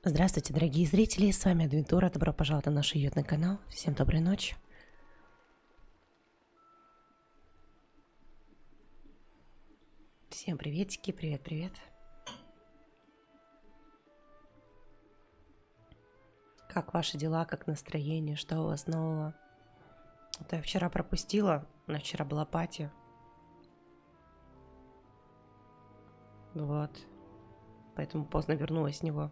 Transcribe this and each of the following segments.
Здравствуйте, дорогие зрители, с вами Адвентура, добро пожаловать на наш уютный канал, всем доброй ночи. Всем приветики, привет-привет. Как ваши дела, как настроение, что у вас нового? Это я вчера пропустила, но вчера была пати. Вот, поэтому поздно вернулась с него.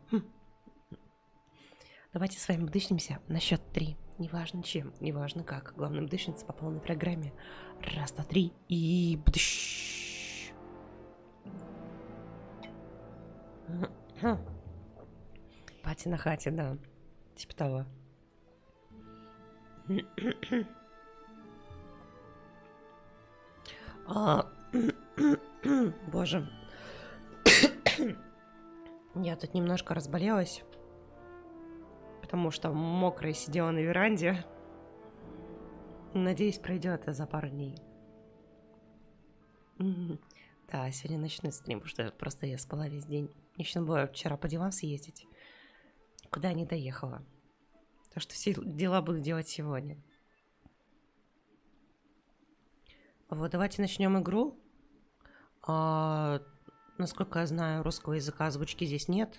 Давайте с вами дышнемся на счет 3. Неважно чем, неважно как. Главное дышнется по полной программе. Раз, два, три и... Пати на хате, да. Типа того. Боже. Я тут немножко разболелась. Потому что мокрая сидела на веранде. Надеюсь, пройдет это за пару дней. Да, сегодня ночной стрим, потому что просто я спала весь день. Мне еще было вчера по делам съездить. Куда не доехала. Так что все дела буду делать сегодня. Вот, давайте начнем игру. Насколько я знаю, русского языка озвучки здесь нет.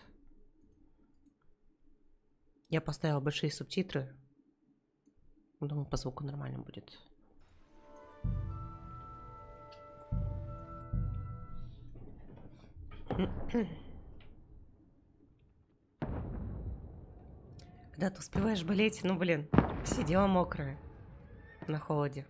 Я поставила большие субтитры. Думаю, по звуку нормально будет. Когда ты успеваешь болеть, ну блин, сидела мокрая на холоде.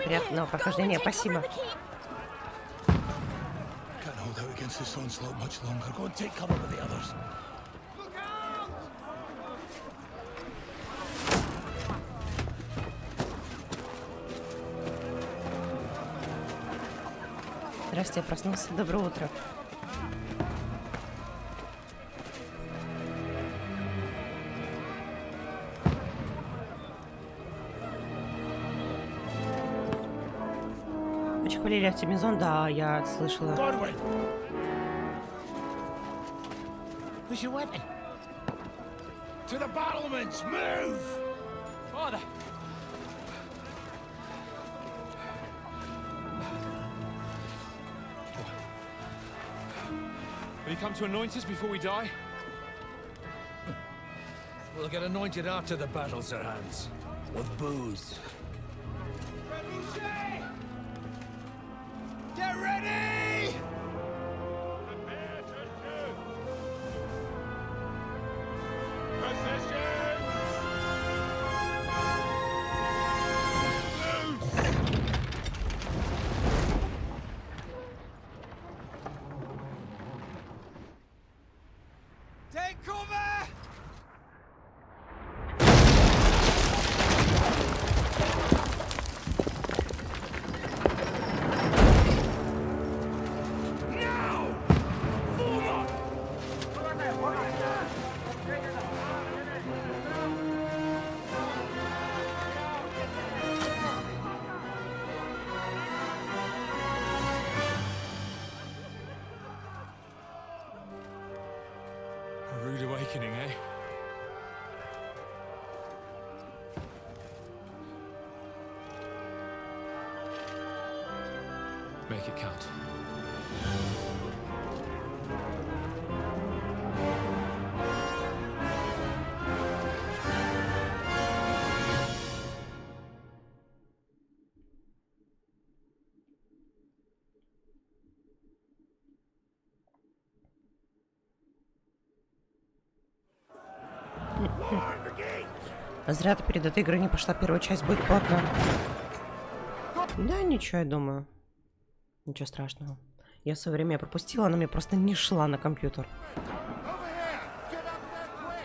Приятного прохождения, спасибо. Здравствуйте, я проснулся. Доброе утро. Очень хвалили оптимизм, да, я слышала. Where's your weapon? To the battlements, move! Father! Will you come to anoint us before we die? We'll get anointed after the battles are hands. With booze. Get ready! Prepare to shoot! Position! Take cover! A rude awakening, eh? Make it count. А зря ты перед этой игрой не пошла, первая часть будет плотно. Да, ничего, я думаю. Ничего страшного. Я в свое время пропустила, она мне просто не шла на компьютер.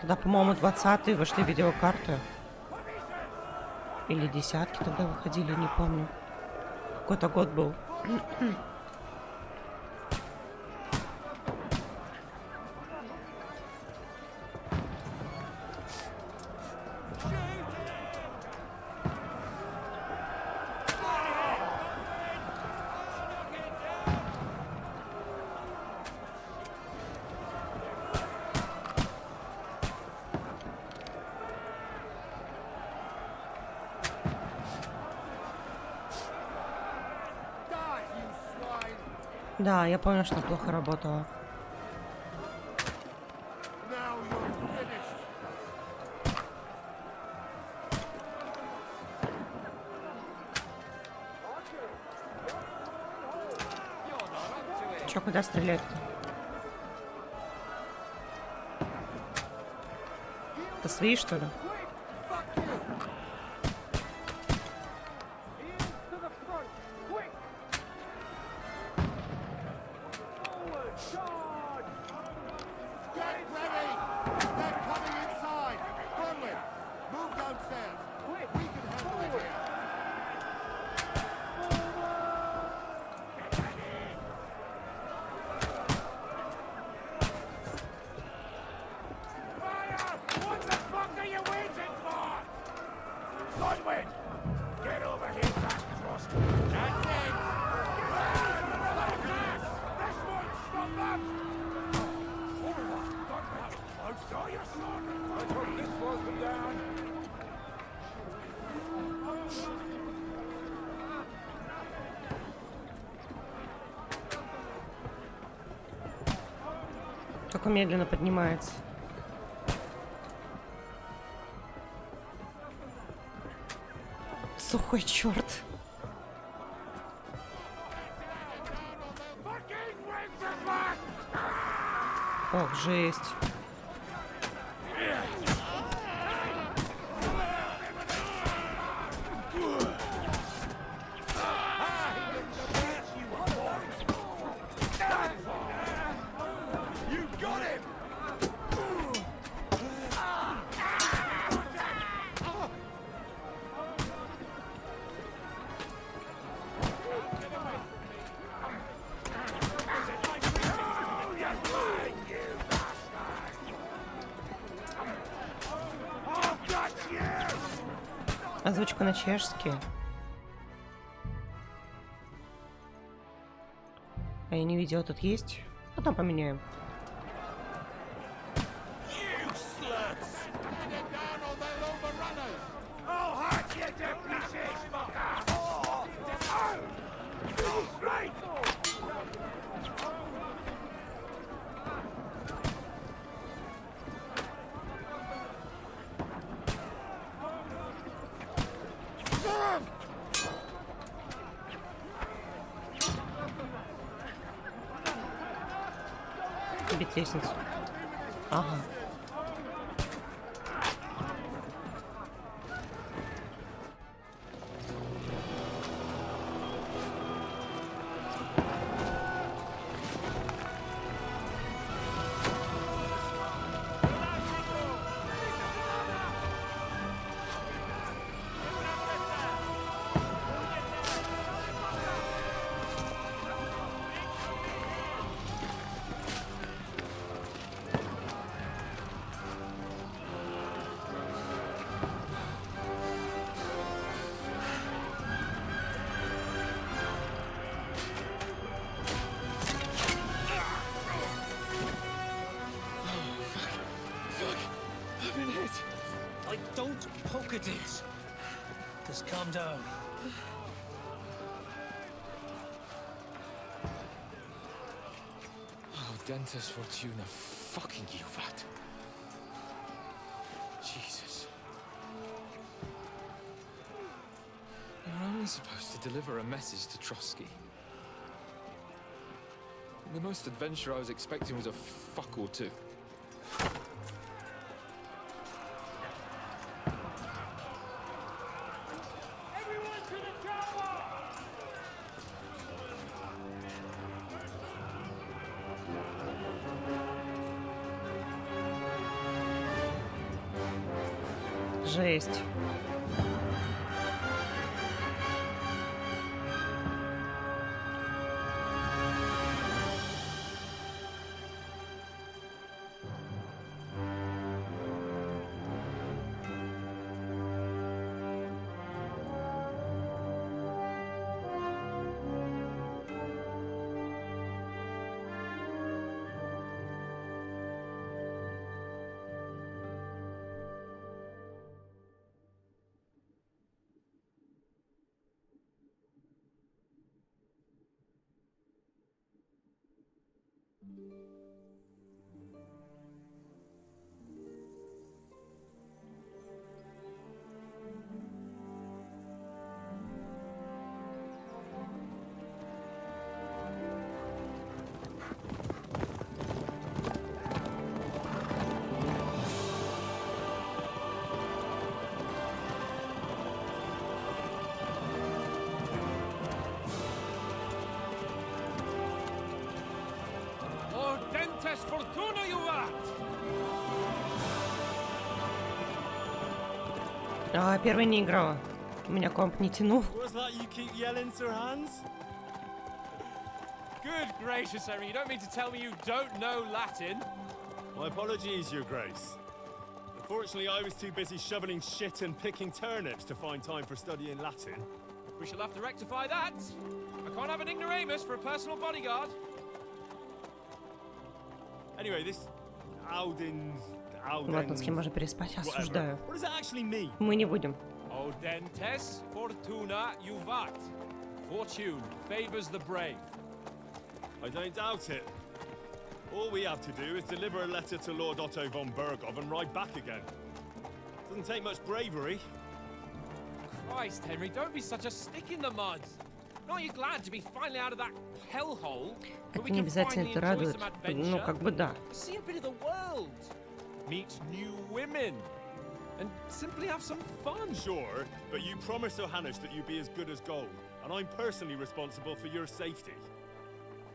Тогда, по-моему, 20-е вышли видеокарты. Или десятки тогда выходили, не помню. Какой-то год был. Да, я помню, что плохо работала. Чё, куда стрелять-то? Это свои, что ли? Только медленно поднимается. Сухой черт. Ох, жесть. Озвучка на чешский. А я не видела, тут есть. Потом поменяем. Бить лестницу. Ага. Don't poke at it. Just calm down. Oh, Dentist Fortuna, fucking you, vat. Jesus. You're only supposed to deliver a message to Trotsky. The most adventure I was expecting was a fuck or two. Жесть. Fortuna juvat! А, первая не играла. У меня комп не тянул. Good gracious, Henry, you don't mean to tell me you don't know Latin? My apologies, Your Grace. Unfortunately, I was too busy shoveling shit and picking turnips to find time for studying Latin. We shall have to rectify that. I can't have an ignoramus for a personal bodyguard. Anyway, this Латинский можно переспать, осуждаю. What does that actually mean? Мы не будем. Audentes fortuna juvat. Fortune favors the brave. I don't doubt it. All we have to do is deliver a letter to Lord Otto von Bergov and ride back again. Doesn't take much bravery. Christ, Henry, don't be such a stick in the mud. Aren't you glad to be finally out of that hellhole? Это не обязательно это радует. Ну, как бы да. See a bit of the world. Meet new women. And simply have some fun. Sure, but you promised Johannes that you'd be as good as gold, and I'm personally responsible for your safety.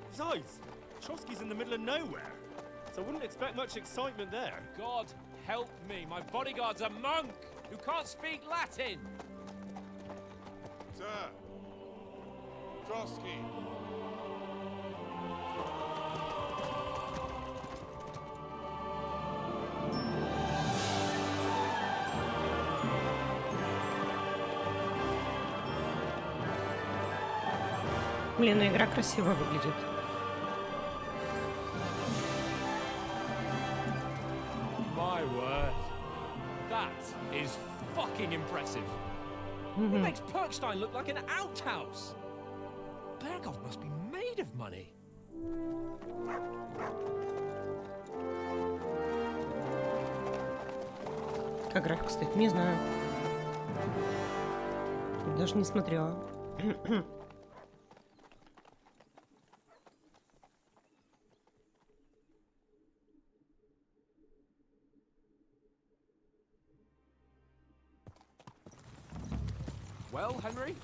Besides, Trotsky's in the middle of nowhere, so I wouldn't expect much excitement there. God help me, my bodyguard's a monk who can't speak Latin. Sir, Trotsky. Блин, ну игра красиво выглядит. My word. That is fucking impressive. It makes Perkstein look like an outhouse. Bergov must be made of money. Как графика стоит? Не знаю. Даже не смотрела. Well, Henry,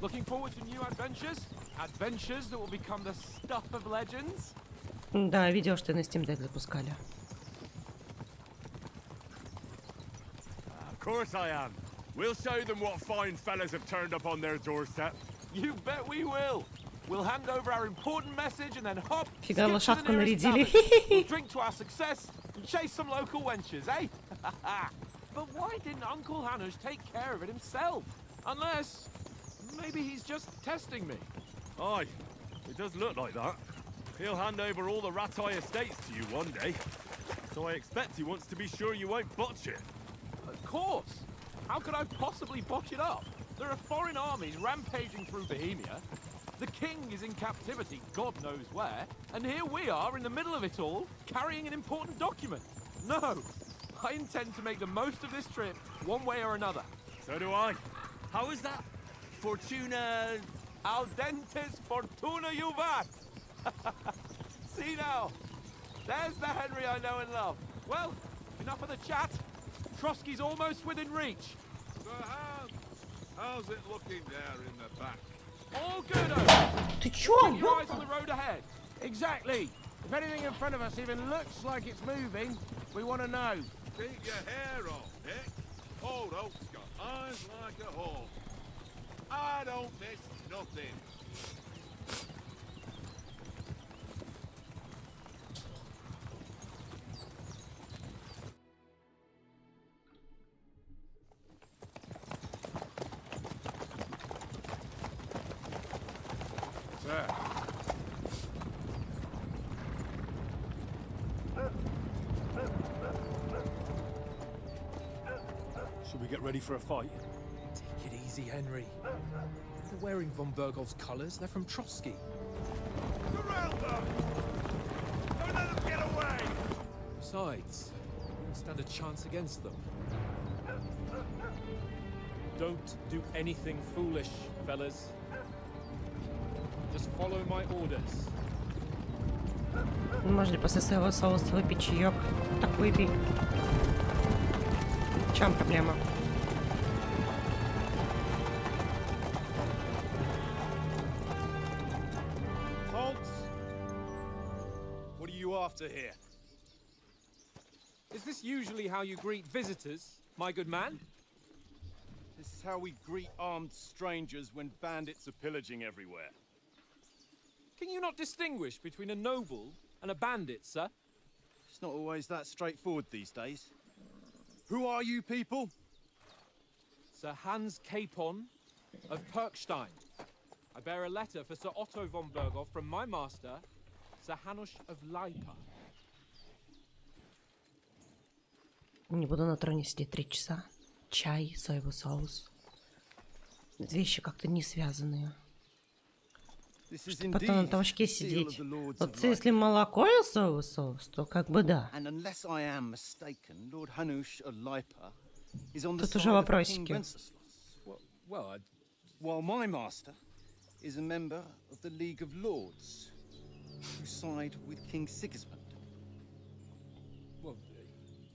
looking forward to new adventures? Adventures that will become the stuff of legends? Да, видел, что на Steam Deck запускали. Of course I am. We'll show them what fine fellas have turned up on their doorstep. You bet we will. We'll hand over our important message and then hop, Фига, skip to лошадку the nearest нарядили. tavern. We'll drink to our success and chase some local wenches, eh? But why didn't Uncle Hanush take care of it himself? Unless, maybe he's just testing me. Aye, it does look like that. He'll hand over all the Ratai estates to you one day. So I expect he wants to be sure you won't botch it. Of course. How could I possibly botch it up? There are foreign armies rampaging through Bohemia. The king is in captivity, God knows where. And here we are in the middle of it all, carrying an important document. No, I intend to make the most of this trip, one way or another. So do I. How is that? Fortuna... Al dentes fortuna juvat. See now, there's the Henry I know and love. Well, enough of the chat. Trotsky's almost within reach. Sir Hans, how's it looking there in the back? All good, Ты чё? Keep your eyes on the road ahead. Exactly. If anything in front of us even looks like it's moving, we want to know. Keep your hair on, Nick. Old Oak's got eyes like a hawk. I don't miss nothing. Should we get ready for a fight? Take it easy, Henry. They're wearing von Bergov's colours. They're from Trotsky. Surround them! Don't let them get away! Besides, we stand a chance against them. Don't do anything foolish, fellas. Just follow my orders. Можно ли после своего соуса выпить чаек? Так выпей. В чем проблема? Halt! What are you after here? Is this usually how you greet visitors, my good man? This is how we greet armed strangers when bandits are pillaging everywhere. Can you not distinguish between a noble and a bandit, sir? It's not always that straightforward these days. Who are you people? Sir Hans Capon of Perkstein. I bear a letter for Sir Otto von Berghoff from my master, Sir Hanush of Leipa. Не буду на троне сидеть 3 часа. Чай, соевый соус. Вещи как-то не связанные. Потом на толчке сидеть. Вот если молоко и соевый соус, то как бы да. Тут уже вопросики. While my master is a member of the League of Lords, who side with King Sigismund.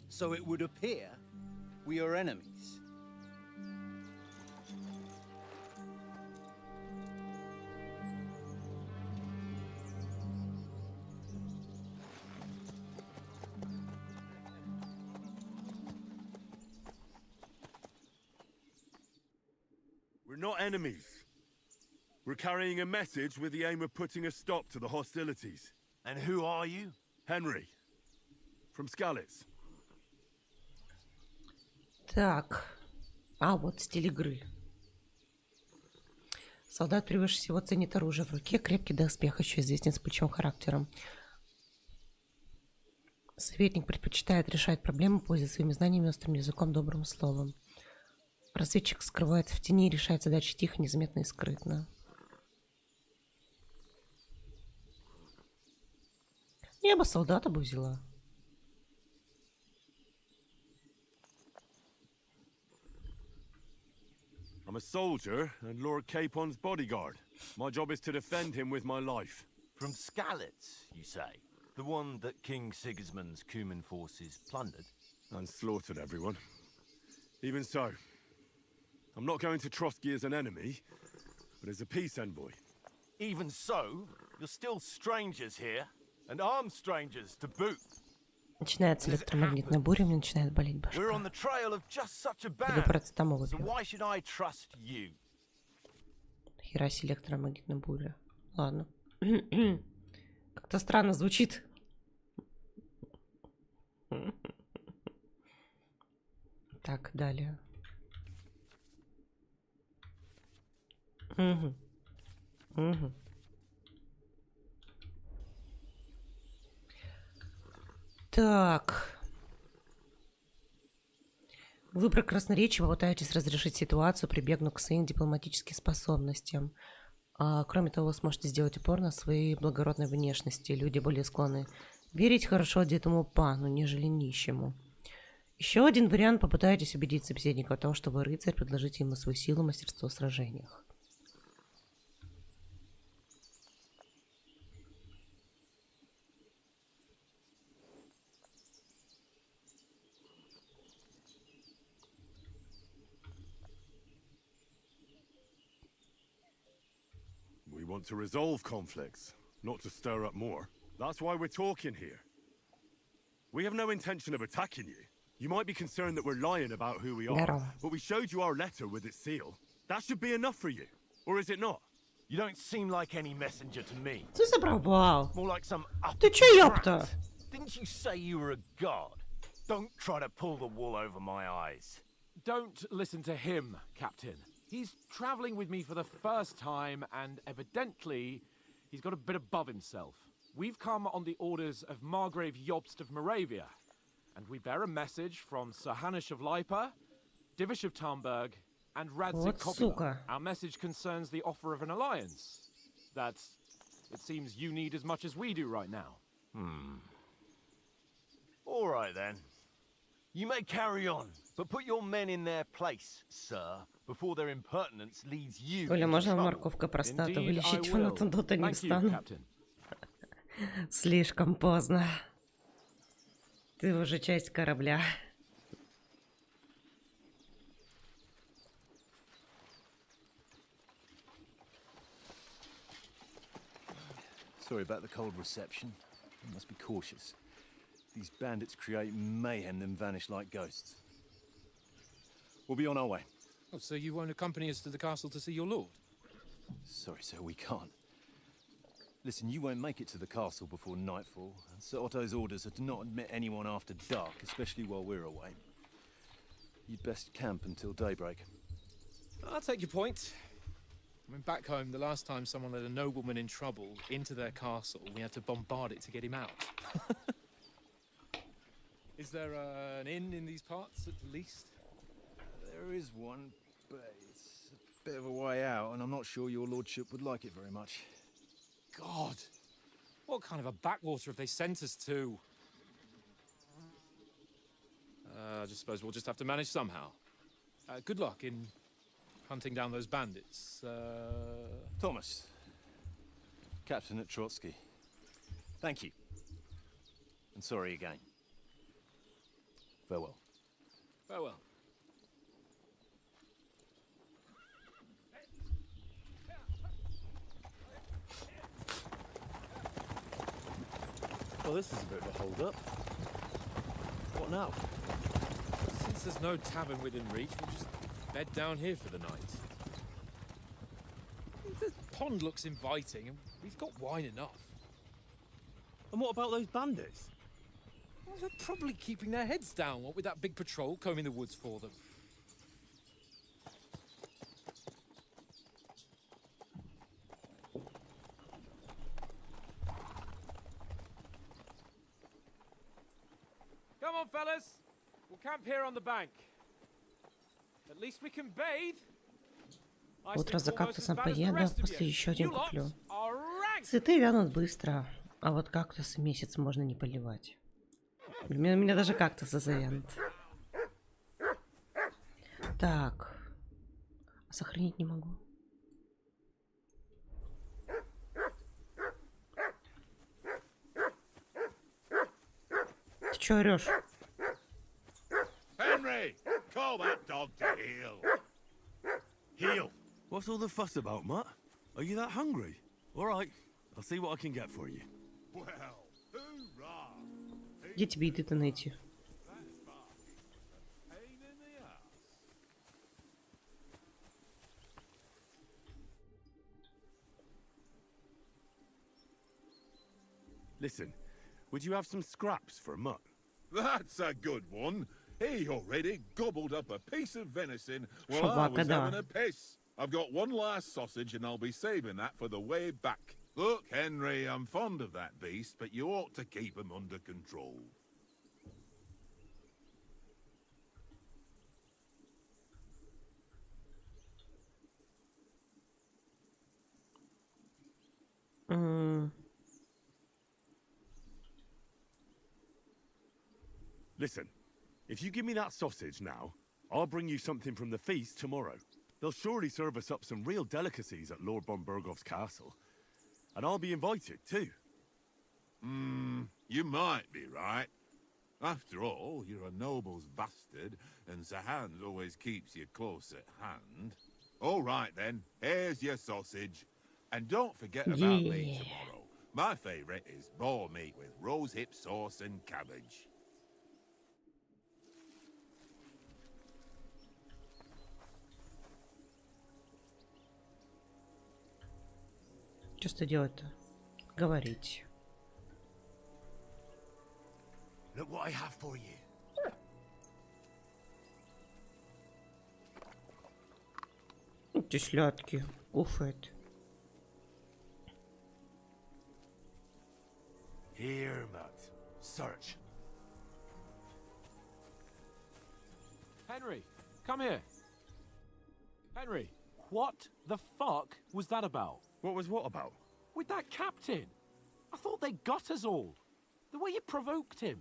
So it would appear we are enemies. We're not enemies. We're carrying a message with the aim of putting a stop to the hostilities. And who are you? Henry. From Skalitz. Так. А, вот стиль игры. Солдат превыше всего ценит оружие в руке, крепкий доспех, еще известен вспыльчивым характером. Советник предпочитает решать проблемы, пользуясь своими знаниями, острым языком, добрым словом. Разведчик скрывается в тени и решает задачи тихо, незаметно и скрытно. Я бы солдата бы взяла. I'm a soldier and Lord Capon's bodyguard. My job is to defend him with my life. From Skalitz, you say? The one that King Sigismund's Cuman forces plundered? And slaughtered everyone. Even so, I'm not going to Trotsky as an enemy, but as a peace envoy. Even so, you're still strangers here, and armed strangers to boot. Начинается электромагнитная буря, мне начинает болеть башка. We're on the trail of just such a band. Парацетамол So выпью. why should I trust you? Хераси электромагнитная буря. Ладно. Как-то странно звучит. Так, далее. Угу. Угу. Так. Вы про красноречие попытаетесь разрешить ситуацию, прибегнув к своим дипломатическим способностям. Кроме того, вы сможете сделать упор на своей благородной внешности. Люди более склонны верить хорошо одетому пану, нежели нищему. Еще один вариант: попытайтесь убедить собеседника в том, что вы рыцарь, предложите ему свою силу, мастерство в сражениях. We want to resolve conflicts, not to stir up more. That's why we're talking here. We have no intention of attacking you. You might be concerned that we're lying about who we are, Здорово. but we showed you our letter with its seal. That should be enough for you. Or is it not? You don't seem like any messenger to me. Ты забрал. More like some Ты чё, ёпта? brat. Didn't you say you were a god? Don't try to pull the wool over my eyes. Don't listen to him, Captain. He's travelling with me for the first time, and evidently, he's got a bit above himself. We've come on the orders of Margrave Jobst of Moravia, and we bear a message from Sir Hanush of Lipa, Divish of Tarnberg, and Radzig Вот Kopila. сука. Our message concerns the offer of an alliance that it seems you need as much as we do right now. All right then. You may carry on, but put your men in their place, sir, before their impertinence leads you Оля, into можно trouble. морковка простата Indeed, I вылечить? will. Фанатом Дота не Thank you, встану. Captain. Слишком поздно. Ты уже часть корабля. Sorry about the cold reception. You must be cautious. These bandits create mayhem, then vanish like ghosts. We'll be on our way. Oh, so you won't accompany us to the castle to see your lord? Sorry, sir, we can't. Listen, you won't make it to the castle before nightfall. And Sir Otto's orders are to not admit anyone after dark, especially while we're away. You'd best camp until daybreak. I'll take your point. I mean, back home, the last time someone let a nobleman in trouble into their castle, we had to bombard it to get him out. Is there an inn in these parts, at least? There is one, but it's a bit of a way out, and I'm not sure your lordship would like it very much. God! What kind of a backwater have they sent us to? I just suppose we'll just have to manage somehow. Good luck in hunting down those bandits. Thomas, Captain at Trotsky. Thank you. And sorry again. Farewell. Farewell. Well, this is a bit of a hold-up. What now? Since there's no tavern within reach, we'll just bed down here for the night. The pond looks inviting, and we've got wine enough. And what about those bandits? Well, they're probably keeping their heads down, what with that big patrol combing the woods for them. Come on, fellas. We'll camp here on the bank. At least we can bathe. Утро за кактусом поеду, после еще один куплю. Цветы вянут быстро, а вот кактусы месяц можно не поливать. У меня даже кактусы завянут. Так. Сохранить не могу. Ты чё орёшь? Henry, call that dog to heel. Heel? What's all the fuss about, Mutt? Are you that hungry? All right, I'll see what I can get for you. Well, hoorah! Где тебе еды-то найти? Pain in the ass. Listen, would you have some scraps for Mutt? That's a good one. He already gobbled up a piece of venison while I was Собака, да. having a piss. I've got one last sausage and I'll be saving that for the way back. Look, Henry, I'm fond of that beast, but you ought to keep him under control. Listen, if you give me that sausage now, I'll bring you something from the feast tomorrow. They'll surely serve us up some real delicacies at Lord Bombergov's castle. And I'll be invited, too. You might be right. After all, you're a noble's bastard, and Sir Hans always keeps you close at hand. All right, then. Here's your sausage. And don't forget about me tomorrow. My favourite is boar meat with rosehip sauce and cabbage. Что делать-то? Говорить. Look what I have for you. Тесятки. Кушает. Here, Matt. Search. Henry, come here. Henry, what the fuck was that about? What was what about? With that captain? I thought they got us all. The way you provoked him.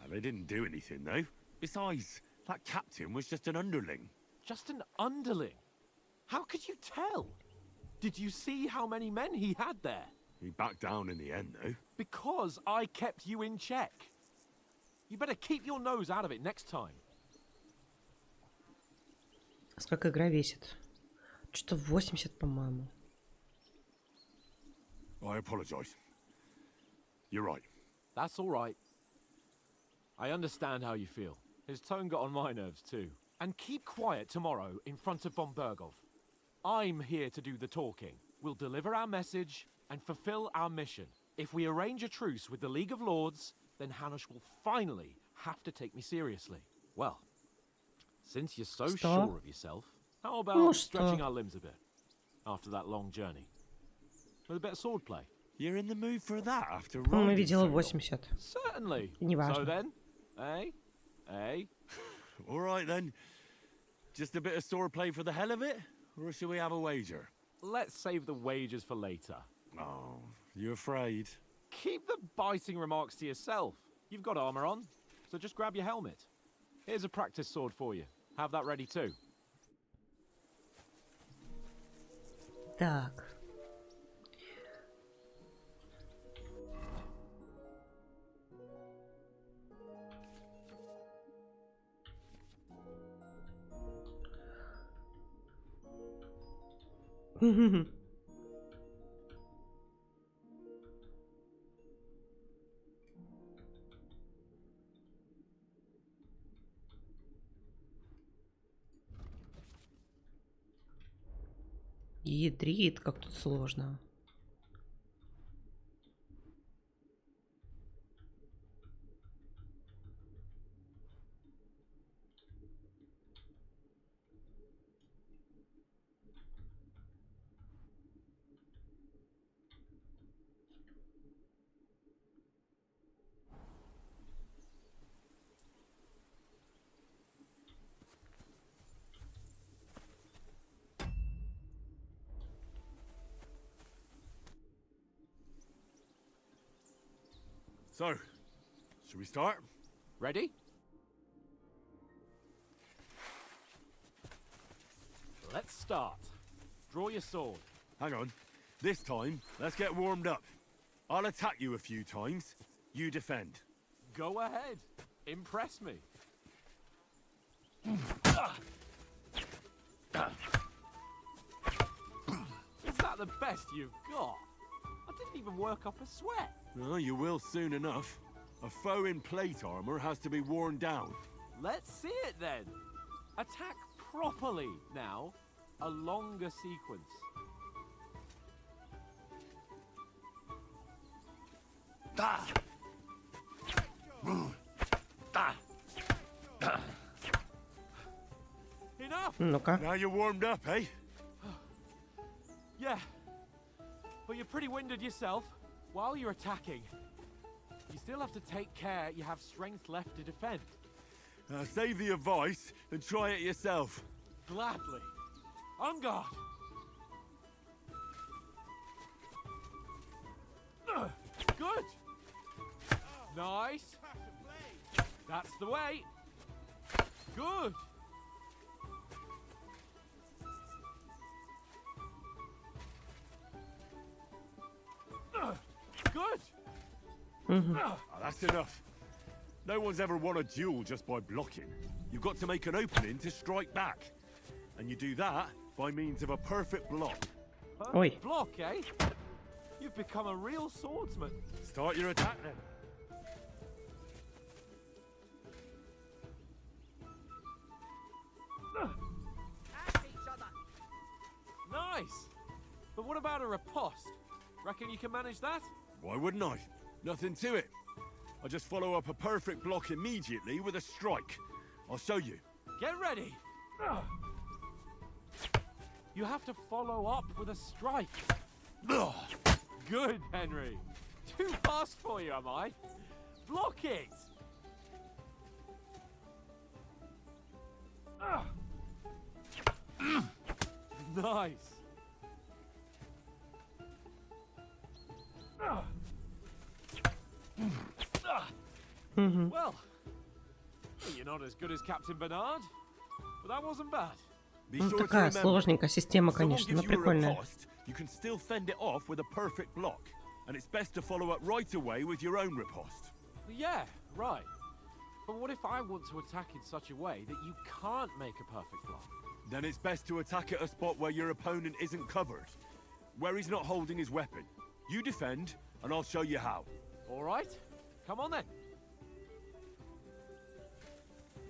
They didn't do anything, though. Besides, that captain was just an underling. Just an underling? How could you tell? Did you see how many men he had there? He backed down in the end, though. Because I kept you in check. You better keep your nose out of it next time. Сколько игра весит? Что-то 80, по-моему. I apologize. You're right. That's all right. I understand how you feel. His tone got on my nerves too. And keep quiet tomorrow in front of von Bergov. I'm here to do the talking. We'll deliver our message and fulfill our mission. If we arrange a truce with the League of Lords, then Hanush will finally have to take me seriously. Well, since you're so sure of yourself, how about stretching our limbs a bit after that long journey? With a bit of swordplay. You're in the mood for that after Мы riding видела so long? 80. Certainly. Неважно. So then, eh? All right then. Just a bit of swordplay for the hell of it? Or should we have a wager? Let's save the wagers for later. Oh, you afraid? Keep the biting remarks to yourself. You've got armor on, so just grab your helmet. Here's a practice sword for you. Have that ready too. Так. Ядрит, как тут сложно. So, should we start? Ready? Let's start. Draw your sword. Hang on. This time, let's get warmed up. I'll attack you a few times. You defend. Go ahead. Impress me. Is that the best you've got? I didn't even work up a sweat. Oh, you will soon enough. A foe in plate armor has to be worn down. Let's see it then. Attack properly now. A longer sequence. Enough. Ну-ка. Now you're warmed up, eh? Yeah. But you're pretty winded yourself. While you're attacking, you still have to take care you have strength left to defend. Save the advice and try it yourself. Gladly. On guard. Good. Nice. That's the way. Good. Good. Oh, that's enough. No one's ever won a duel just by blocking. You've got to make an opening to strike back. And you do that by means of a perfect block. Ой. Block, eh? You've become a real swordsman. Start your attack then. Nice. But what about a riposte? Reckon you can manage that? Why wouldn't I? Nothing to it. I just follow up a perfect block immediately with a strike. I'll show you. Get ready. You have to follow up with a strike. Good, Henry. Too fast for you, am I? Block it. Nice. Well, you're not as good as Captain Bernard, but that wasn't bad. Ну, такая сложненькая система, конечно, но прикольная. You can still fend it off with a perfect block, and it's best to follow up right away with your own riposte. Yeah, right. But what if I want to attack in such a way that you can't make a perfect block? Then it's best to attack at a spot where your opponent isn't covered, where he's not holding his weapon. You defend, and I'll show you how. All right, come on then.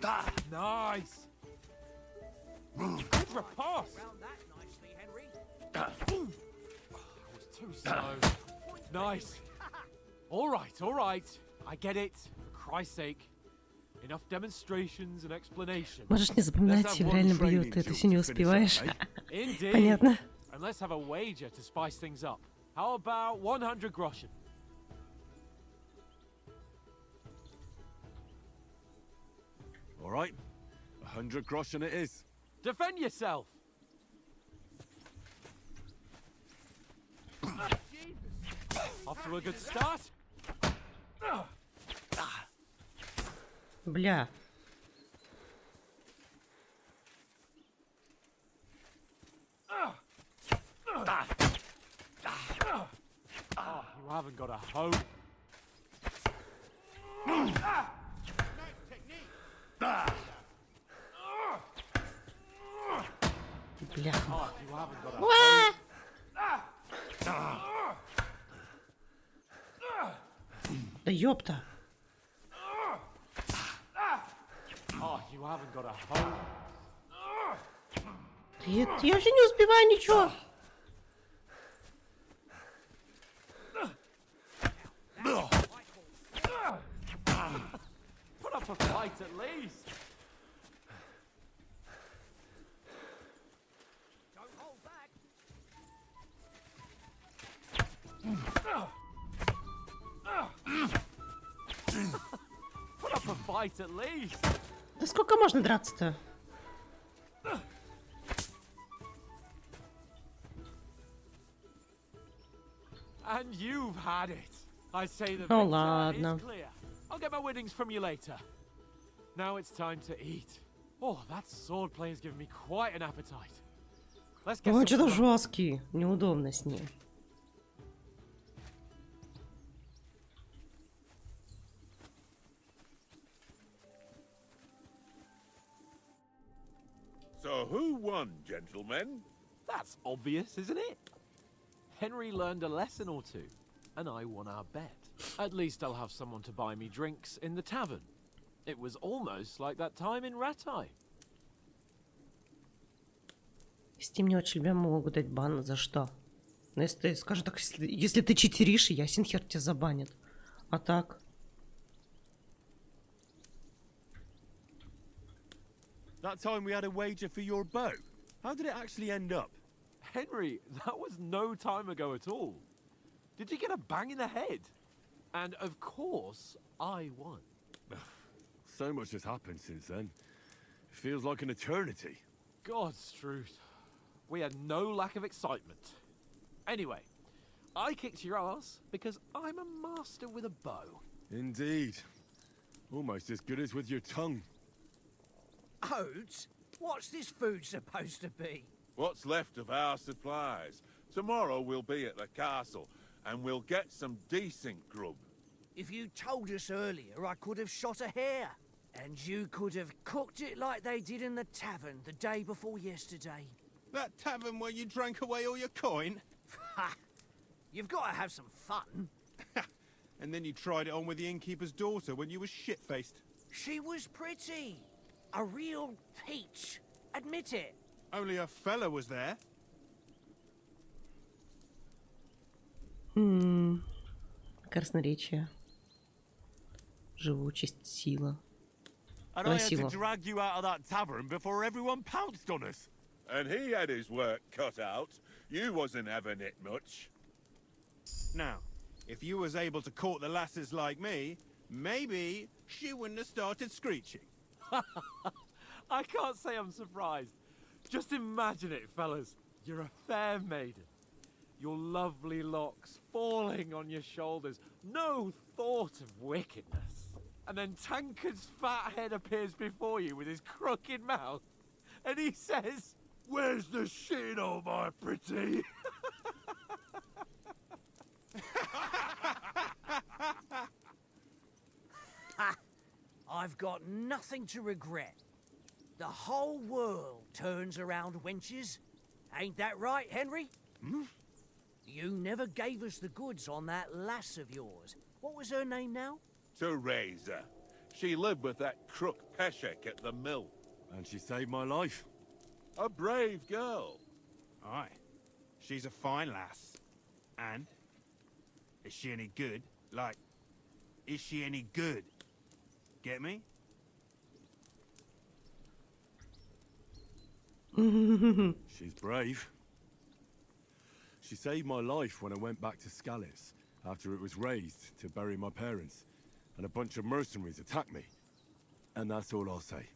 Ah, nice. Good riposte. I was too slow. Nice. All right. I get it. For Christ's sake. Enough demonstrations and explanations. Можешь не запоминать, все реально бьют, ты все не успеваешь. Понятно. And let's have a wager to spice things up. How about 100 groschen? All right, 100 groschen it is. Defend yourself. Off to a good start. Бля. Oh, you haven't got a hope. Бля. Oh, you haven't got a hope. Да ёпта. Oh, you haven't got a hope. Я вообще не успеваю ничего. Put up a fight at least. Don't hold back. Put up a fight at least. Да сколько можно драться-то? And you've had it. I say the Ну victor ладно. is clear. I'll get my winnings from you later. Now it's time to eat. Oh, that sword play has given me quite an appetite. Let's get Он some что-то fun. жесткий, неудобно с ним. So who won, gentlemen? That's obvious, isn't it? Henry learned a lesson or two, and I won our bet. At least I'll have someone to buy me drinks in the tavern. It was almost like that time in Ratai. Steam мне очень любимо могут дать бан за что? Ну, если ты, скажем так, если ты читеришь, ясен хер тебя забанит. А так? That time we had a wager for your bow. How did it actually end up? Henry, that was no time ago at all. Did you get a bang in the head? And of course, I won. So much has happened since then. It feels like an eternity. God's truth. We had no lack of excitement. Anyway, I kicked your ass because I'm a master with a bow. Indeed. Almost as good as with your tongue. Oats? What's this food supposed to be? What's left of our supplies. Tomorrow we'll be at the castle, and we'll get some decent grub. If you told us earlier, I could have shot a hare. And you could have cooked it like they did in the tavern the day before yesterday. That tavern where you drank away all your coin? Ha! You've got to have some fun. And then you tried it on with the innkeeper's daughter when you were shit-faced. She was pretty. A real peach. Admit it. Only a fella was there. Красноречие. Живучесть, сила. And I had to drag you out of that tavern before everyone pounced on us. And he had his work cut out. You wasn't having it much. Now, if you was able to court the lasses like me, maybe she wouldn't have started screeching. I can't say I'm surprised. Just imagine it, fellas. You're a fair maiden. Your lovely locks falling on your shoulders. No thought of wickedness. And then Tankard's fat head appears before you with his crooked mouth. And he says, "Where's the shit, oh my pretty?" I've got nothing to regret. The whole world turns around wenches. Ain't that right, Henry? You never gave us the goods on that lass of yours. What was her name now? Teresa. She lived with that crook Peshek at the mill. And she saved my life. A brave girl. Aye. She's a fine lass. And? Is she any good? Like, is she any good? Get me? She's brave. She saved my life when I went back to Scallis after it was razed to bury my parents, and a bunch of mercenaries attacked me. And that's all I'll say.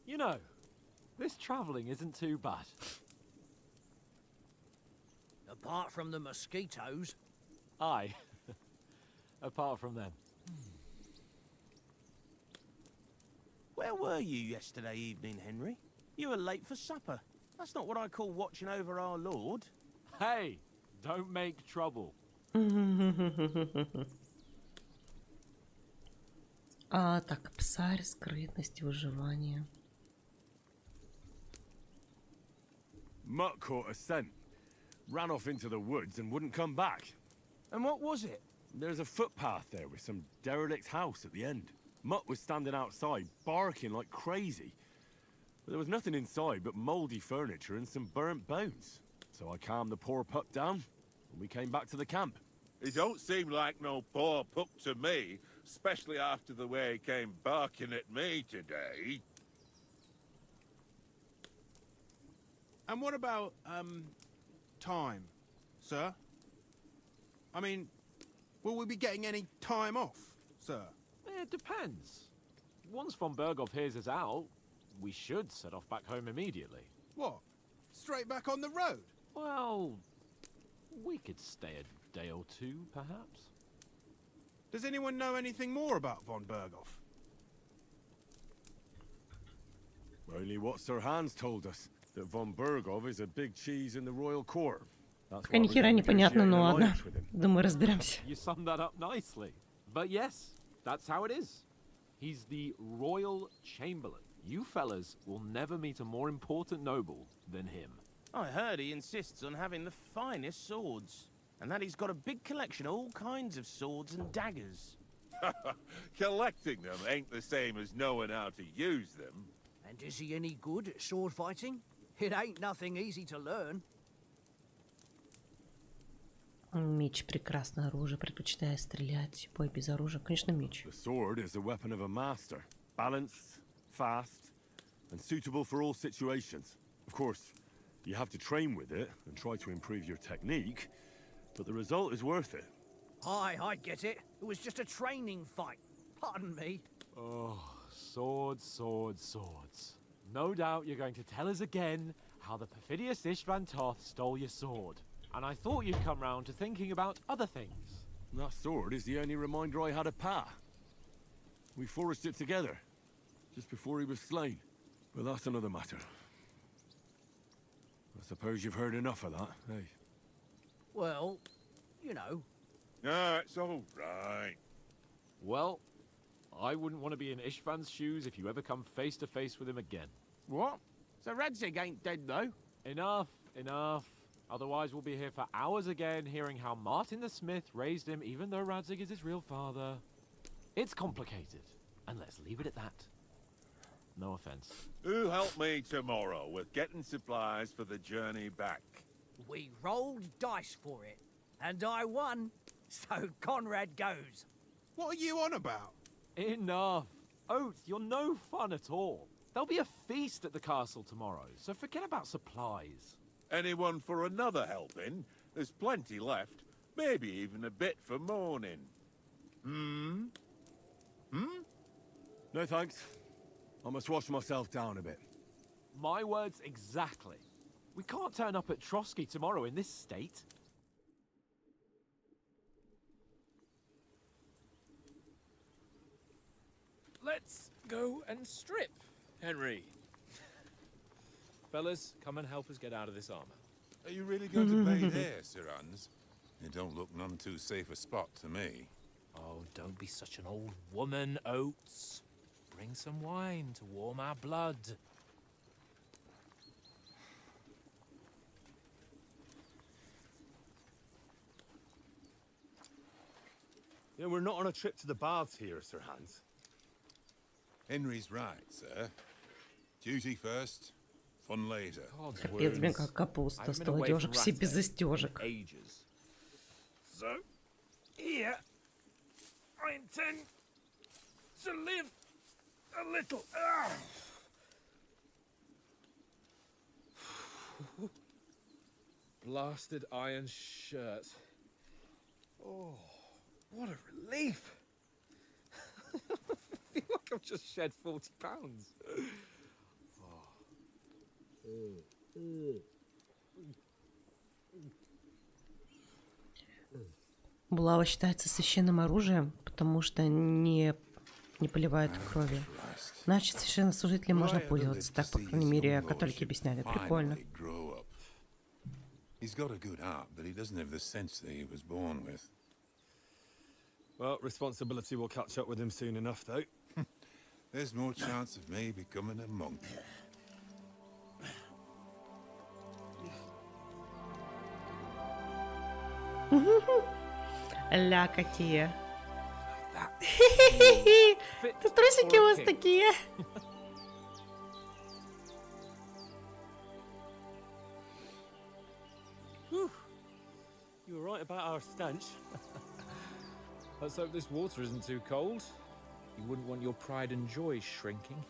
You know, this travelling isn't too bad. Apart from the mosquitoes. Aye. Apart from them. Where were you yesterday evening, Henry? You were late for supper. That's not what I call watching over our Lord. Hey, don't make trouble. Так, псарь, скрытность, выживание. Mutt caught a scent, ran off into the woods and wouldn't come back. And what was it? There's a footpath there with some derelict house at the end. Mutt was standing outside, barking like crazy. But there was nothing inside but mouldy furniture and some burnt bones. So I calmed the poor pup down, and we came back to the camp. He don't seem like no poor pup to me, especially after the way he came barking at me today. And what about, time, sir? I mean, will we be getting any time off, sir? It depends. Once von Berghoff hears us out, we should set off back home immediately. What? Straight back on the road? Well, we could stay a day or two, perhaps. Does anyone know anything more about von Berghoff? Only what Sir Hans told us, that von Berghoff is a big cheese in the royal court. That's Пока ни хера непонятно, но ладно. Думаю, разберемся. You summed that up nicely. But yes, that's how it is. He's the royal chamberlain. You fellas will never meet a more important noble than him. I heard he insists on having the finest swords, and that he's got a big collection of all kinds of swords and daggers. Collecting them ain't the same as knowing how to use them. And is he any good at sword fighting? It ain't nothing easy to learn. Меч — прекрасное оружие, предпочитаю стрелять. Бой без оружия, конечно, меч. The sword is the weapon of a master. Balanced, fast, and suitable for all situations. Of course, you have to train with it and try to improve your technique, but the result is worth it. Aye, I get it. It was just a training fight. Pardon me. Oh, swords, swords, swords. No doubt you're going to tell us again how the perfidious Istvan Toth stole your sword. And I thought you'd come round to thinking about other things. That sword is the only reminder I had of Pa. We forged it together, just before he was slain. But that's another matter. I suppose you've heard enough of that, eh? Well, you know. No, it's all right. Well, I wouldn't want to be in Istvan's shoes if you ever come face to face with him again. What? So Radzig ain't dead, though? Enough, enough. Otherwise we'll be here for hours again hearing how Martin the Smith raised him even though Radzig is his real father. It's complicated, and let's leave it at that. No offense. Who help me tomorrow with getting supplies for the journey back? We rolled dice for it, and I won. So Conrad goes. What are you on about? Enough. Oath, you're no fun at all. There'll be a feast at the castle tomorrow, so forget about supplies. Anyone for another helping? There's plenty left. Maybe even a bit for morning. No thanks. I must wash myself down a bit. My words exactly. We can't turn up at Trotsky tomorrow in this state. Let's go and strip, Henry. Fellas, come and help us get out of this armor. Are you really going to bathe there, Sir Hans? It don't look none too safe a spot to me. Oh, don't be such an old woman, Oates. Bring some wine to warm our blood. Yeah, we're not on a trip to the baths here, Sir Hans. Henry's right, sir. Duty first, fun later. Капец, блин, как капуста. 100 одежек, все без застежек. So, here, I intend to live a little. Blasted iron shirt. Oh, what a relief. I feel like I've just shed 40 pounds. Булава считается священным оружием, потому что не поливает крови. Значит, священнослужителям можно пользоваться. Так, по крайней мере, католики объясняли. Прикольно. Well, responsibility will catch up with him soon enough, though. There's more chance of me becoming a monk. Ля, какие. Тут трусики у вас такие. You were right about our stench. Let's hope this water isn't too cold. You wouldn't want your pride and joy shrinking.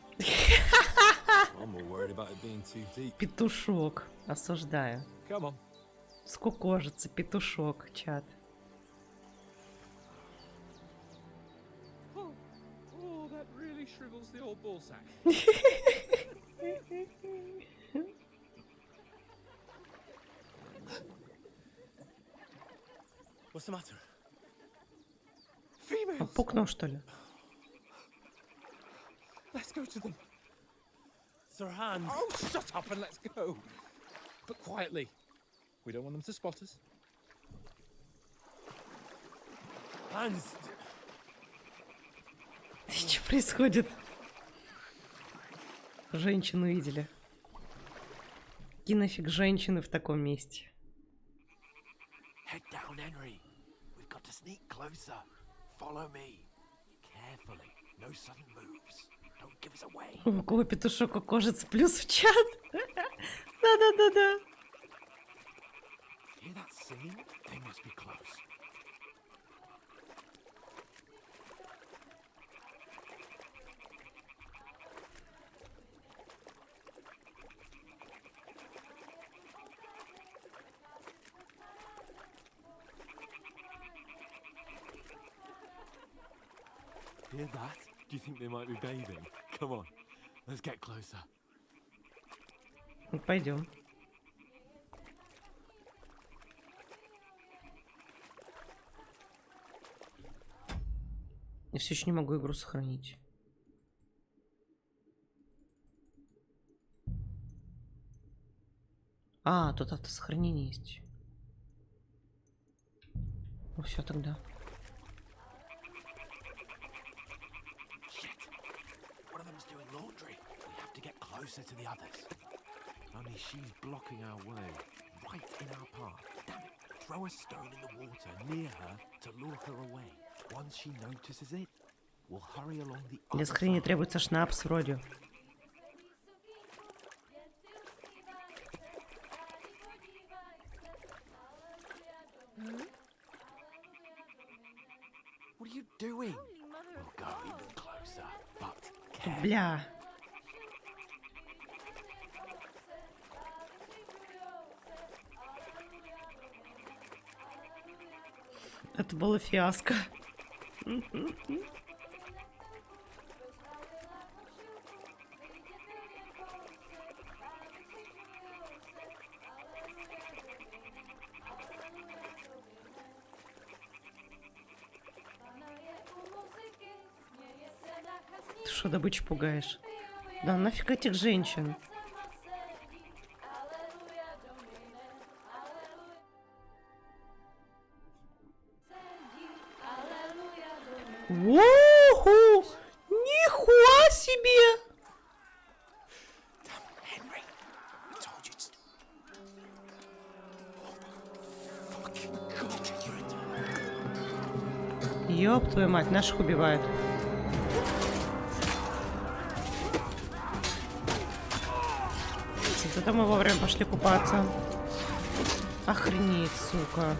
I'm more worried about it being too deep. Петушок. Осуждаю. Come on. Скукожится петушок, чат. Oh, that really shrivels the old ball sack. What's the matter? Females. Пукнул, что ли? Let's go to them. Sir Hans. Oh, shut up and let's go. But quietly. We don't want them to spot us. Hans. Что происходит? Женщину видели. Какие нафиг женщины в таком месте? Head down, Henry. We've got to sneak closer. Follow me. Carefully. No sudden moves. Don't give us away. У кого петушок укожится, плюс в чат. Да-да-да-да. Hear that singing? They must be close. Hear that? Do you think they might be bathing? Come on, let's get closer. Пойдем. Я все еще не могу игру сохранить. А, тут автосохранение есть. Ну все тогда. One of them's doing laundry. We have to get closer to the others. Only she's blocking our way, right in our path. Damn it! Throw a stone in the water near her to lure her away. Once she notices it, we'll hurry along the Для other сохранения side. требуется шнапс вроде. doing? We'll go even closer, but Бля. Это было фиаско. Ты что, добычу пугаешь? Да нафиг этих женщин. Уху! Нихуя себе! Ёб твою мать, наших убивают. Зато мы вовремя пошли купаться. Охренеть, сука.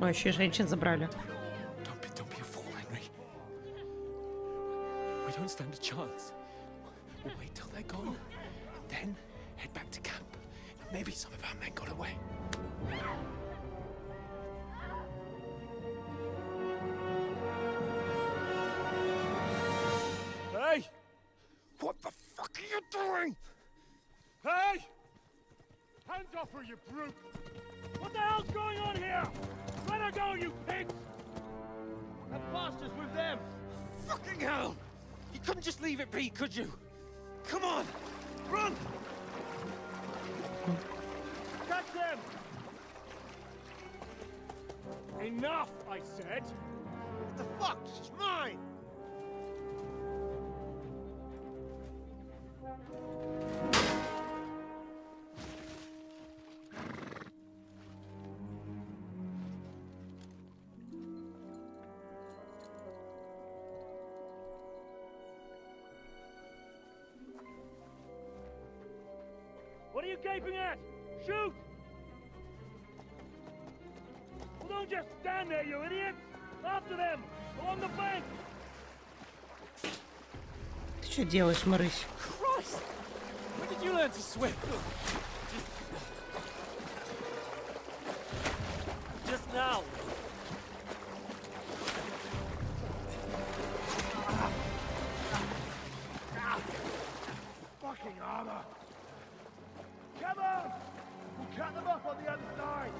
Ой, еще и женщин забрали. Don't be a fool, Henry. We don't stand a chance. We'll wait till they're gone, and then head back to camp. Maybe some of our men got away. Hey! What the fuck are you doing? Hey! Hands off her, you brute! What the hell's going on here? Let her go, you pigs! That bastard's with them! Fucking hell! You couldn't just leave it be, could you? Come on! Run! Catch them! Enough, I said! What the fuck? She's mine! What are you gaping at? Shoot! Well, don't just stand there, you idiots! After them! Along the bank! Ты что делаешь, Марысь? Christ! When did you learn to swim? Just now! Fucking armor! Come on! We'll cut them off on the other side!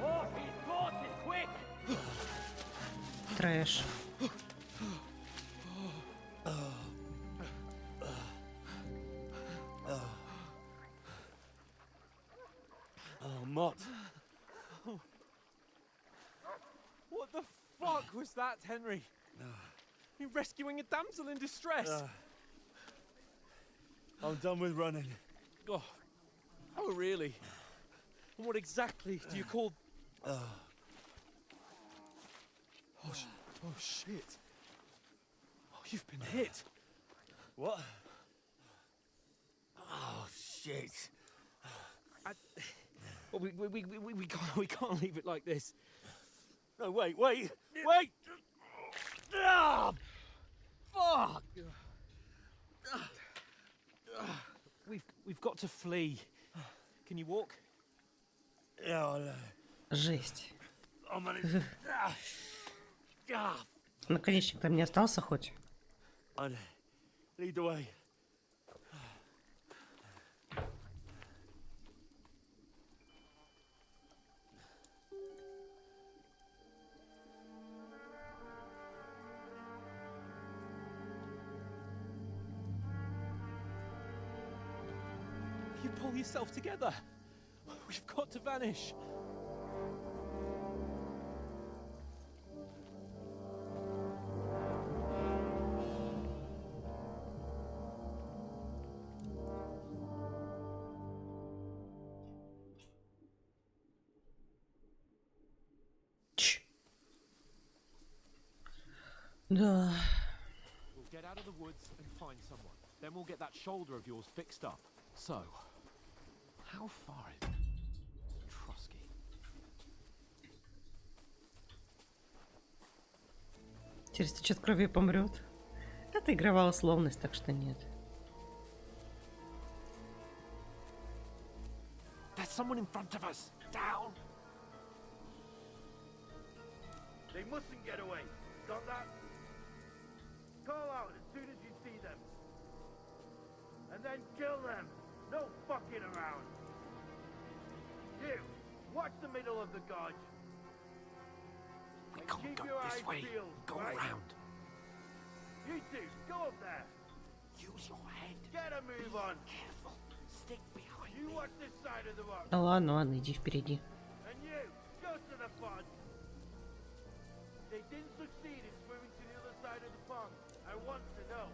Oh, these horses, quick! Трэш. Oh, Mott. What the fuck was that, Henry? You rescuing a damsel in distress? I'm done with running. Oh, really? And what exactly do you call... Oh, shit. Oh, you've been hit. What? Oh, shit. Well, we can't leave it like this. No, wait! Ah, fuck! We've got to flee. Can you walk? Yeah, Жесть. I'm gonna... Наконечник там не остался хоть? Lead the way. pull yourself together. We've got to vanish. Да. We'll get out of the woods and find someone. Then we'll get that shoulder of yours fixed up. So, how far is it to Trusky? Через течет крови помрет. Это игровая условность, так что нет. There's someone in front of us. Down. They mustn't get away. Got that? Call out as soon as you see them. And then kill them. No fucking around. You, watch the middle of the gorge. We And can't keep go your this eyes way. peeled, Go right? around. You two, go up there. Use your head. Get a move on. Careful. Stick behind You me. watch this side of the rock. Да ладно, ладно, иди впереди. And you, go to the pond. They didn't succeed in swimming to the other side of the pond. I want to know.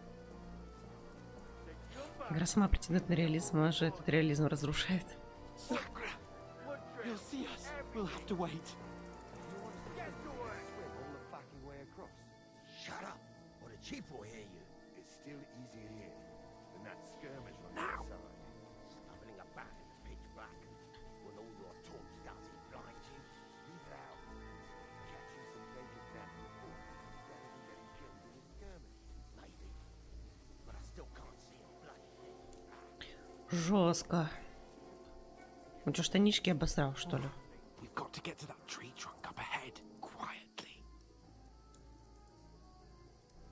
Then jump back. Игра сама претендует на реализм, она же этот реализм разрушает. Sakura. Wood trail. He'll see us. We'll have to wait. Get to work. All the fucking way across. Shut up, or the chief will hear you. It's still easier here than that skirmish on Now. the side. Stumbling about in the pitch black. When all your talk does is blind you. Leave it out. Catching some naked men before. Better than getting killed in a skirmish. Maybe. But I still can't see a bloody thing. Жестко. Он что, штанишки обосрал, что ли? We've got to get to that tree trunk up ahead, quietly.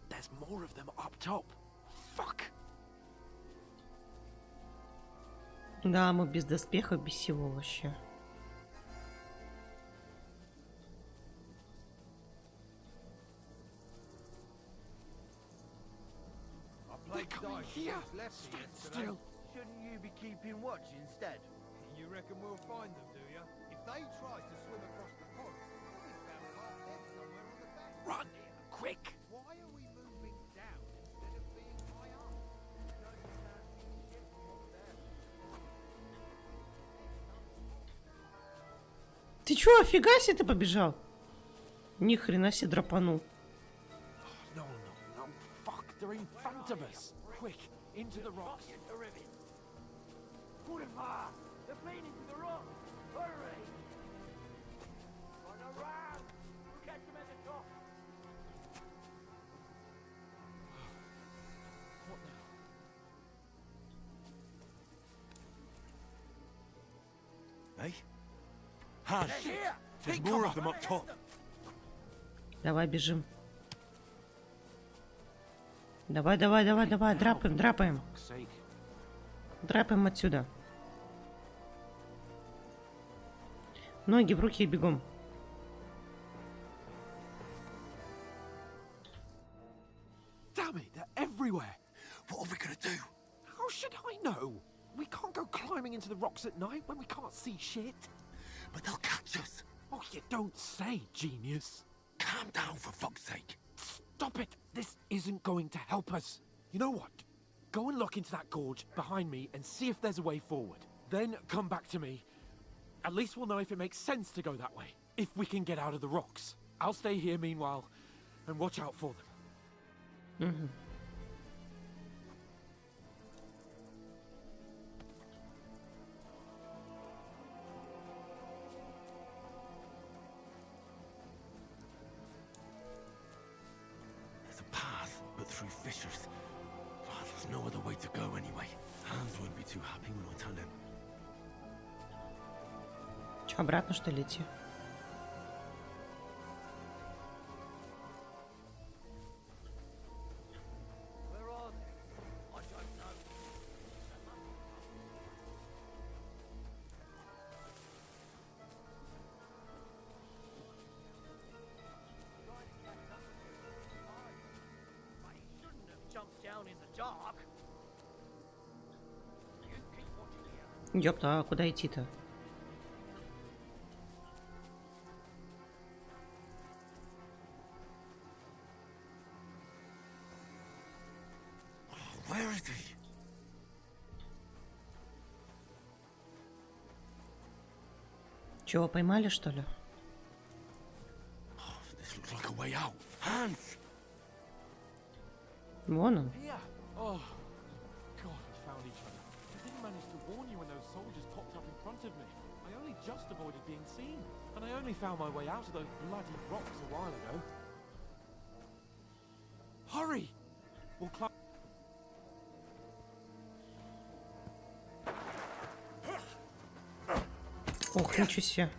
There's more of them up top. Fuck. Да, мы без доспехов, без всего вообще. They're coming here. Stand still. Shouldn't you be keeping watch instead? You reckon we'll find them, do you? If they try to swim across the pond, we'll be found half dead somewhere on the bank. Run, quick. Why are we moving down instead of being high up? Ты чё, офига себе ты побежал? Ни хрена себе драпанул. No, no, no. Fuck, they're in front of us. Quick, into the rocks. Put it far. They're playing into the rock. Hurry. Run around. We'll catch them at the top. What now? Eh? Han! Here. There's more of them up top. Давай бежим. Давай, давай, давай, давай, драпаем, драпаем. Fuck's sake. Драпаем отсюда. Ноги в руки и бегом. Damn it, they're everywhere. What are we gonna do? How should I know? We can't go climbing into the rocks at night when we can't see shit. But they'll catch us. Oh, you don't say, genius. Calm down, for fuck's sake. Stop it. This isn't going to help us. You know what? Go and look into that gorge behind me and see if there's a way forward. Then come back to me. At least we'll know if it makes sense to go that way. If we can get out of the rocks. I'll stay here meanwhile and watch out for them. Угу. There's a path, but through fissures. Oh, there's no other way to go anyway. Hans won't be too happy when I tell him. Че, обратно что ли идти? Where are they? I don't know. But he shouldn't have jumped down in the dark. You keep watching here. Ёпта, а куда идти-то? Where is he? Чего, поймали, что ли? This looks like a way out. Hans! Вон он. Here! Oh, God, we found each other. I didn't manage to warn you when those soldiers popped up in front of me. I only just avoided being seen. And I only found my way out of those bloody rocks a while ago. Hurry! We'll climb... Ох, ничего себе.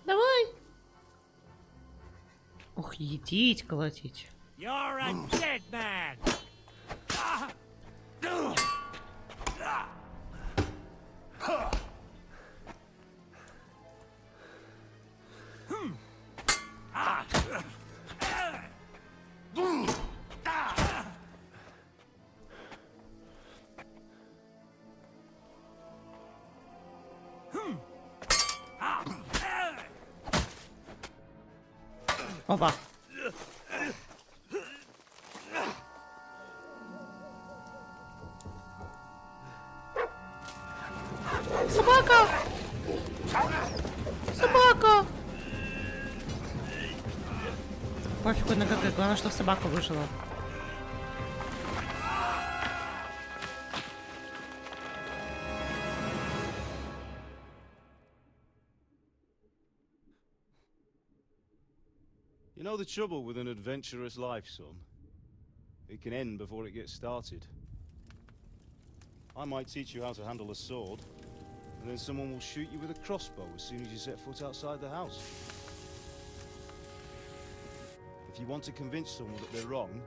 Давай. Ох, едить, колотить. You're a dead man! Опа. Собака! Собака! Пофигу на ГГ, главное, что собака выжила. You know the trouble with an adventurous life, son? It can end before it gets started. I might teach you how to handle a sword, and then someone will shoot you with a crossbow as soon as you set foot outside the house. If you want to convince someone that they're wrong,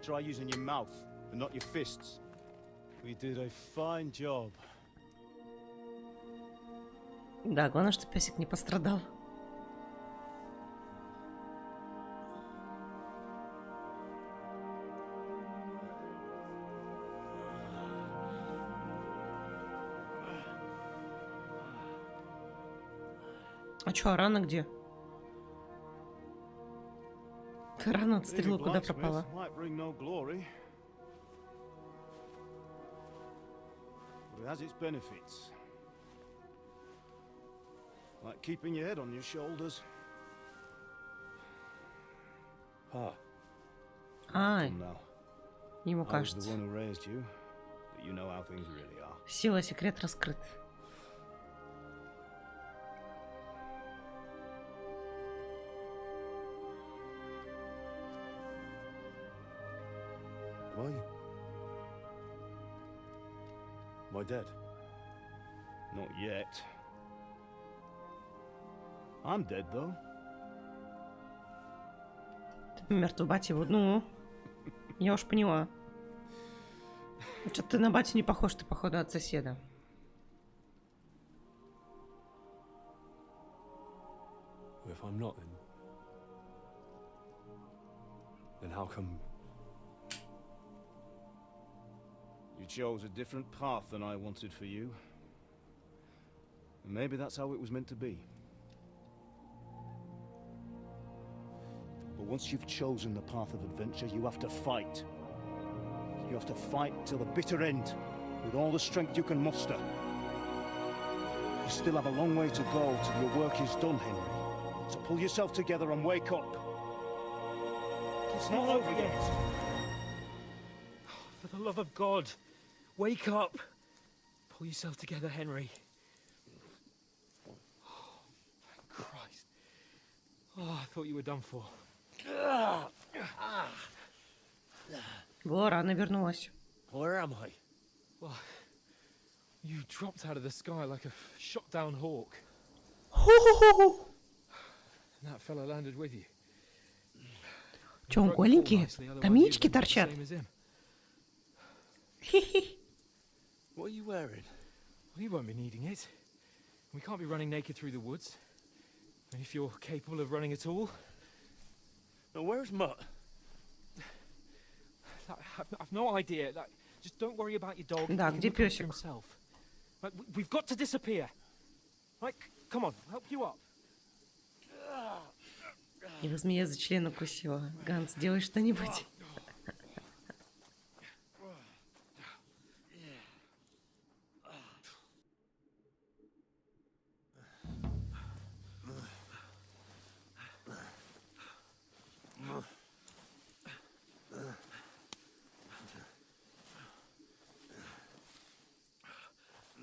try using your mouth and not your fists. We did a fine job. Да, главное, что песик не пострадал. А чё, а рана где? Рана от стрелы куда пропала? It has its benefits. Like keeping your head on your shoulders. Pa. Ай, ему кажется. Сила, секрет раскрыт. Why? Am I dead? Not yet. I'm dead, though. Ты мертвый батя его. Ну, я уж поняла. Что-то ты на батю не похож, ты, походу, от соседа. If I'm not, then how come... You chose a different path than I wanted for you. And maybe that's how it was meant to be. But once you've chosen the path of adventure, you have to fight. You have to fight till the bitter end, with all the strength you can muster. You still have a long way to go till your work is done, Henry. So pull yourself together and wake up. It's not over yet. For the love of God, wake up! Pull yourself together, Henry. Oh, thank Christ. Oh, I thought you were done for. Во, рано вернулась. Where am I? Well, you dropped out of the sky like a shot-down hawk. And that fella landed with you. Че, он голенький? Там яички торчат. What are you wearing? Well, you won't be needing it. We can't be running naked through the woods. And if you're capable of running at all... Now, where's Mutt? I've no idea. Just don't worry about your dog. Да, где песик? Right, we've got to disappear. Right, come on, I'll help you up. Его змея за член укусила. Ганс, делай что-нибудь.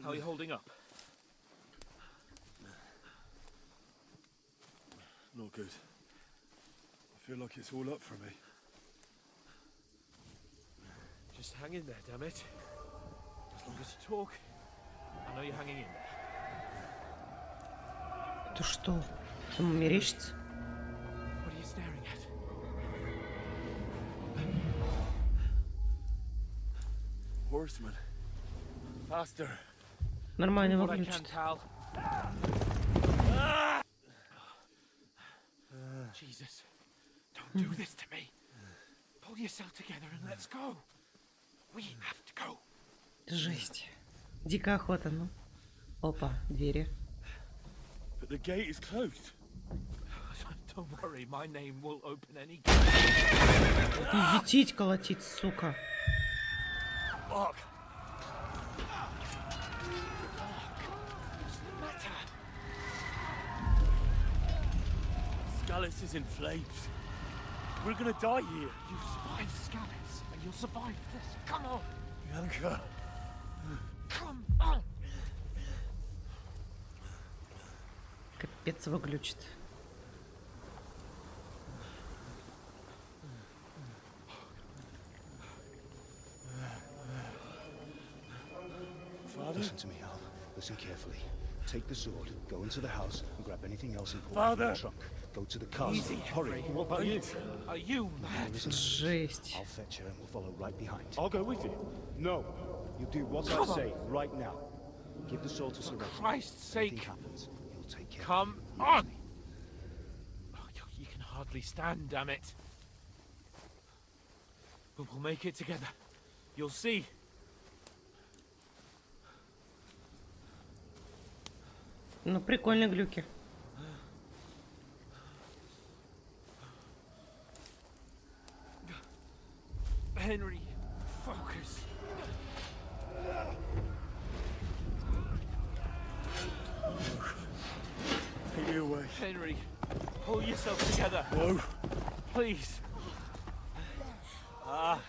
How are you holding up? Not good. I feel like it's all up for me. Just hang in there, damn it. As long as you talk, I know you're hanging in there. Ты что? Ему мерещится? What are you staring at? Horseman. Faster. Нормально What I can, выглядит. pal. Jesus, don't do this to me. Pull yourself together and let's go. We have to go. Жесть. Дикая охота, ну. Опа, двери. But the gate is closed. Don't worry, my name will open any Етить колотить, сука. Fuck. Scallis is in flames. We're gonna die here. You survived Scallis, and you'll survive this. Come on! Bianca. Come on! Капец его глючит. Listen to me, Al. Listen carefully. Take the sword, go into the house, and grab anything else important Father! from the trunk. Go to the castle. Easy, Hurry. What about you? Are you mad? Жесть. I'll fetch her and we'll follow right behind. I'll go with you. No. You do what I say right now. Give the sword to Sir Christ's Anything sake. happens, he'll take care Come on! Oh, you can hardly stand, damn it. But we'll make it together. You'll see. Ну, прикольные глюки. Henry, focus. Take me away. Henry, pull yourself together. No. Please. God,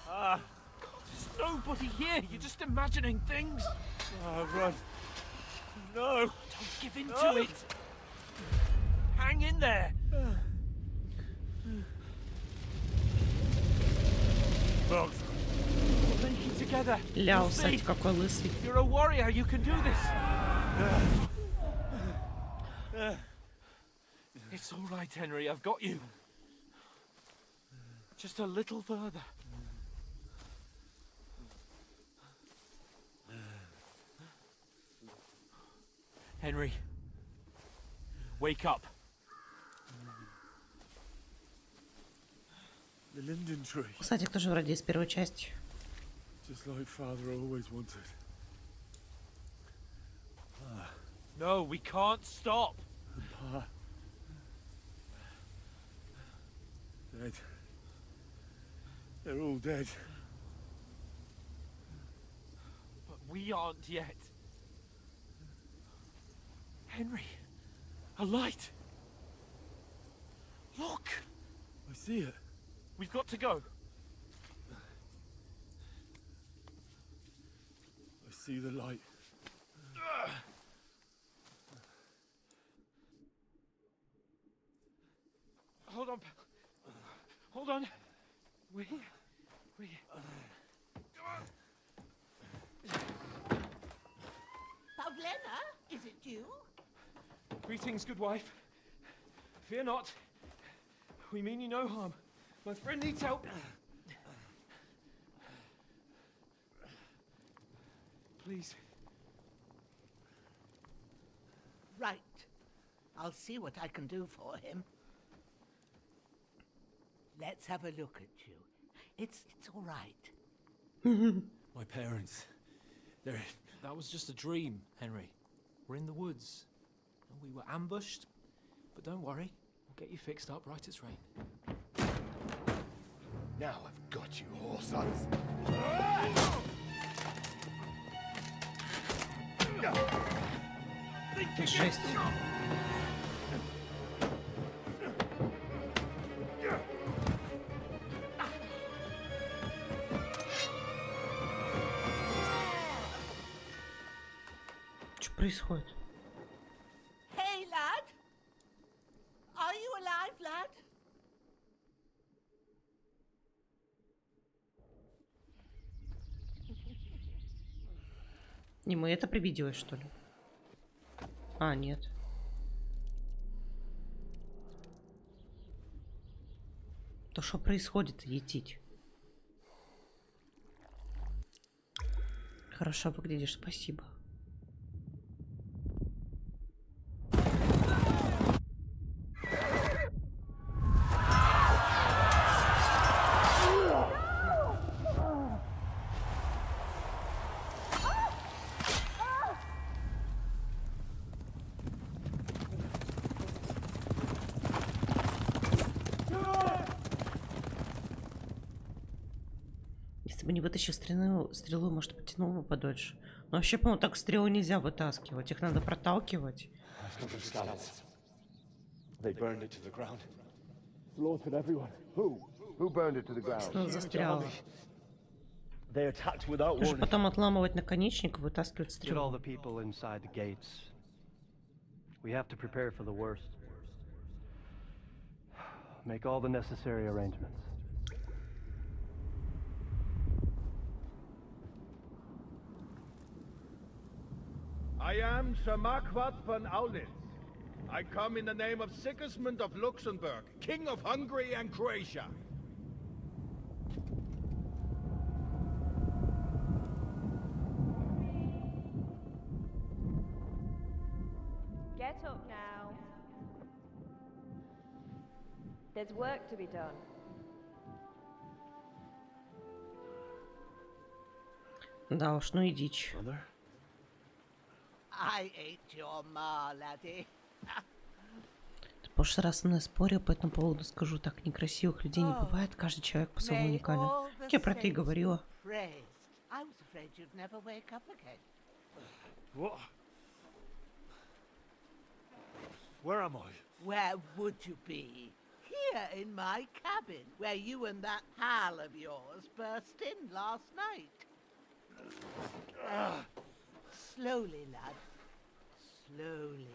there's nobody here. You're just imagining things. Run. No. Don't give in to it. Hang in there. Bugs. We'll make it together. Ля, You'll see. усать, какой лысый. You're a warrior. You can do this. It's all right, Henry. I've got you. Just a little further. Henry, wake up. The linden tree. Кстати, тоже вроде из первой части. Just like father always wanted. No, we can't stop. Pa. Dead. They're all dead. But we aren't yet. Henry, a light. Look. I see it. We've got to go. I see the light. Hold on. Hold on. We. Pavlena, is it you? Greetings, good wife. Fear not. We mean you no harm. My friend needs help. Please. Right. I'll see what I can do for him. Let's have a look at you. It's all right. My parents, That was just a dream, Henry. We're in the woods. We were ambushed, but don't worry. We'll get you fixed up right as rain. Now I've got you, whore sons. Жесть. Что происходит? Hey, lad. Are you alive, lad? Не мы это привиделось, что ли? А, нет. То что происходит, етить? Хорошо выглядишь, спасибо. Если бы не вытащил стрелу, может, потянул бы подольше. Но вообще, по-моему, так стрелу нельзя вытаскивать. Их надо проталкивать. Что застряло? Нужно потом отламывать наконечник и вытаскивать стрелу. Make all the necessary arrangements. I am Sir Marquardt von Aulitz. I come in the name of Sigismund of Luxembourg, King of Hungary and Croatia. Get up now. There's work to be done. Да уж, ну и дичь. I ain't your ma, laddie. В прошлый раз со мной спорил по этому поводу, скажу так, некрасивых людей не бывает, каждый человек по-своему уникален. Как я про это и говорила. I was afraid you'd never wake up again. What? Where am I? Where would you be? Here in my cabin, where you and that pal of yours burst in last night. Slowly, lad. Slowly.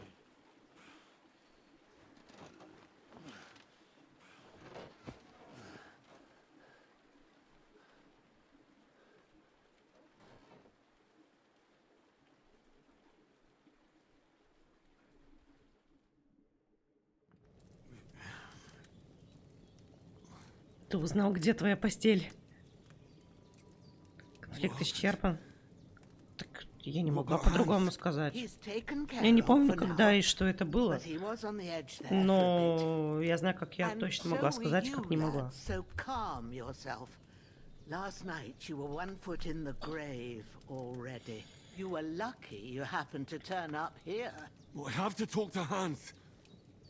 Ты узнал, где твоя постель? Конфликт исчерпан. Так я не могла по-другому сказать. Я не помню, когда и что это было. Но я знаю, как я точно могла сказать, и как не могла. Last night you were 1 foot in the grave already. You were lucky you happened to turn up here. Well, I have to talk to Hans.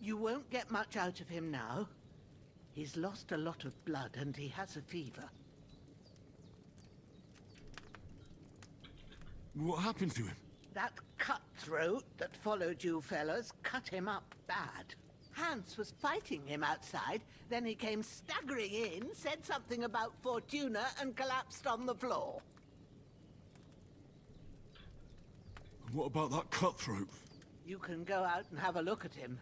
You won't get much out of him now. He's lost a lot of blood and he has a fever. What happened to him? That cutthroat that followed you fellas cut him up bad. Hans was fighting him outside, then he came staggering in, said something about Fortuna and collapsed on the floor. And what about that cutthroat? You can go out and have a look at him.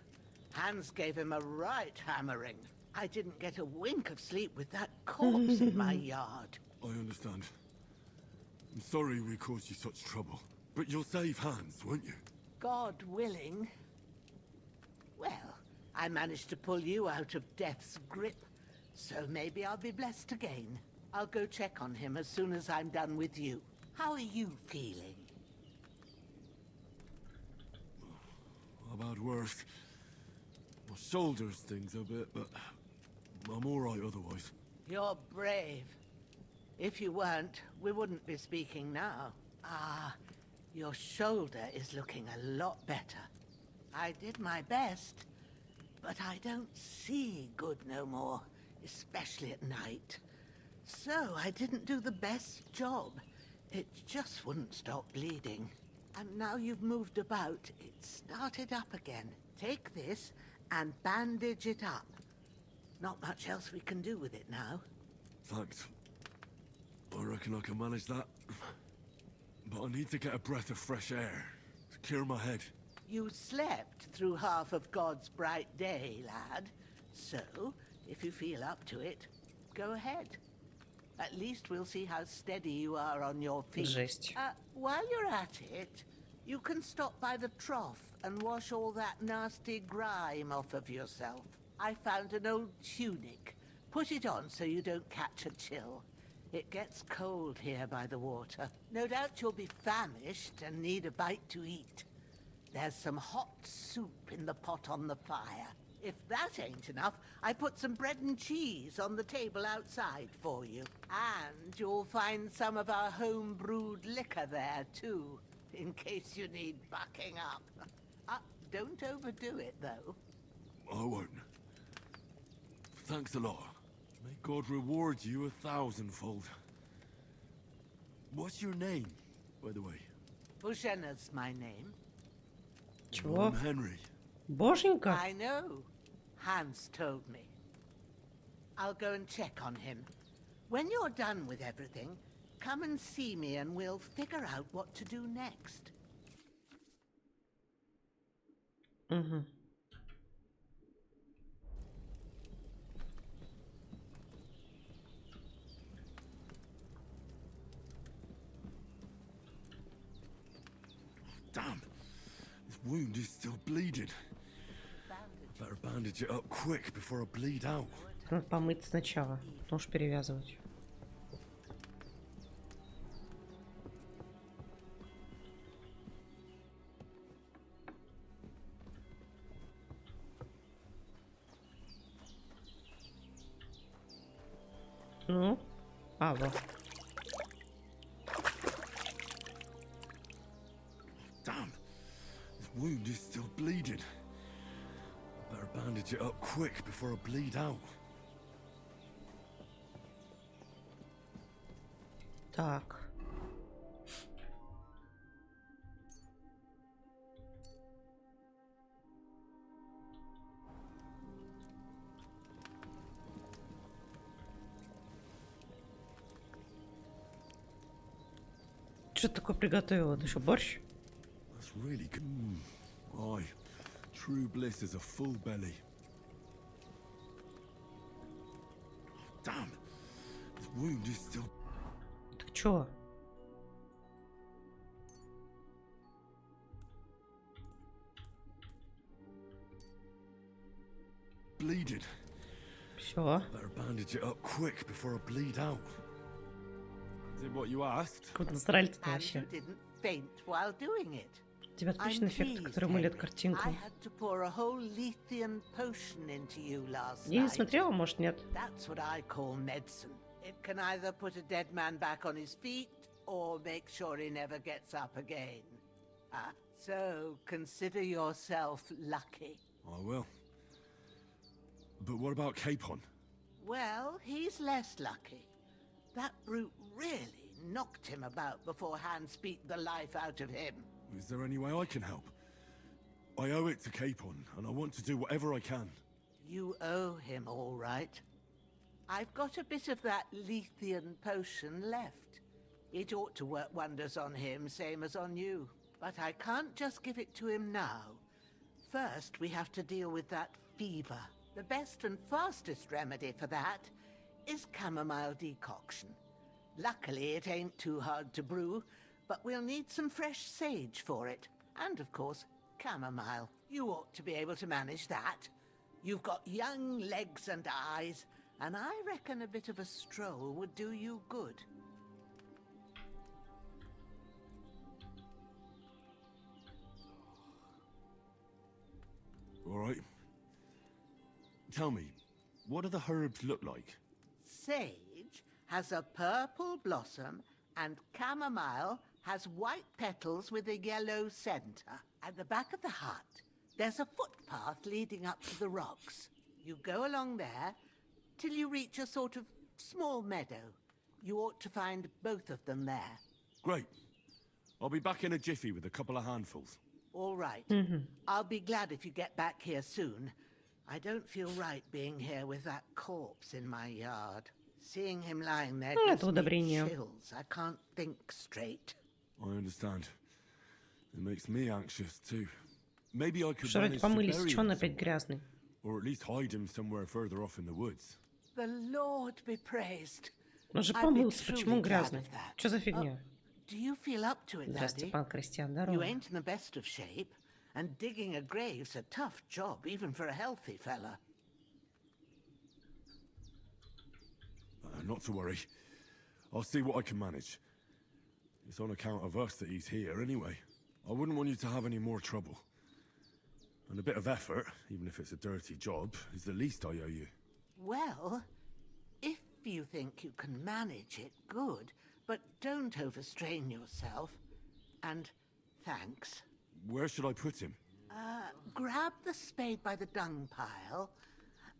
Hans gave him a right hammering. I didn't get a wink of sleep with that corpse in my yard. I understand. I'm sorry we caused you such trouble. But you'll save Hans, won't you? God willing. Well, I managed to pull you out of death's grip, so maybe I'll be blessed again. I'll go check on him as soon as I'm done with you. How are you feeling? I've had worse. My shoulder stings a bit, but I'm all right otherwise. You're brave. If you weren't, we wouldn't be speaking now. Ah, your shoulder is looking a lot better. I did my best, but I don't see good no more, especially at night. So I didn't do the best job. It just wouldn't stop bleeding. And now you've moved about, it started up again. Take this and bandage it up. Not much else we can do with it now. Thanks. I reckon I can manage that. But I need to get a breath of fresh air to clear my head. You slept through half of God's bright day, lad. So, if you feel up to it, go ahead. At least we'll see how steady you are on your feet. Жесть. While you're at it, you can stop by the trough and wash all that nasty grime off of yourself. I found an old tunic. Put it on so you don't catch a chill. It gets cold here by the water. No doubt you'll be famished and need a bite to eat. There's some hot soup in the pot on the fire. If that ain't enough, I put some bread and cheese on the table outside for you. And you'll find some of our home-brewed liquor there, too, in case you need bucking up. Don't overdo it, though. I won't. Thanks a lot. May God reward you 1,000-fold. What's your name, by the way? Bushena's my name. Чего? I'm Henry. Боженька? I know. Hans told me. I'll go and check on him. When you're done with everything, come and see me and we'll figure out what to do next. Угу. Damn. This wound is still bleeding. Better bandage it up quick before I bleed out. Надо помыть сначала, потом уж перевязывать. Ну, вот. Damn. This wound is still bleeding. Better bandage it up quick before I bleed out. Так. Что ты такое приготовила? Это еще борщ? That's really good. Aye. True bliss is a full belly. Damn. This wound is still... Так чё? Bleeding. Всё. Better bandage it up quick before I bleed out. Did what you asked. Как насрали-то And вообще? you didn't faint while doing it. У тебя отличный I'm эффект, pleased, который мылит Henry. картинку. I had to pour a whole Lethean potion into you last Я не night. смотрела, может, нет. That's what I call medicine. It can either put a dead man back on his feet or make sure he never gets up again. So consider yourself lucky. I will. But what about Capon? Well, he's less lucky. That brute really knocked him about before Hans beat the life out of him. Is there any way I can help? I owe it to Capon, and I want to do whatever I can. You owe him, all right. I've got a bit of that Lethean potion left. It ought to work wonders on him, same as on you. But I can't just give it to him now. First, we have to deal with that fever. The best and fastest remedy for that is chamomile decoction. Luckily, it ain't too hard to brew, but we'll need some fresh sage for it. And, of course, chamomile. You ought to be able to manage that. You've got young legs and eyes, and I reckon a bit of a stroll would do you good. All right. Tell me, what do the herbs look like? Sage has a purple blossom, and chamomile has white petals with a yellow center. At the back of the hut, there's a footpath leading up to the rocks. You go along there till you reach a sort of small meadow. You ought to find both of them there. Great. I'll be back in a jiffy with a couple of handfuls. All right. I'll be glad if you get back here soon. I don't feel right being here with that corpse in my yard. Seeing him lying there gives me chills. I can't think straight. I understand. It makes me anxious too. Maybe I could Что вроде manage to помылись, bury что он him опять somewhere, грязный? or at least hide him somewhere further off in the woods. The Lord be praised. Он же I'd be помылся, почему truly glad грязный? of that. Что за фигня? Do you feel up to it, Здрасте, Daddy? пан Кристиан, You здорово. ain't in the best of shape, and digging a grave's a tough job, even for a healthy fella. Not to worry. I'll see what I can manage. It's on account of us that he's here anyway. I wouldn't want you to have any more trouble. And a bit of effort, even if it's a dirty job, is the least I owe you. Well, if you think you can manage it, good, but don't overstrain yourself. And thanks. Where should I put him? Grab the spade by the dung pile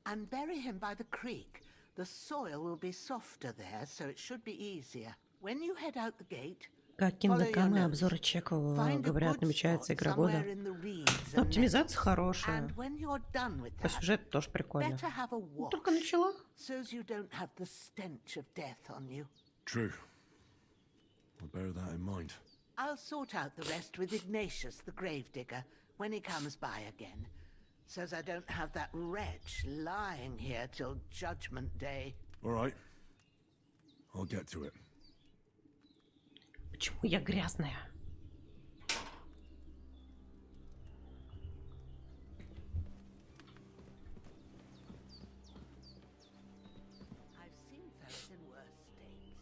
and bury him by the creek. The soil will be softer there, so it should be easier. When you head out the gate, Как Kingdom Come и обзоры чеков, говорят, намечается игра года. Но оптимизация хорошая. По сюжету тоже прикольно. Только начала. True. I'll bear that in mind. I'll sort out the rest with Ignatius, the gravedigger, when he comes by again. Says I don't have that wretch lying here till Judgment Day. All right. I'll get to it. Почему я грязная? I've seen fellas in worse states.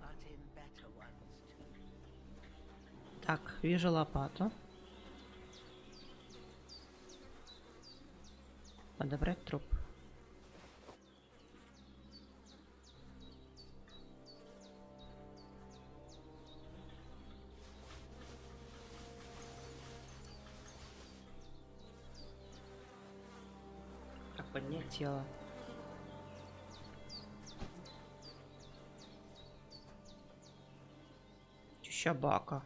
But in better ones too. Так, вижу лопату. Подобрать труп. Как поднять тело? Собака.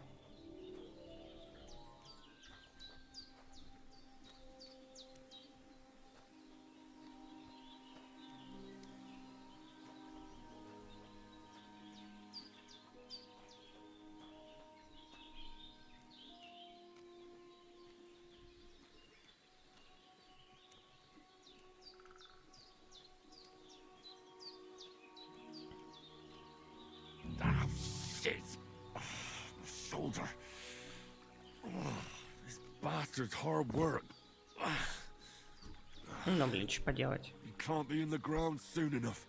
Ah, shit! Shoulder. This bastard's hard work. Ну, блин, что поделать? You can't be in the ground soon enough.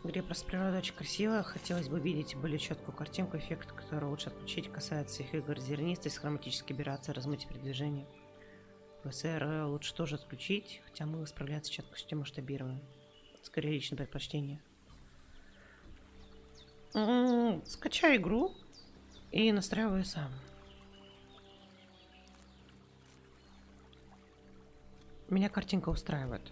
В игре просто природа очень красивая. Хотелось бы видеть более четкую картинку, эффект, который лучше отключить, касается их игр. Зернистость, хроматические операции, размытие передвижения. ВСР лучше тоже отключить, хотя мы справляться с четкостью масштабируем. Скорее личное предпочтение. Скачай игру и настраиваю сам. Меня картинка устраивает.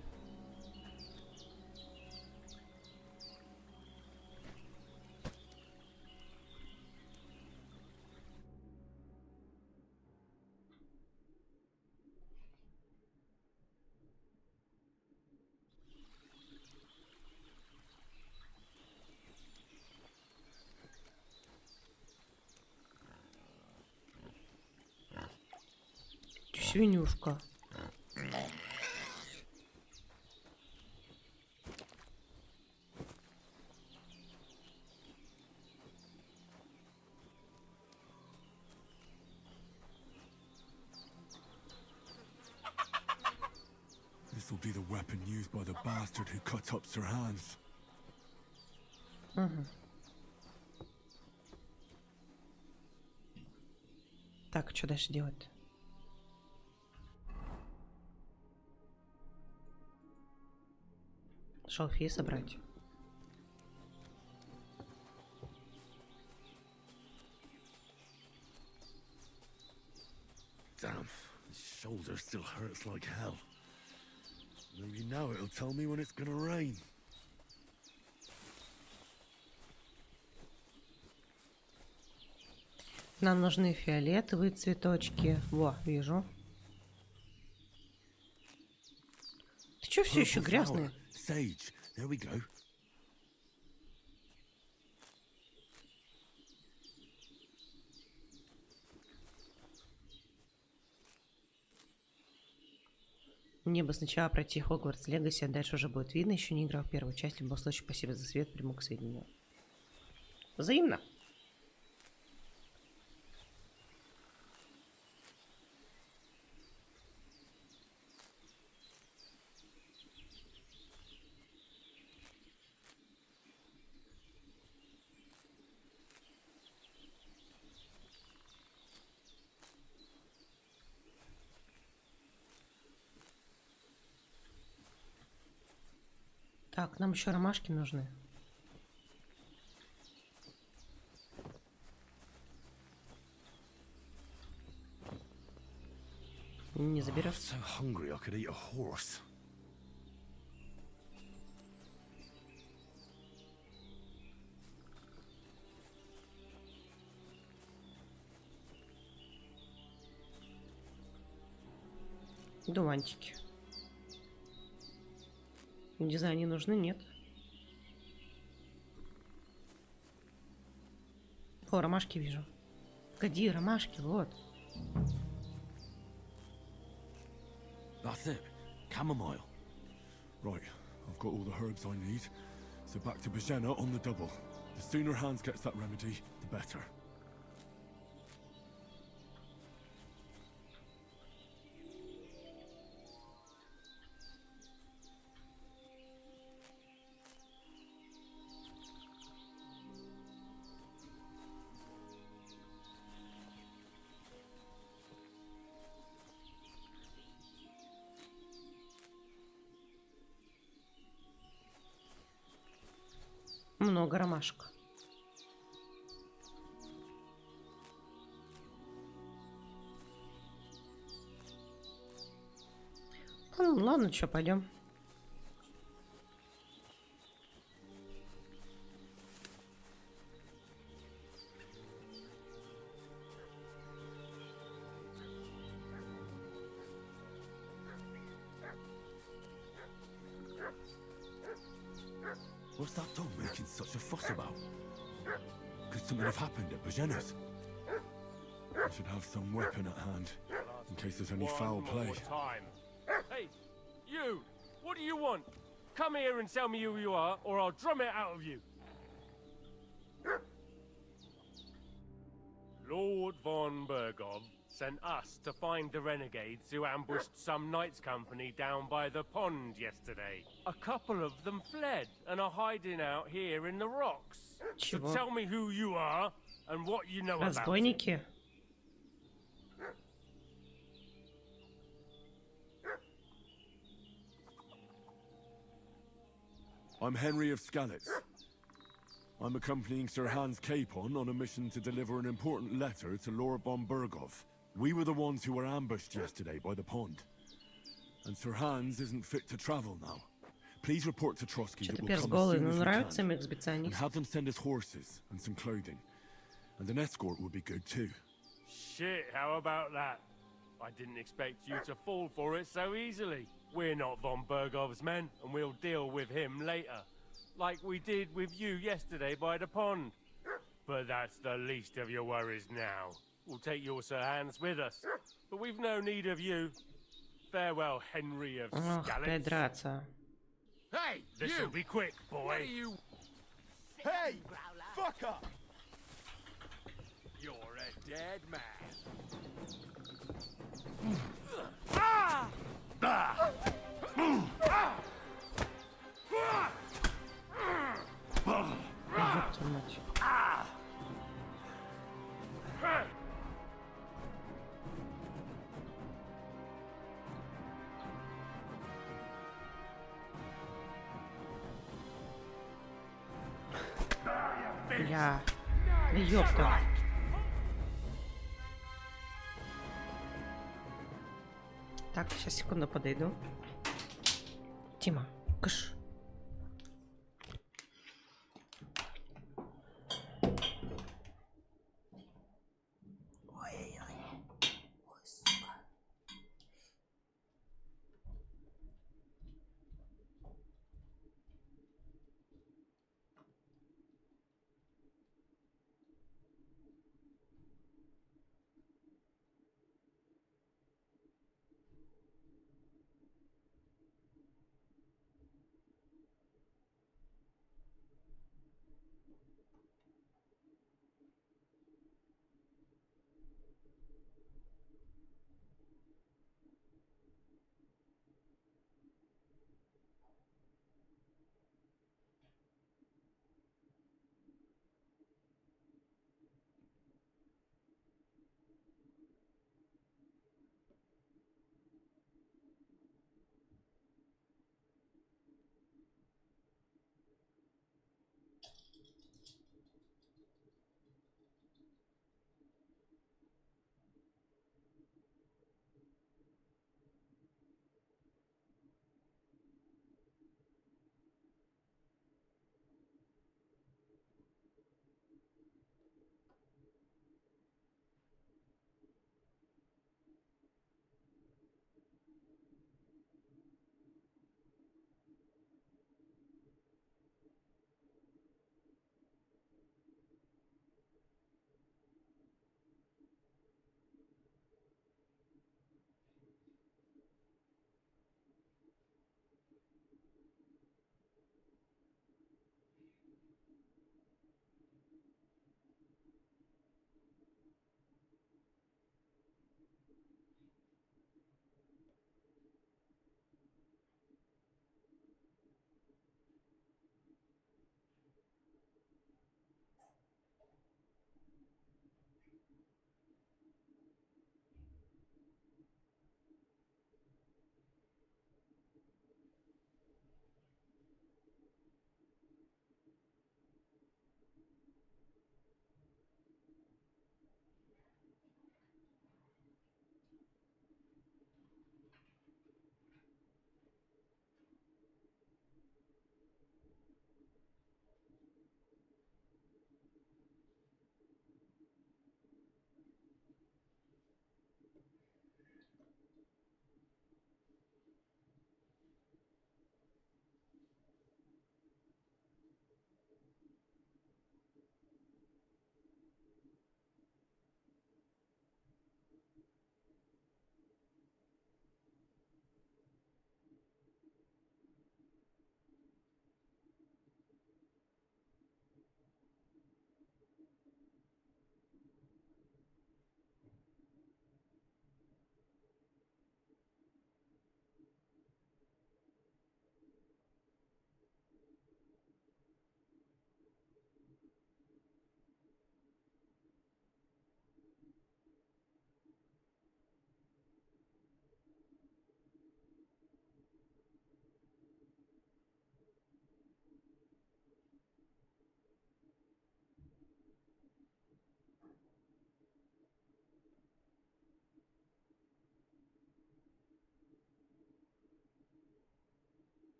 Свинюшка. This will be the weapon used by the bastard who cut up Sir Hans. Так, что дальше делать? Шалфей собрать. Damn, his shoulder still hurts like hell. Maybe now it'll tell me when it's gonna rain. Нам нужны фиолетовые цветочки. Во, вижу. Ты чё все еще грязный? Sage, there we go. Мне бы сначала пройти Хогвартс Легаси, а дальше уже будет видно. Еще не играл в первую часть. В любом случае, спасибо за свет, приму к сведению. Взаимно. Так, нам еще ромашки нужны. Не заберешь? So hungry I could eat a horse. Дуванчики. Не знаю, они нужны, нет. О, ромашки вижу. Погоди, ромашки, вот. That's it. Chamomile. Right, I've got all the herbs I need. So back to Bajena on the double. The sooner Hans gets that remedy, the better. Много ромашек. Ну, ладно, что, пойдем. What's that dog making such a fuss about? Could something have happened at Bajena's? I should have some weapon at hand, in case there's any foul play. Hey, you! What do you want? Come here and tell me who you are, or I'll drum it out of you. Lord von Bergov sent us to find the renegades who ambushed some knights' company down by the pond yesterday. A couple of them fled and are hiding out here in the rocks. So tell me who you are and what you know about it. Разбойники. I'm Henry of Skalitz. I'm accompanying Sir Hans Capon on a mission to deliver an important letter to Lord von Bergov. We were the ones who were ambushed yesterday by the pond. And Sir Hans isn't fit to travel now. Please report to Trotsky that we'll come as soon as we can. And have them send us horses and some clothing. And an escort would be good too. Shit, how about that? I didn't expect you to fall for it so easily. We're not von Bergov's men, and we'll deal with him later. Like we did with you yesterday by the pond. But that's the least of your worries now. We'll take your Sir Hans with us, but we've no need of you. Farewell, Henry of Skalitz. Hey, this'll be quick, boy. What are you? Hey, fucker! You're a dead man. Ah! Ah! бля. Да ёпта. Так, сейчас секунду подойду. Тима, кыш.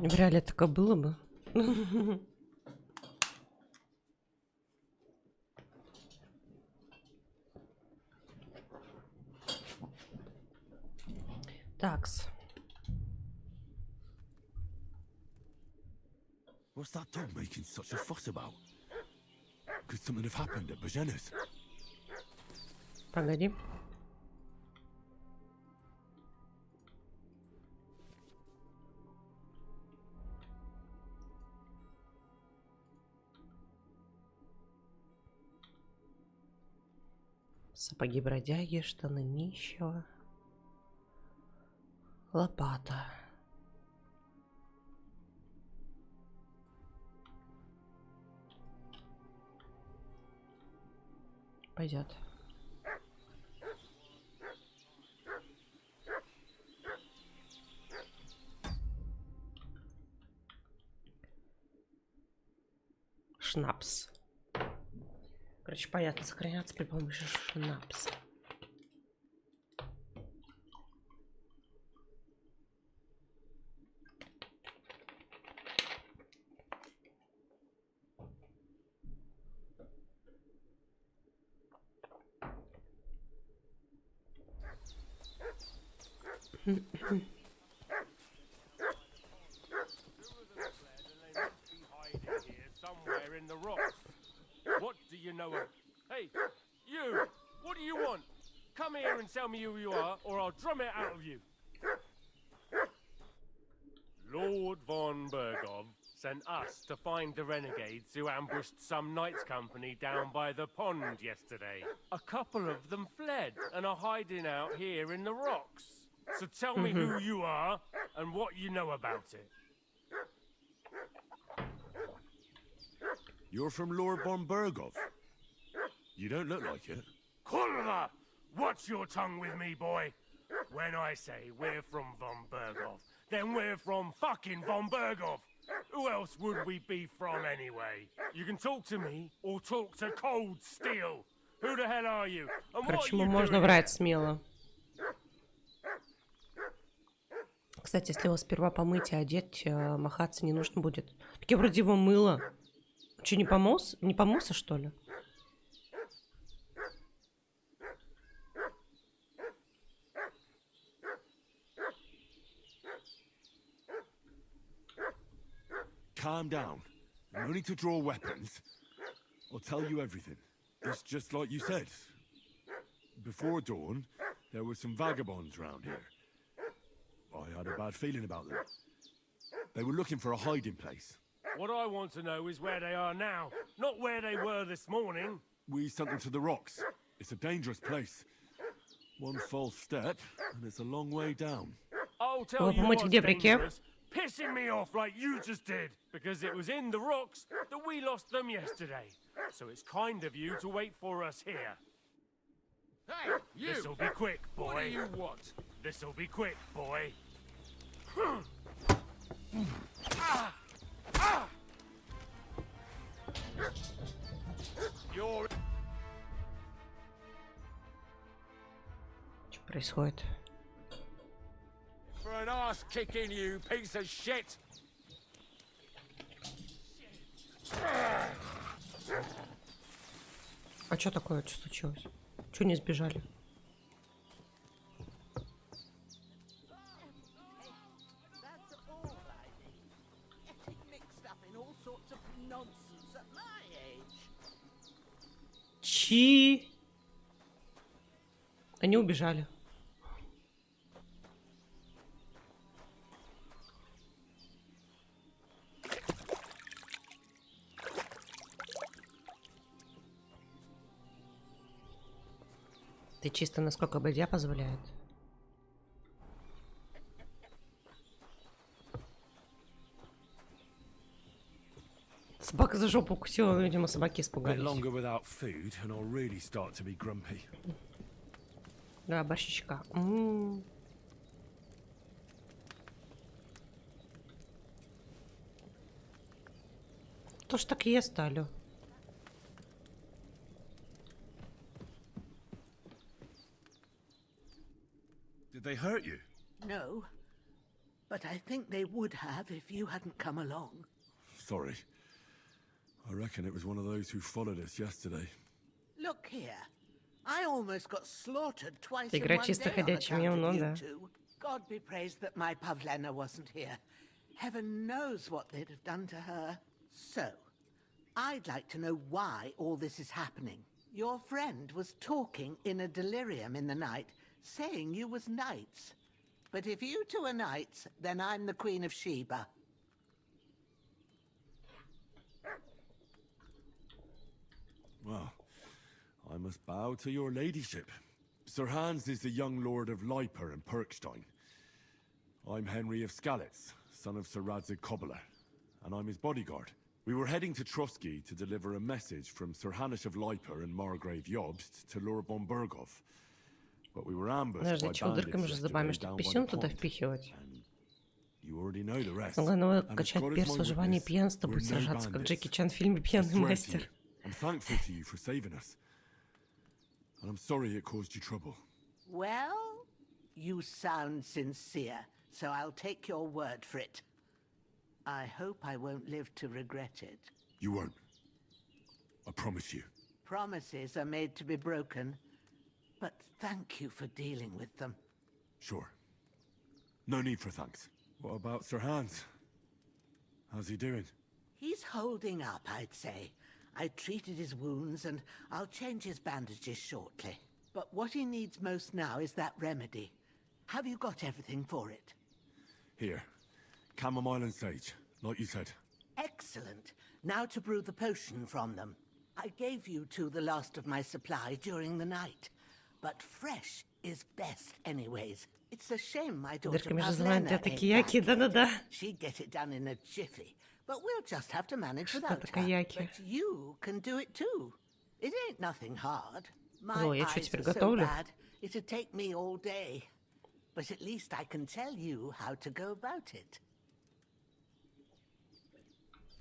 В реале такое было бы. Такс. What's that dog making such a fuss about? Could something have happened at Bajena's? Погоди. Сапоги бродяги, штаны нищего. Лопата. Пойдет. Шнапс. Короче, понятно, сохраняться при помощи шнапса. Somewhere in the rocks. What do you know of? Hey, you! What do you want? Come here and tell me who you are, or I'll drum it out of you. Lord von Bergov sent us to find the renegades who ambushed some knights' company down by the pond yesterday. A couple of them fled and are hiding out here in the rocks. So tell me who you are and what you know about it. You're from Lord von Bergov. You don't look like it. Kurva! Watch your tongue with me, boy. When I say we're from von Bergov, then we're from fucking von Bergov. Who else would we be from anyway? You can talk to me or talk to cold steel. Who the hell are you? And what Короче, are ему you можно doing? врать смело. Кстати, если его сперва помыть и одеть, махаться не нужно будет. Так я вроде его мыла. Че, не помылся? Не помылся, что ли? Calm down. No need to draw weapons. I'll tell you everything. It's just like you said. Before dawn, there were some vagabonds round here. I had a bad feeling about them. They were looking for a hiding place. What I want to know is where they are now, not where they were this morning. We sent them to the rocks. It's a dangerous place. One false step, and it's a long way down. I'll tell Его you помыть what's где, в реке? dangerous. Pissing me off like you just did, because it was in the rocks that we lost them yesterday. So it's kind of you to wait for us here. Hey, you! This'll be quick, boy. What do you want? This'll be quick, boy. You're... Что происходит? For an ass kicking, you piece of shit! А что такое? Что случилось? Чего не сбежали? Чи? Они убежали. Ты чисто насколько бадья позволяет. Собака за жопу укусила, видимо, собаки Bit испугались. longer without food, and I'll really start to be grumpy. Да, борщичка. Тоже так ест, алё. Did they hurt you? No, but I think they would have if you hadn't come along. Sorry. I reckon it was one of those who followed us yesterday. Look here. I almost got slaughtered twice in Игра one чисто day on ходячий account мем, of ну you да. two. God be praised that my Pavlena wasn't here. Heaven knows what they'd have done to her. So, I'd like to know why all this is happening. Your friend was talking in a delirium in the night, saying you was knights. But if you two are knights, then I'm the Queen of Sheba. Well, I must bow to your ladyship. Sir Hans is the young lord of Leiper and Perkstein. I'm Henry of Skalitz, son of Sir Radzig Kobbler, and I'm his bodyguard. We were heading to Trusky to deliver a message from Sir Hanush of Leiper and Margrave Jobst to Lord Bombergov. But we were ambushed by Подожди, чего дырками же зубами, чтобы писюн туда впихивать? Главное качать перс, выживание и пьянство, будет сражаться, как Джеки Чан в фильме «Пьяный мастер». I'm thankful to you for saving us. And I'm sorry it caused you trouble. Well, you sound sincere, so I'll take your word for it. I hope I won't live to regret it. You won't. I promise you. Promises are made to be broken, but thank you for dealing with them. Sure. No need for thanks. What about Sir Hans? How's he doing? He's holding up, I'd say. I treated his wounds and I'll change his bandages shortly. But what he needs most now is that remedy. Have you got everything for it? Here. Chamomile and sage, like you said. Excellent. Now to brew the potion from them. I gave you two the last of my supply during the night. But fresh is best anyways. It's a shame my daughter Pavlena ain't back. She'd get it done in a jiffy. But we'll just have to manage without her. But you can do it too. It ain't nothing hard. My eyes are so bad, it'd take me all day. But at least I can tell you how to go about it.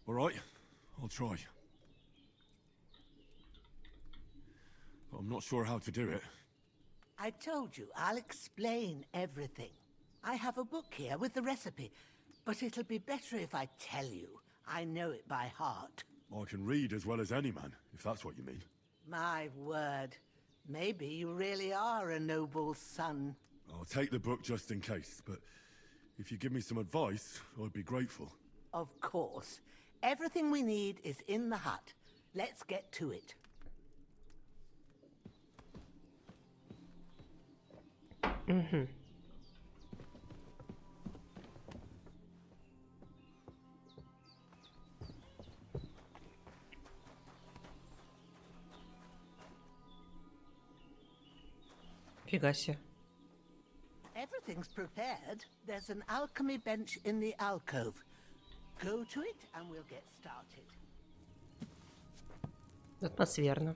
All right, I'll try. But I'm not sure how to do it. I told you, I'll explain everything. I have a book here with the recipe, but it'll be better if I tell you. I know it by heart. I can read as well as any man, if that's what you mean. My word. Maybe you really are a noble son. I'll take the book just in case, but if you give me some advice, I'd be grateful. Of course. Everything we need is in the hut. Let's get to it. Угу. Фига себе. Everything's prepared. There's an alchemy bench in the alcove. Go to it and we'll get started. Атмосферно.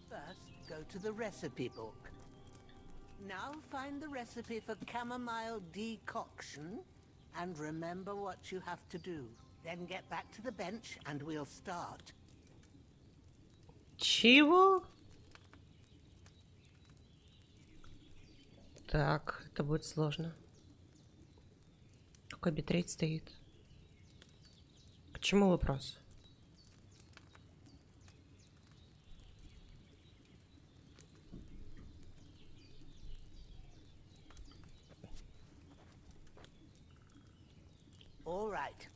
First, go to the recipe book. Now find the recipe for chamomile decoction and remember what you have to do. Then get back to the bench and we'll start. Чего? Так, это будет сложно. Какой битрейт стоит? К чему вопрос? All right.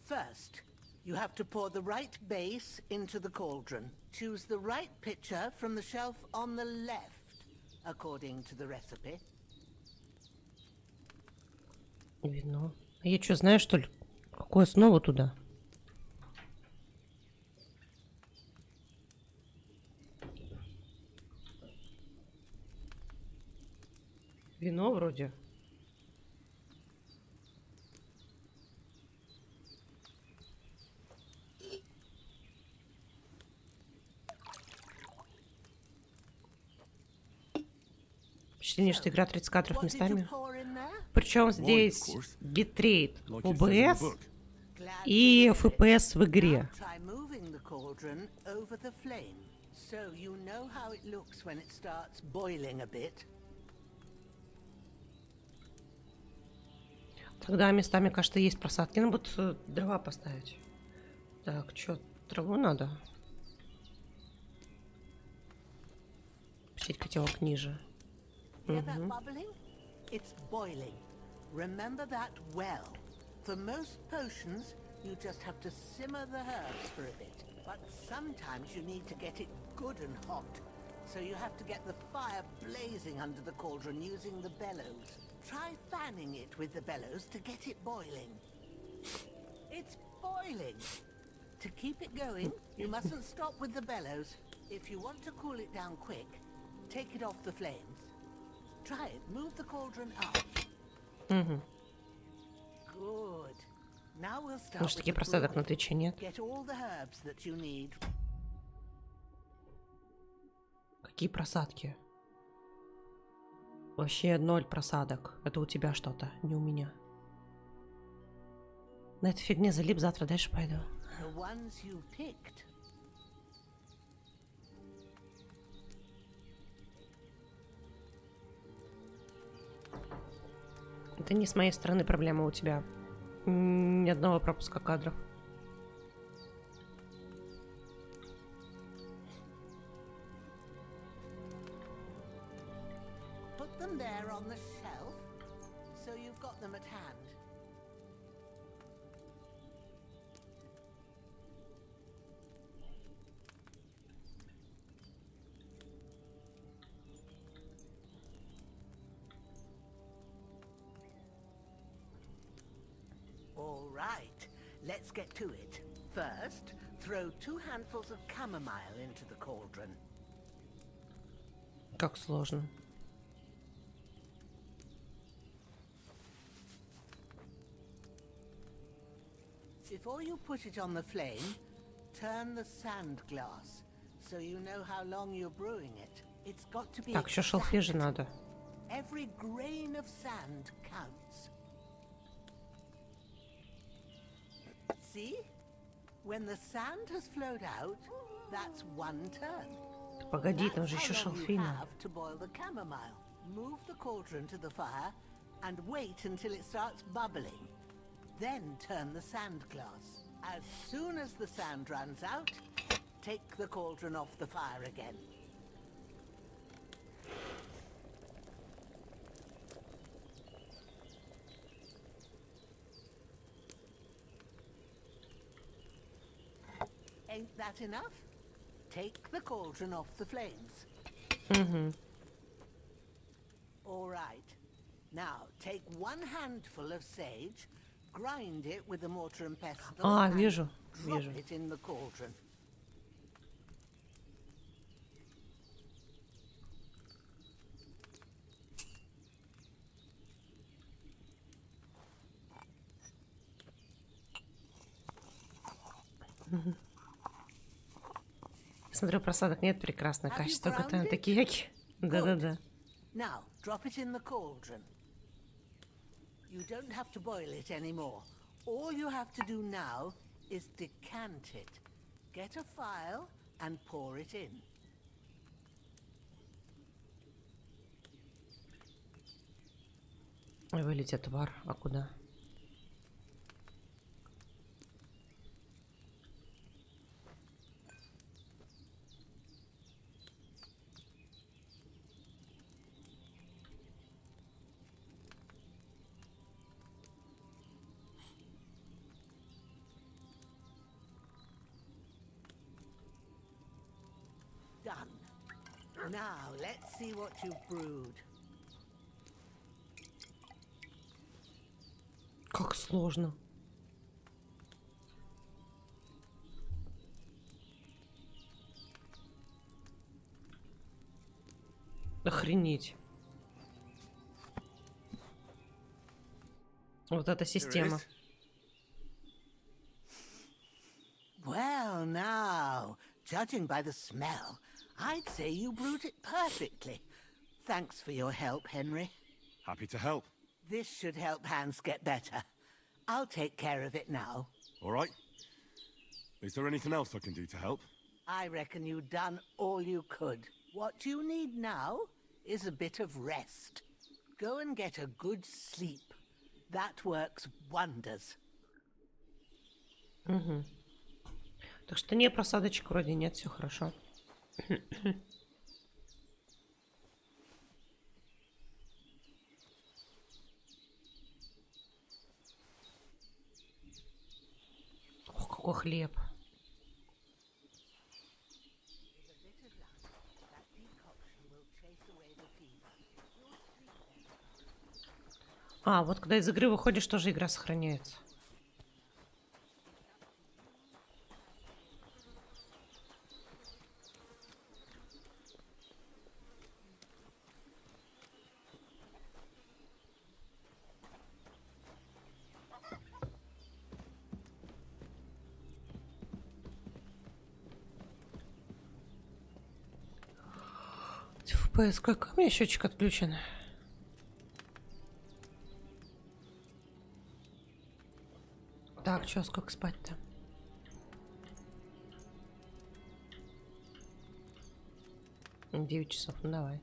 First, you have to pour the right base into the cauldron. Choose the right pitcher from the shelf on the left, according to the recipe. Вино. А я что, знаю, что ли? Какую основу туда? Вино вроде. Впечатление, что игра 30 кадров местами. Причем здесь битрейт OBS и FPS в игре. Тогда местами, кажется, есть просадки. Надо будет дрова поставить. Так, что, траву надо? Пустить котелок ниже. Hear that bubbling? It's boiling. Remember that well. For most potions, you just have to simmer the herbs for a bit. But sometimes you need to get it good and hot. So you have to get the fire blazing under the cauldron using the bellows. Try fanning it with the bellows to get it boiling. It's boiling. To keep it going, you mustn't stop with the bellows. If you want to cool it down quick, take it off the flames. Try it. Move the cauldron up. Good. Now we'll start Может, такие просадок на Твиче нет? Get all the herbs that you need. Какие просадки? Вообще 0 просадок. Это у тебя что-то, не у меня. На этой фигне залип, завтра дальше пойду. The ones you picked. Это не с моей стороны проблема, у тебя. Ни одного пропуска кадров. Put them there on the shelf, so you've got them at hand. All right, let's get to it. First, throw 2 handfuls of chamomile into the cauldron. Как сложно. Before you put it on the flame, turn the sand glass, so you know how long you're brewing it. It's got to be Так, еще шалфей же надо. Every grain of sand counts. See? When the sand has flowed out, that's 1 turn. Погоди, там же еще шалфей надо. To boil the chamomile. Move the cauldron to the fire and wait until it starts bubbling. Then turn the sand glass. As soon as the sand runs out, take the cauldron off the fire again. Ain't that enough? Take the cauldron off the flames. All right. Now, take 1 handful of sage, grind it with a mortar and pestle, and вижу, drop вижу. it in the cauldron. Смотрю, просадок нет, прекрасно. Качество готовим такие. Да-да-да. Now, drop it in the cauldron. You don't have to boil it anymore. All you have to do now is decant it. Get a phial and pour it in. Вылить отвар. А куда? Done. Now, let's see what you've brewed. Как сложно. Охренеть. Вот эта система. Well, now, judging by the smell, I'd say you brewed it perfectly. Thanks for your help, Henry. Happy to help. This should help Hans get better. I'll take care of it now. All right. Is there anything else I can do to help? I reckon you've done all you could. What you need now is a bit of rest. Go and get a good sleep. That works wonders. Угу. Так что не просадочек вроде нет, все хорошо. Ох, какой хлеб. А, вот когда из игры выходишь, тоже игра сохраняется. FPS, сколько у меня счетчик отключен? Так, чё, сколько спать-то? Девять часов, ну давай.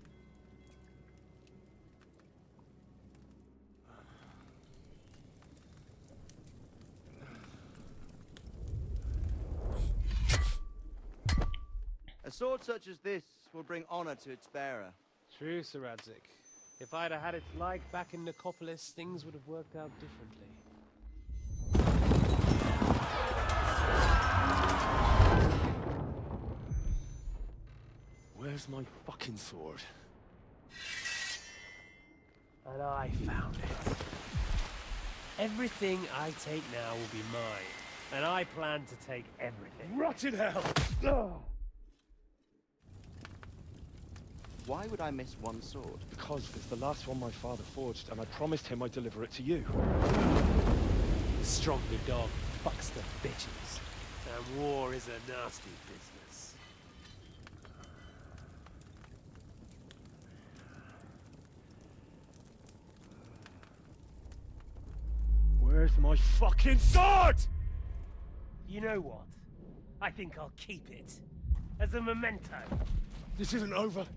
A sword such as this will bring honor to its bearer. True, Sir Radzik. If I'd have had its like back in Nicopolis, things would have worked out differently. Where's my fucking sword? And I found it. Everything I take now will be mine, and I plan to take everything. Rotted hell! Why would I miss one sword? Because it's the last one my father forged, and I promised him I'd deliver it to you. Stronger dog fucks the bitches, and war is a nasty business. Where's my fucking sword? You know what? I think I'll keep it as a memento. This isn't over.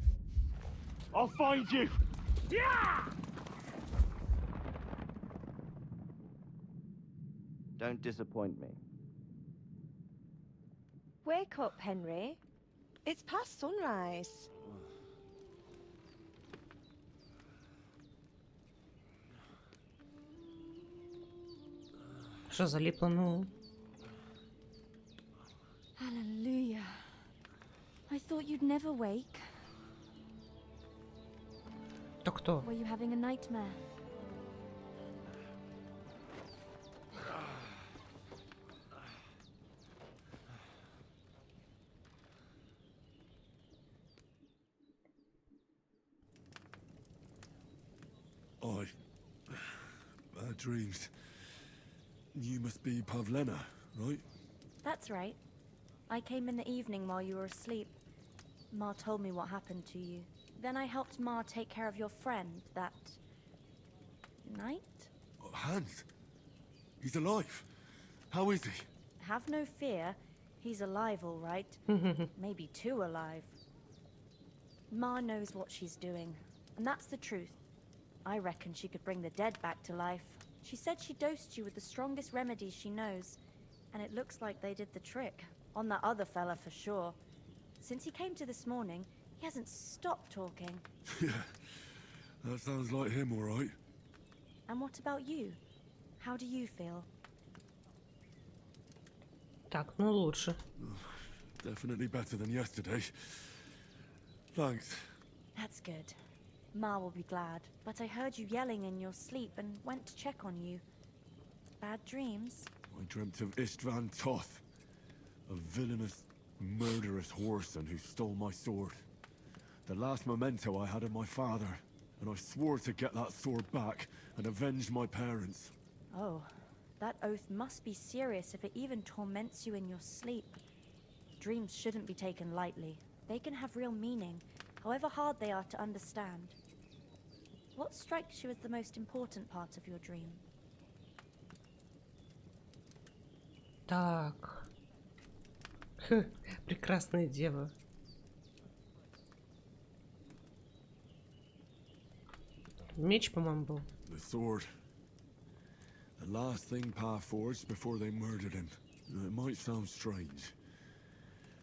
I'll find you! Yeah! Don't disappoint me. Wake up, Henry. It's past sunrise. Что залипло, ну? Hallelujah. I thought you'd never wake. Кто? Were you having a nightmare? Bad dreams. You must be Pavlena, right? That's right. I came in the evening while you were asleep. Ma told me what happened to you. Then I helped Ma take care of your friend that night? Hans? He's alive. How is he? Have no fear. He's alive, all right. Maybe too alive. Ma knows what she's doing, and that's the truth. I reckon she could bring the dead back to life. She said she dosed you with the strongest remedies she knows, and it looks like they did the trick. On that other fella for sure. Since he came to this morning, he hasn't stopped talking. Yeah, that sounds like him, all right. And what about you? How do you feel? Так, ну лучше. Definitely better than yesterday. Thanks. That's good. Ma will be glad, but I heard you yelling in your sleep and went to check on you. Bad dreams? I dreamt of Istvan Toth, a villainous, murderous whoreson who stole my sword. The last memento I had of my father, and I swore to get that sword back and avenge my parents. Oh, that oath must be serious if it even torments you in your sleep. Dreams shouldn't be taken lightly. They can have real meaning, however hard they are to understand. What strikes you as the most important part of your dream? Так. Прекрасная дева. Меч, по-моему, был. The sword. The last thing Pa forged before they murdered him. It might sound strange,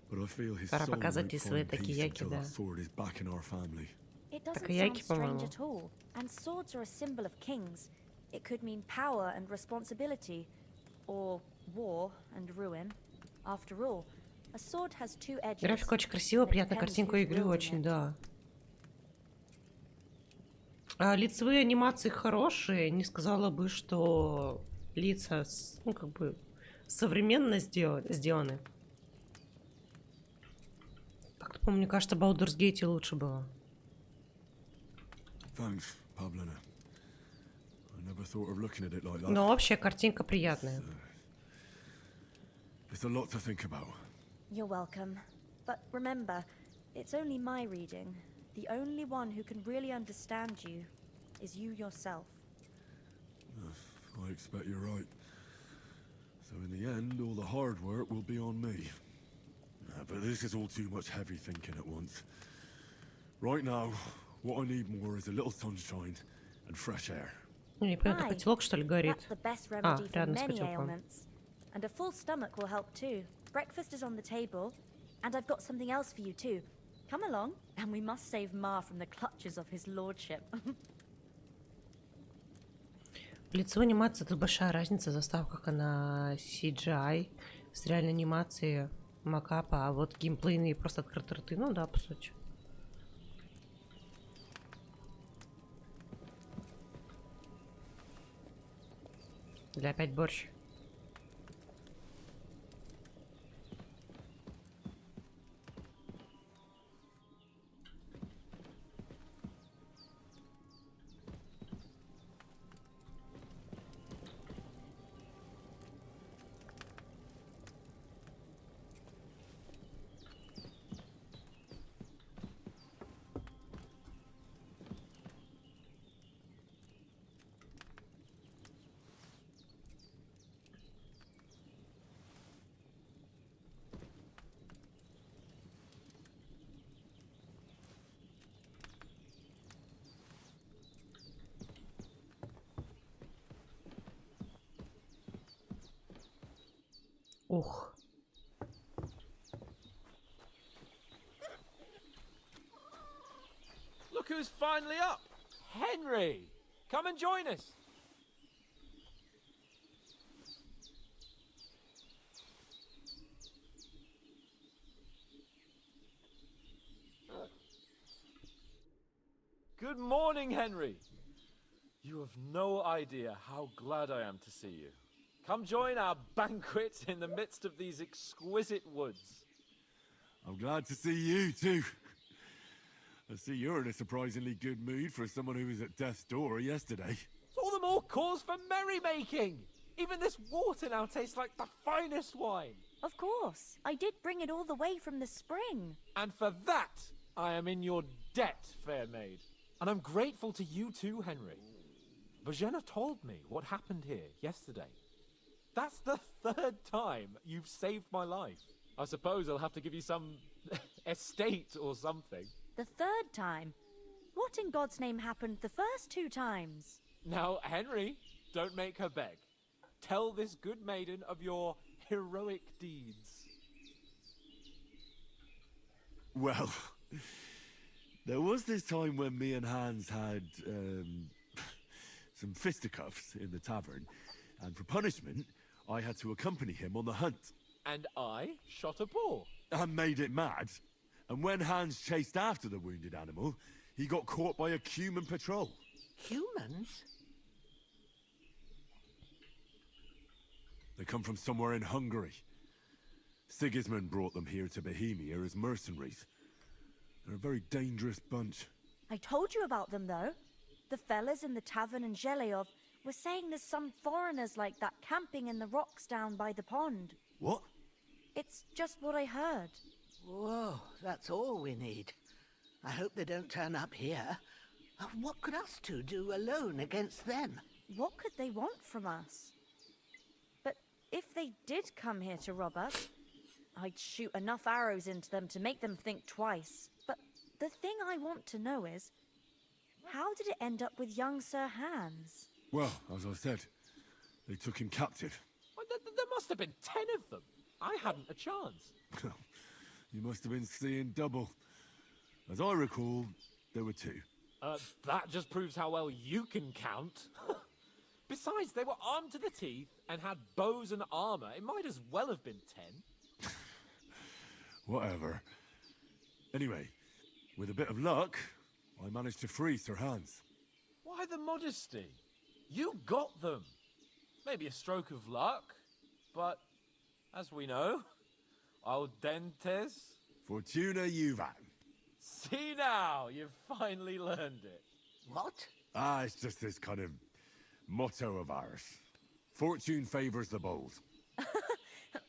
but I feel his Пора soul пока won't записывает find такие peace яки, until да. that sword is back in our family. It doesn't Так и sound яки, strange по-моему. at all. And swords are a symbol of kings. It could mean power and responsibility, or war and ruin. After all, a sword has two edges. Графика очень красивая, приятная картинка игры очень, да. Лицевые анимации хорошие, не сказала бы, что лица, ну, как бы, современно сделаны. Как-то, помню, мне кажется, в Baldur's Gate лучше было. Thanks, Pavlina. I never thought of looking at it like that. Но общая картинка приятная. It's a lot to think about. You're welcome. But remember, it's only my reading. The only one who can really understand you is you yourself. I expect you're right. So in the end, all the hard work will be on me. But this is all too much heavy thinking at once. Right now, what I need more is a little sunshine and fresh air. Не понятно, котелок, что ли, горит? That's the best remedy for рядом с many котелком. ailments. And a full stomach will help too. Breakfast is on the table, and I've got something else for you too. Come along, and we must save Ma from the clutches of his lordship. В лицевой анимации тут большая разница в заставках на CGI с реальной анимацией макапа, а вот геймплейные просто открытые рты, ну да, по сути. Для опять борщ. Ух. Look who's finally up! Henry! Come and join us! Good morning, Henry! You have no idea how glad I am to see you. Come join our banquet in the midst of these exquisite woods. I'm glad to see you too. I see you're in a surprisingly good mood for someone who was at death's door yesterday. It's all the more cause for merrymaking! Even this water now tastes like the finest wine. Of course. I did bring it all the way from the spring. And for that, I am in your debt, fair maid. And I'm grateful to you too, Henry. Bojena told me what happened here yesterday. That's the third time you've saved my life. I suppose I'll have to give you some estate or something. The third time? What in God's name happened the first two times? Now, Henry, don't make her beg. Tell this good maiden of your heroic deeds. Well, there was this time when me and Hans had some fisticuffs in the tavern, and for punishment, I had to accompany him on the hunt. And I shot a boar. And made it mad. And when Hans chased after the wounded animal, he got caught by a human patrol. Humans? They come from somewhere in Hungary. Sigismund brought them here to Bohemia as mercenaries. They're a very dangerous bunch. I told you about them, though. The fellas in the tavern in Zheleyov were saying there's some foreigners like that camping in the rocks down by the pond. What? It's just what I heard. Whoa, that's all we need. I hope they don't turn up here. What could us two do alone against them? What could they want from us? But if they did come here to rob us, I'd shoot enough arrows into them to make them think twice. But the thing I want to know is, how did it end up with young Sir Hans? Well, as I said, They took him captive. Well, there must have been 10 of them. I hadn't a chance. You must have been seeing double. As I recall, there were 2. That just proves how well you can count. Besides, they were armed to the teeth and had bows and armor. It might as well have been 10. Whatever. Anyway, with a bit of luck, I managed to free Sir Hans. Why the modesty? You got them. Maybe a stroke of luck, but as we know, al dentes. Fortuna juvat. See now, you've finally learned it. What? It's just this kind of motto of ours. Fortune favors the bold.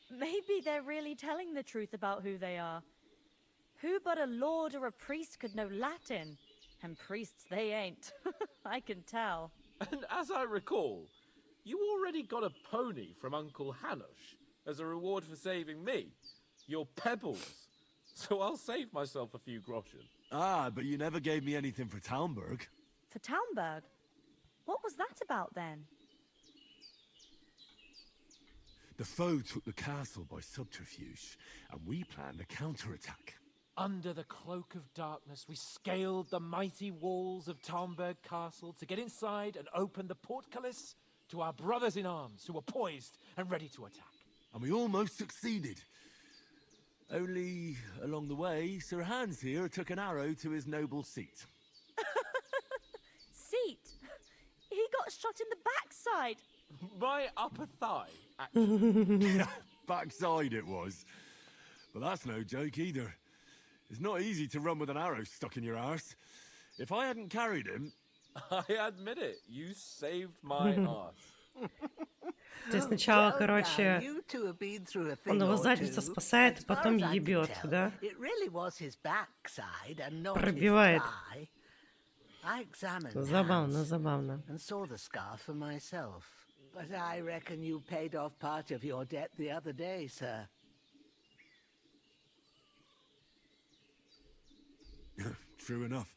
Maybe they're really telling the truth about who they are. Who but a lord or a priest could know Latin? And priests they ain't. I can tell. And as I recall, you already got a pony from Uncle Hanush as a reward for saving me. Your pebbles. So I'll save myself a few groschen. But you never gave me anything for Talmberg. For Talmberg? What was that about then? The foe took the castle by subterfuge, and we planned a counterattack. Under the cloak of darkness, we scaled the mighty walls of Talmberg Castle to get inside and open the portcullis to our brothers in arms who were poised and ready to attack. And we almost succeeded. Only, along the way, Sir Hans here took an arrow to his noble seat. Seat? He got shot in the backside. My upper thigh, actually. Backside it was. But that's no joke either. It's not easy to run with an arrow stuck in your arse. If I hadn't carried him... I admit it, you saved my arse. То есть сначала, короче, он его задницу спасает, а потом ебет, да? Пробивает. Забавно, забавно. But I reckon you paid off part of your debt the other day, sir. True enough.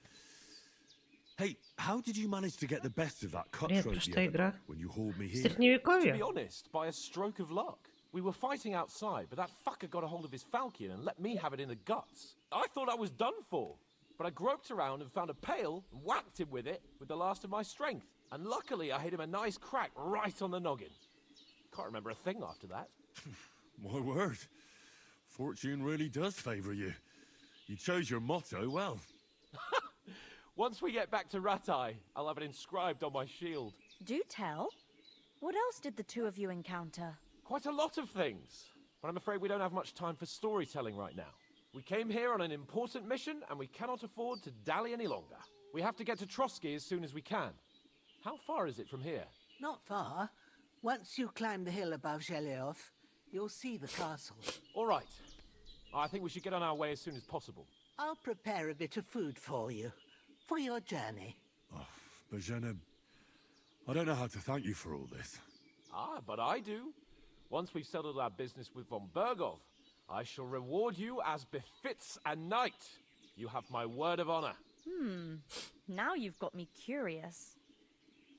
Hey, how did you manage to get the best of that cutthroat the other night when you hauled me here? To be honest, by a stroke of luck. We were fighting outside, but that fucker got a hold of his falchion and let me have it in the guts. I thought I was done for, but I groped around and found a pail and whacked him with it with the last of my strength. And luckily, I hit him a nice crack right on the noggin. Can't remember a thing after that. My word. Fortune really does favour you. You chose your motto well. Once we get back to Ratai, I'll have it inscribed on my shield. Do tell. What else did the two of you encounter? Quite a lot of things. But I'm afraid we don't have much time for storytelling right now. We came here on an important mission, and we cannot afford to dally any longer. We have to get to Trotsky as soon as we can. How far is it from here? Not far. Once you climb the hill above Zheleov, you'll see the castle. All right. I think we should get on our way as soon as possible. I'll prepare a bit of food for you, for your journey. Oh, Bozhena, I don't know how to thank you for all this. But I do. Once we've settled our business with von Bergov, I shall reward you as befits a knight. You have my word of honor. Now you've got me curious.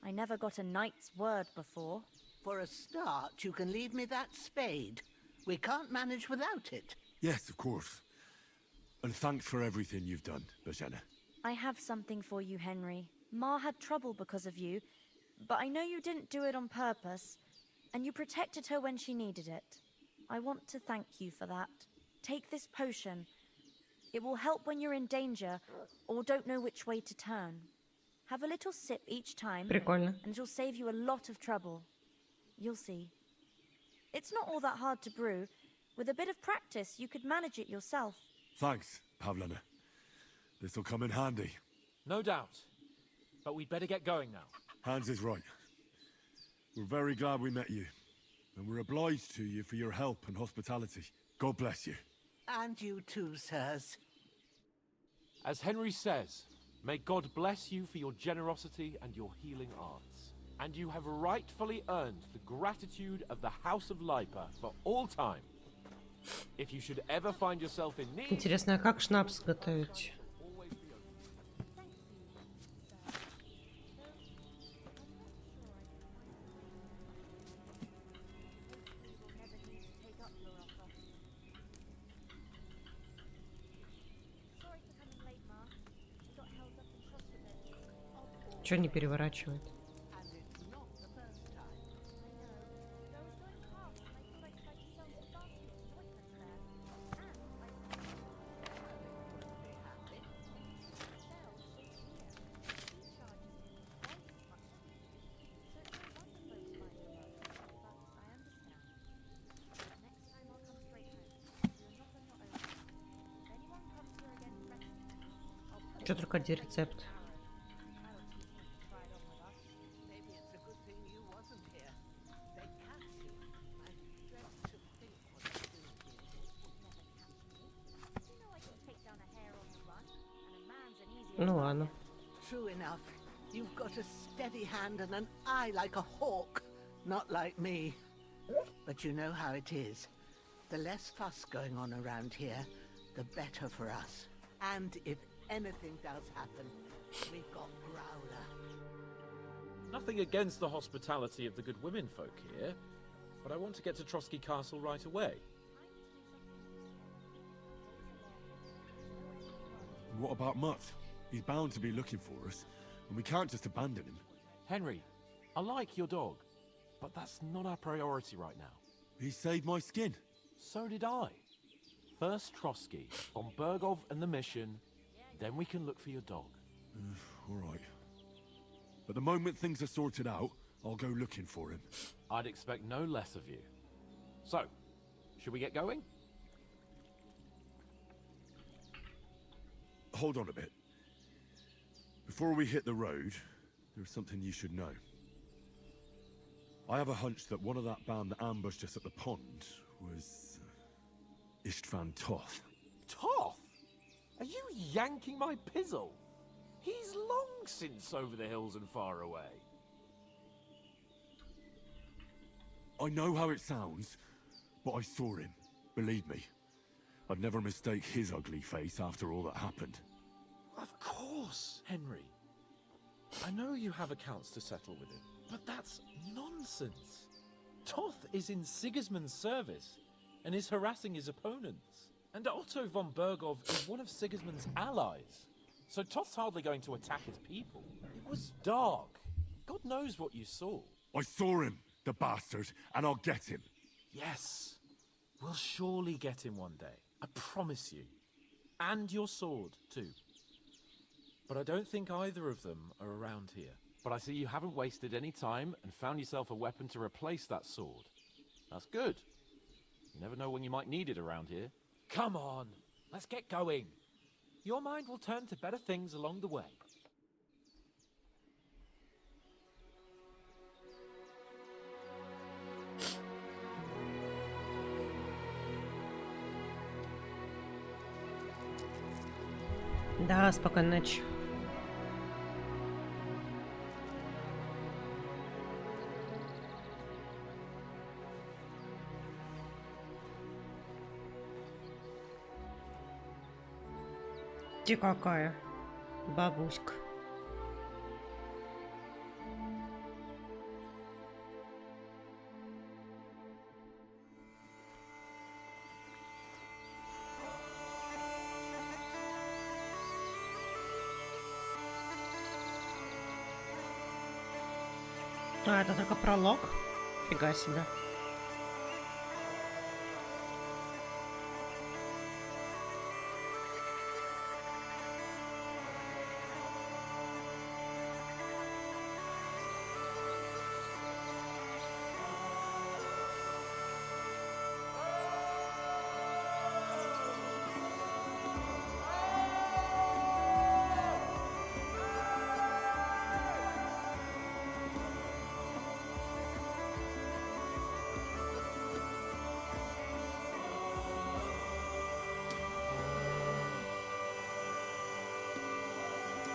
I never got a knight's word before. For a start, you can leave me that spade. We can't manage without it. Yes, of course. And thanks for everything you've done, Bozhena. I have something for you, Henry. Ma had trouble because of you, but I know you didn't do it on purpose, and you protected her when she needed it. I want to thank you for that. Take this potion. It will help when you're in danger or don't know which way to turn. Have a little sip each time, Прикольно. and it'll save you a lot of trouble. You'll see. It's not all that hard to brew. With a bit of practice, you could manage it yourself. Thanks, Pavlena. This'll come in handy. No doubt. But we'd better get going now. Hans is right. We're very glad we met you. And we're obliged to you for your help and hospitality. God bless you. And you too, sirs. As Henry says, may God bless you for your generosity and your healing arts. And you have rightfully earned the gratitude of the House of Lipa for all time. If you should ever find yourself in need... Интересно, а как шнапс готовить? Чё не переворачивает? Что только один рецепт? Ну ладно. True enough. You've got a steady hand and an eye like a hawk. Not like me. But you know how it is. The less fuss going on around here, the better for us. And if anything does happen, we've got Growler. Nothing against the hospitality of the good women folk here, but I want to get to Trotsky Castle right away. What about Mutt? He's bound to be looking for us, and we can't just abandon him. Henry, I like your dog, but that's not our priority right now. He saved my skin. So did I. First Trotsky, von Bergov and the mission, then we can look for your dog. All right. But the moment things are sorted out, I'll go looking for him. I'd expect no less of you. So, should we get going? Hold on a bit. Before we hit the road, there's something you should know. I have a hunch that one of that band that ambushed us at the pond was Istvan Toth. Toth? Are you yanking my pizzle? He's long since over the hills and far away. I know how it sounds, but I saw him. Believe me. I'd never mistake his ugly face after all that happened. Of course, Henry. I know you have accounts to settle with him, but that's nonsense. Toth is in Sigismund's service and is harassing his opponents. And Otto von Bergov is one of Sigismund's allies. So Toth's hardly going to attack his people. It was dark. God knows what you saw. I saw him, the bastard, and I'll get him. Yes. We'll surely get him one day. I promise you. And your sword, too. But I don't think either of them are around here. But I see you haven't wasted any time and found yourself a weapon to replace that sword. That's good. You never know when you might need it around here. Come on, let's get going. Your mind will turn to better things along the way. Да, спокойной ночи. Ты какая, бабуська. А, это только пролог? Фига себе.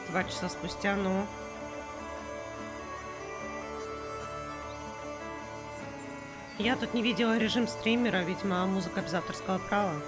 Два часа спустя, ну... Я тут не видела режим стримера, видимо, музыка без авторского права.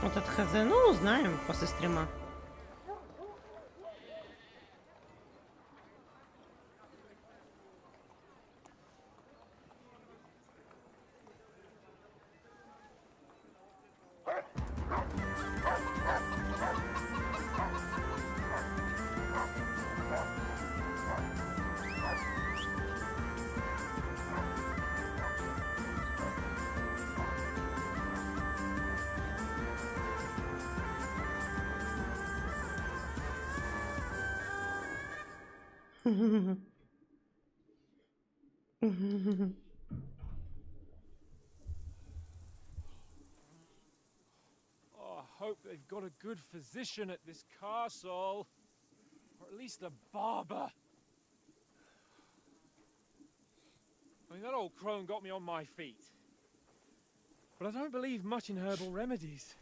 Вот это хз. Ну, узнаем после стрима. Oh, I hope they've got a good physician at this castle. Or at least a barber. I mean, that old crone got me on my feet. But I don't believe much in herbal remedies.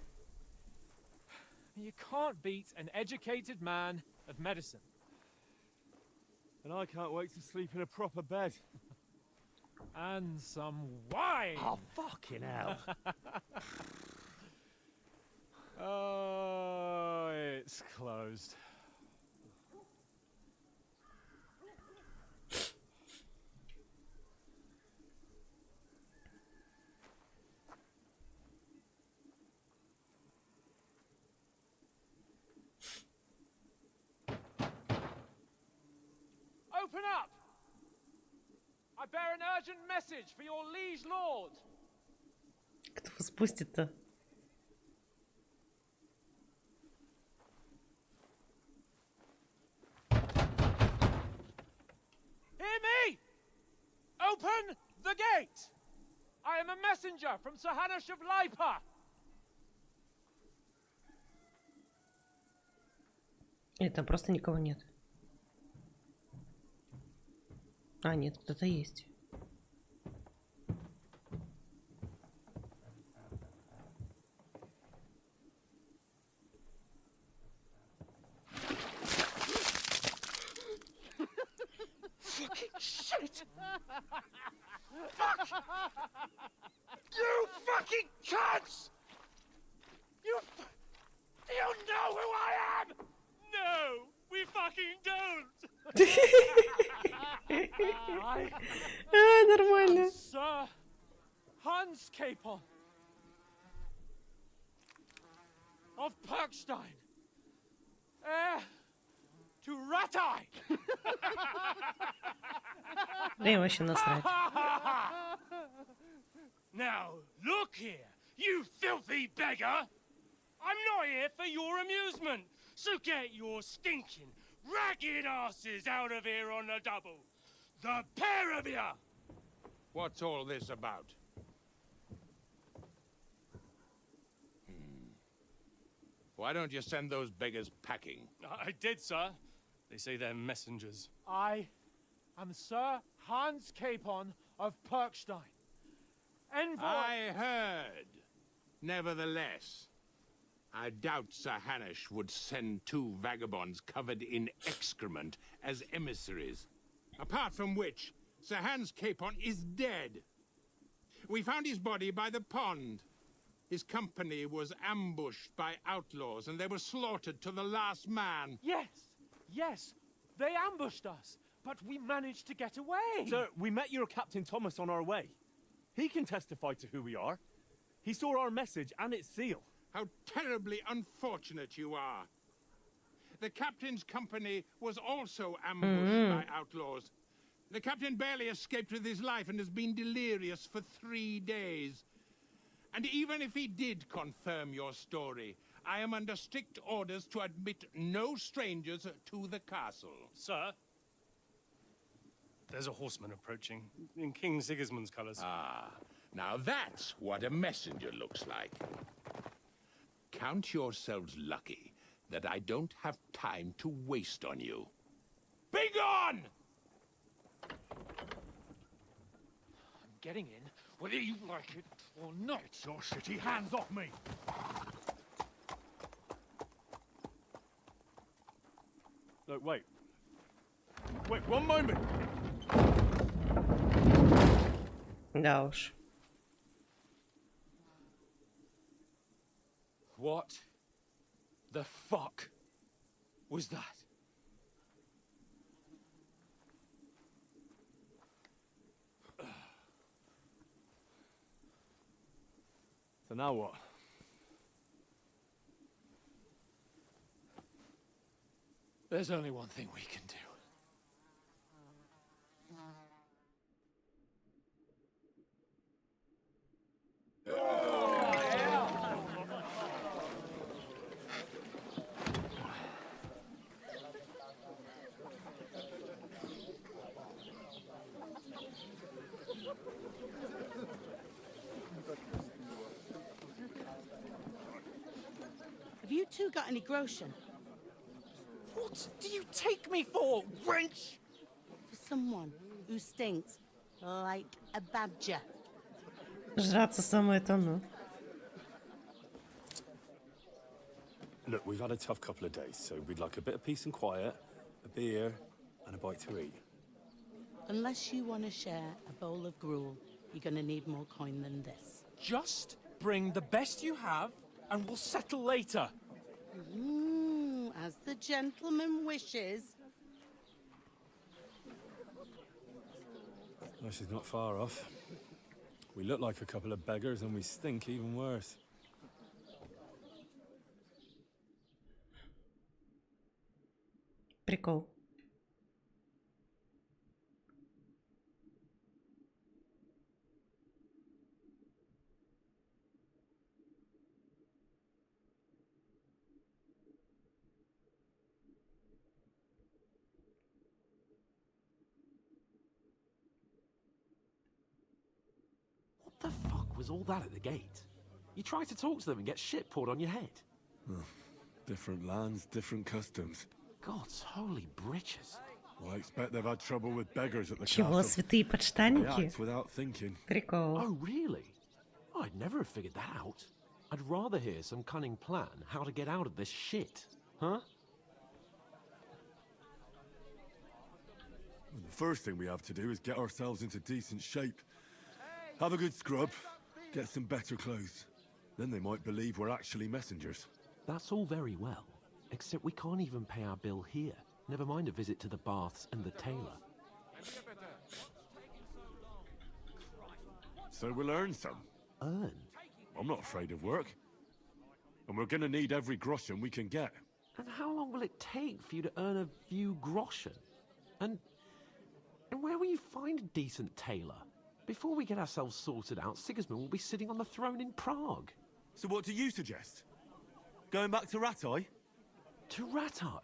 You can't beat an educated man of medicine. And I can't wait to sleep in a proper bed. And some wine! Oh, fucking hell. Oh, it's closed. Open up! I bear an urgent message for your liege lord. Кто спустит-то? Hear me! Open the gate! I am a messenger from Sir Hanush of Lipa. Или там просто никого нет? А, нет, кто-то есть. Fucking shit! Fuck! You fucking cunts! You know who I am? No, we fucking don't! Нормально. Sir Hans Capon of Perkstein, heir to Ratai. Да им вообще насрать. Now, look here, you filthy beggar! I'm not here for your amusement, so get your stinking, ragged asses out of here on the double. The pair of you! What's all this about? Why don't you send those beggars packing? I did, sir. They say they're messengers. I am Sir Hans Capon of Perkstein. Envoy. I heard. Nevertheless, I doubt Sir Hanush would send two vagabonds covered in excrement as emissaries. Apart from which, Sir Hans Capon is dead. We found his body by the pond. His company was ambushed by outlaws, and they were slaughtered to the last man. Yes, they ambushed us, but we managed to get away. Sir, we met your Captain Thomas on our way. He can testify to who we are. He saw our message and its seal. How terribly unfortunate you are. The captain's company was also ambushed by outlaws. The captain barely escaped with his life and has been delirious for 3 days. And even if he did confirm your story, I am under strict orders to admit no strangers to the castle. Sir, there's a horseman approaching in King Sigismund's colours. Ah, now that's what a messenger looks like. Count yourselves lucky that I don't have time to waste on you. Be gone! I'm getting in, whether you like it or not. Your shitty hands off me! Look, wait. Wait, one moment! Да уж. What the fuck was that? So now what? There's only one thing we can do. Have you two got any groschen? What do you take me for, wench? For someone who stinks like a badger. Жраться самое то, ну. Look, we've had a tough couple of days, so we'd like a bit of peace and quiet, a beer, and a bite to eat. Unless you want to share a bowl of gruel, you're going to need more coin than this. Just bring the best you have, and we'll settle later. As the gentleman wishes. Well, she's not far off. We look like a couple of beggars, and we stink even worse. Прикол. What the fuck was all that at the gate? You try to talk to them and get shit poured on your head. Different lands, different customs. God's holy britches. Well, I expect they've had trouble with beggars at the Чего, castle. святые They подштанники? act without thinking. Прикол. Oh, really? I'd never have figured that out. I'd rather hear some cunning plan how to get out of this shit. Huh? Well, the first thing we have to do is get ourselves into decent shape. Have a good scrub, get some better clothes. Then they might believe we're actually messengers. That's all very well, except we can't even pay our bill here. Never mind a visit to the baths and the tailor. So we'll earn some. Earn? I'm not afraid of work. And we're gonna need every groschen we can get. And how long will it take for you to earn a few groschen? And where will you find a decent tailor? Before we get ourselves sorted out, Sigismund will be sitting on the throne in Prague. So what do you suggest? Going back to Ratai? To Ratai?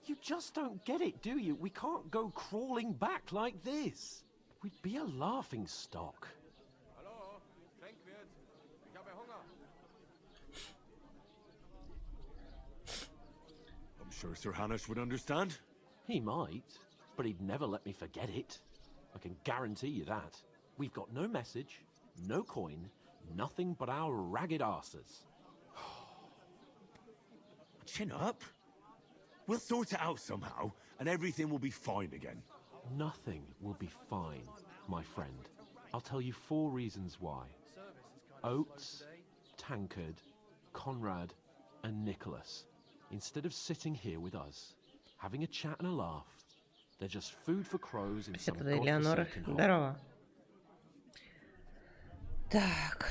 You just don't get it, do you? We can't go crawling back like this. We'd be a laughing stock. I'm sure Sir Hanush would understand. He might, but he'd never let me forget it. I can guarantee you that. We've got no message, no coin, nothing but our ragged arses. Chin up. We'll sort it out somehow, and everything will be fine again. Nothing will be fine, my friend. I'll tell you 4 reasons why. Oates, Tankard, Conrad, and Nicholas, instead of sitting here with us, having a chat and a laugh, they're just food for crows in some Элеонора, godforsaken hole. здорово. Так.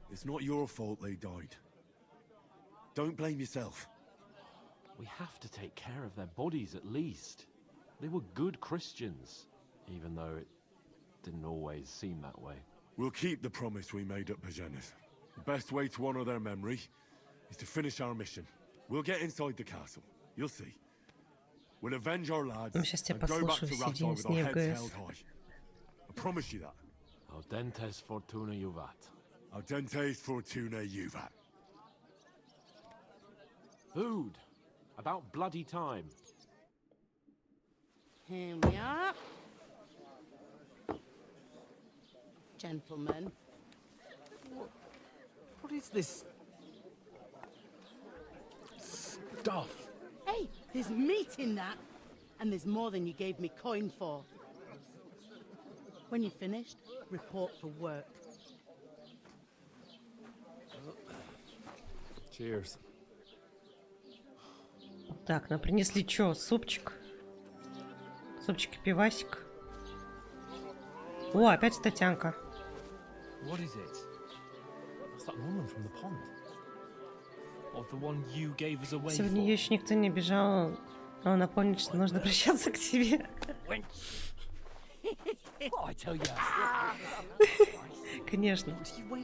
It's not your fault they died. Don't blame yourself. We have to take care of their bodies at least. They were good Christians, even though it didn't always seem that way. We'll keep the promise we made at Bajenas. The best way to honor their memory is to finish our mission. We'll get inside the castle. You'll see. We'll avenge our lads Ну, сейчас тебя and go back to послушаю, Ratai сидим with с our ней в heads ГС. held high. I promise you that. Audentes fortuna juvat. Audentes fortuna juvat. Food. About bloody time. Here we are. Gentlemen. What is this stuff? Hey, there's meat in that. And there's more than you gave me coin for. When you're finished, report for work. Cheers. Так, нам принесли чё? Супчик? Супчик и пивасик. О, опять статянка. What is it? It's that woman from the pond. Or the one you gave us away Сегодня for. ее еще никто не обижал, но она помнит, что нужно обращаться к тебе. What I tell you? Конечно.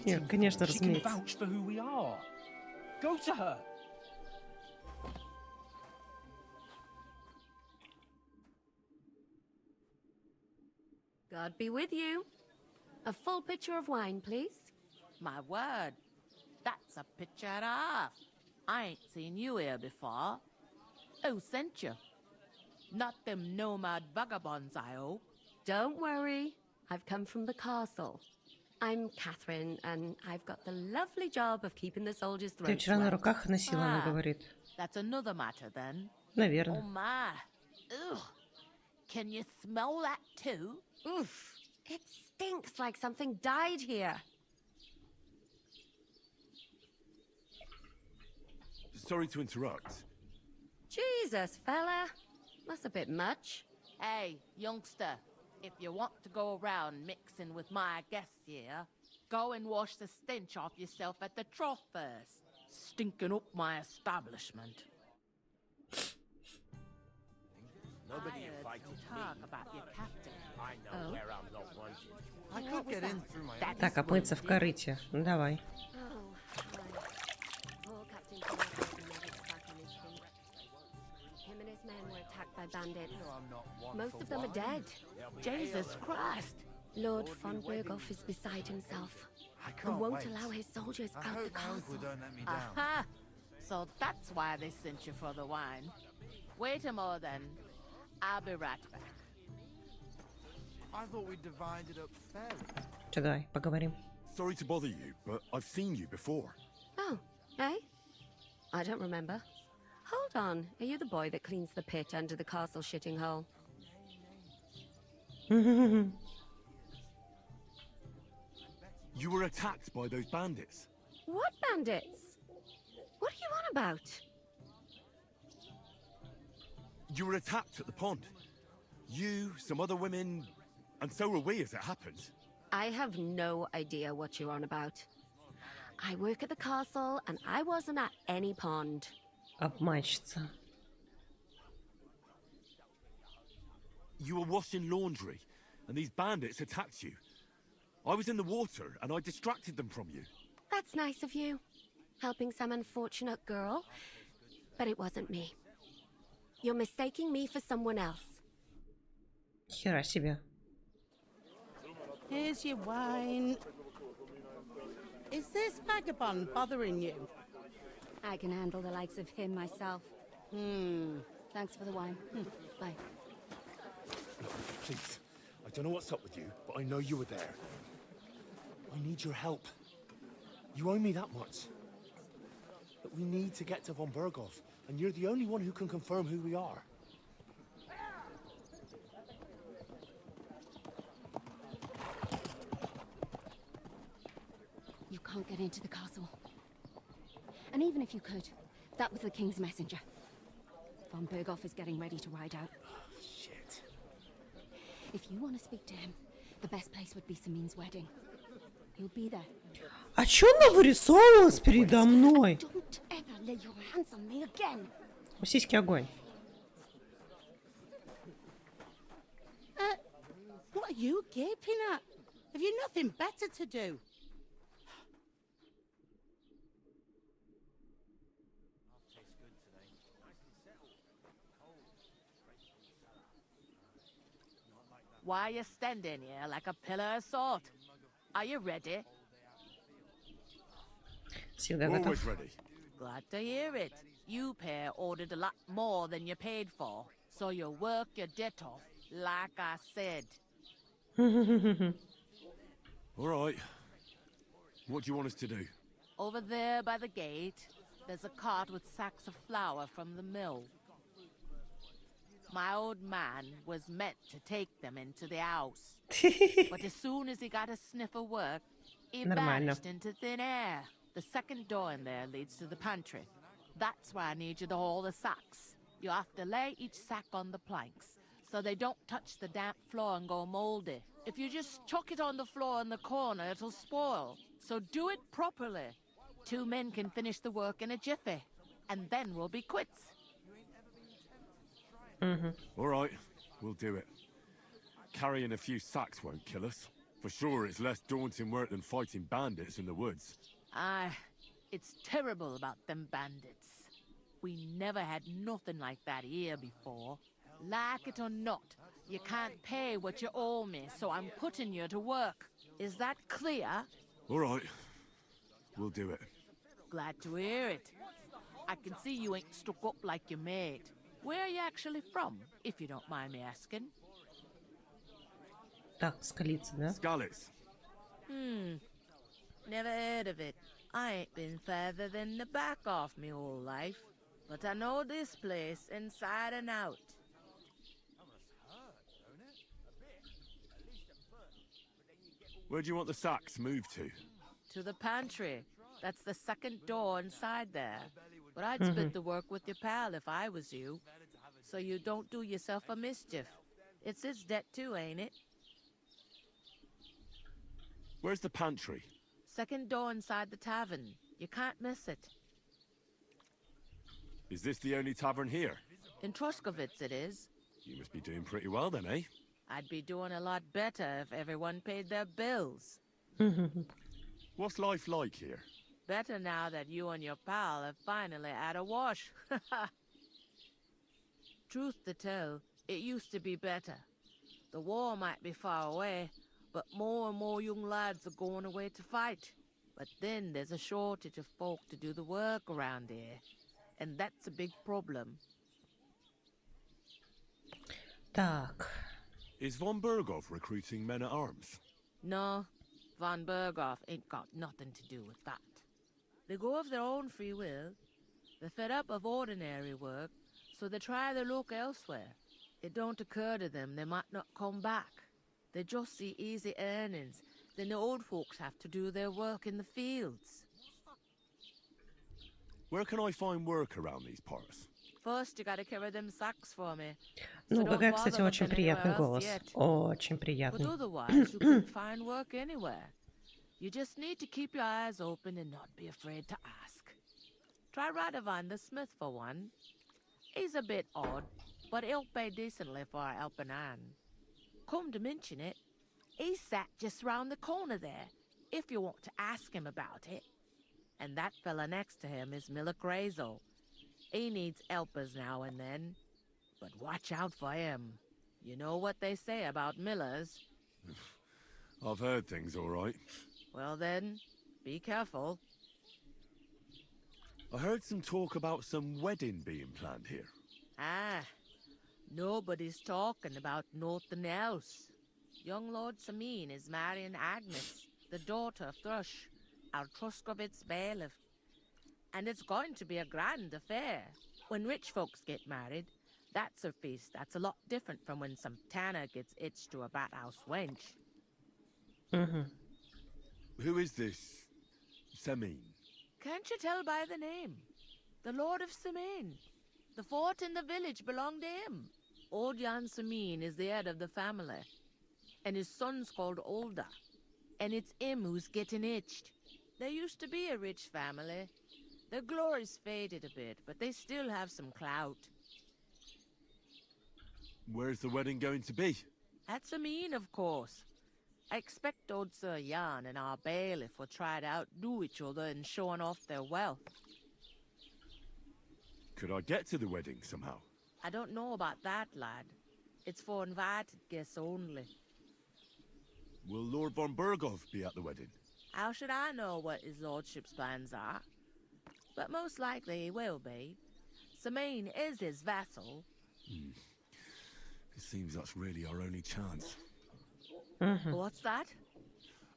Нет, конечно, She can разумеется. vouch for who we are. Go to her. God be with you. A full pitcher of wine, please. My word, that's a picture and a half. I ain't seen you here before. Who sent you? Not them nomad vagabonds, I hope. Don't worry, I've come from the castle. I'm Catherine, and I've got the lovely job of keeping the soldiers' Ты throats вчера на wet. руках носила, она Ah. говорит. That's another matter then. Oh Наверное. my. Ugh. Can you smell that too? Oof. It stinks like something died here. Sorry to interrupt. Jesus, fella. That's a bit much. Hey, youngster, if you want to go around mixing with my guests here, go and wash the stench off yourself at the trough first. Stinking up my establishment. Nobody I heard invited some talk me. about your captain. I know Oh. where I'm not wanted. I What could was get in that? through my That Так, а мыться в корыте. Ну, давай. Oh, poor Captain Thomas never got back on his feet. Him and his men were attacked by bandits. Most of them are dead. Jesus Christ! Lord von Berghoff is beside himself and won't allow his soldiers out the castle. Aha! So that's why they sent you for the wine. Wait a moment then. I'll be right back. I thought we divided up fairly. Чё, давай, поговорим. Sorry to bother you, but I've seen you before. Oh, eh? I don't remember. Hold on, are you the boy that cleans the pit under the castle shitting hole? You were attacked by those bandits. What bandits? What are you on about? You were attacked at the pond. You, some other women, and so were we as it happened. I have no idea what you're on about. I work at the castle and I wasn't at any pond. Обманщица. You were washing laundry, and these bandits attacked you. I was in the water, and I distracted them from you. That's nice of you, helping some unfortunate girl, but it wasn't me. You're mistaking me for someone else. Хера себе. Here's your wine. Is this vagabond bothering you? I can handle the likes of him myself. Thanks for the wine. Bye. Please, I don't know what's up with you, but I know you were there. I need your help. You owe me that much. But we need to get to von Berghoff, and you're the only one who can confirm who we are. You can't get into the castle. And even if you could, that was the king's messenger. Von Berghoff is getting ready to ride out. Shit. If you want to speak to him, the best place would be Samin's wedding. He'll be there. А чё она вырисовывалась передо мной? Don't ever lay your hands on me again. У сиськи огонь. What are you gaping at? Have you nothing better to do? Why are you standing here like a pillar of salt? Are you ready? Всегда We're готов. always ready. Glad to hear it. You pair ordered a lot more than you paid for, so you work your debt off, like I said. All right. What do you want us to do? Over there by the gate, there's a cart with sacks of flour from the mill. My old man was meant to take them into the house. But as soon as he got a sniff of work, he Нормально. vanished into thin air. The second door in there leads to the pantry. That's where I need you to haul the sacks. You have to lay each sack on the planks so they don't touch the damp floor and go moldy. If you just chuck it on the floor in the corner, it'll spoil. So do it properly. 2 men can finish the work in a jiffy, and then we'll be quits. All right, we'll do it. Carrying a few sacks won't kill us. For sure, it's less daunting work than fighting bandits in the woods. Aye, it's terrible about them bandits. We never had nothing like that here before. Like it or not, you can't pay what you owe me, so I'm putting you to work. Is that clear? All right, we'll do it. Glad to hear it. I can see you ain't stuck up like your mate. Where are you actually from, if you don't mind me asking? Так, Скалица, да? Scalise. Never heard of it. I ain't been further than the back of me whole life. But I know this place inside and out. Where do you want the sacks moved to? To the pantry. That's the second door inside there. But I'd split the work with your pal if I was you. So you don't do yourself a mischief. It's his debt too, ain't it? Where's the pantry? Second door inside the tavern. You can't miss it. Is this the only tavern here? In Troskovitz it is. You must be doing pretty well then, eh? I'd be doing a lot better if everyone paid their bills. What's life like here? Better now that you and your pal have finally had a wash. Truth to tell, it used to be better. The war might be far away, but more and more young lads are going away to fight. But then there's a shortage of folk to do the work around here. And that's a big problem. Так. Is von Berghoff recruiting men at arms? No, von Berghoff ain't got nothing to do with that. They go of their own free will. They're fed up of ordinary work, so they try their luck elsewhere. It don't occur to them they might not come back. They just see easy earnings. Then the old folks have to do their work in the fields. Where can I find work around these parts? First, you gotta carry them sacks for me. Ну, какая, кстати, очень приятный голос. Очень But приятный. otherwise, you can find work anywhere. You just need to keep your eyes open and not be afraid to ask. Try Radovan the smith for one. He's a bit odd, but he'll pay decently for a helping hand. Come to mention it, he's sat just round the corner there, if you want to ask him about it. And that fella next to him is Miller Grazel. He needs helpers now and then, but watch out for him. You know what they say about Millers. I've heard things all right. Well then, be careful. I heard some talk about some wedding being planned here. Ah, nobody's talking about nothing else. Young Lord Samin is marrying Agnes, the daughter of Thrush, our Truskovitz bailiff. And it's going to be a grand affair. When rich folks get married, that's a feast that's a lot different from when some tanner gets hitched to a bat-house wench. Who is this Samin? Can't you tell by the name? The Lord of Samin. The fort in the village belonged to him. Old Jan Samin is the head of the family. And his son's called Olda. And it's him who's getting hitched. There used to be a rich family. Their glory's faded a bit, but they still have some clout. Where's the wedding going to be? At Samin, of course. I expect old Sir Jan and our bailiff will try to outdo each other in showing off their wealth. Could I get to the wedding somehow? I don't know about that, lad. It's for invited guests only. Will Lord von Berghoff be at the wedding? How should I know what his lordship's plans are? But most likely he will be. Samin is his vassal. It seems that's really our only chance. What's that?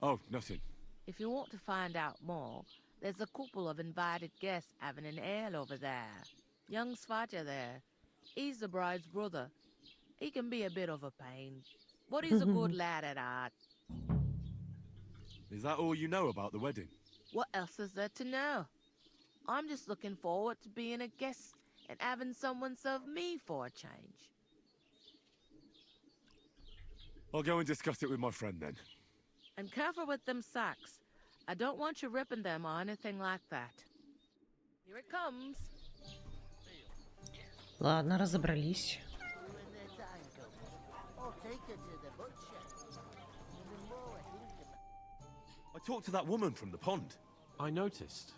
Oh, nothing. If you want to find out more, there's a couple of invited guests having an ale over there. Young Svatja there. He's the bride's brother. He can be a bit of a pain, but he's a good lad at heart. Is that all you know about the wedding? What else is there to know? I'm just looking forward to being a guest and having someone serve me for a change. I'll go and discuss it with my friend then. And careful with them sacks. I don't want you ripping them or anything like that. Here it comes. Ладно, разобрались. I talked to that woman from the pond. I noticed.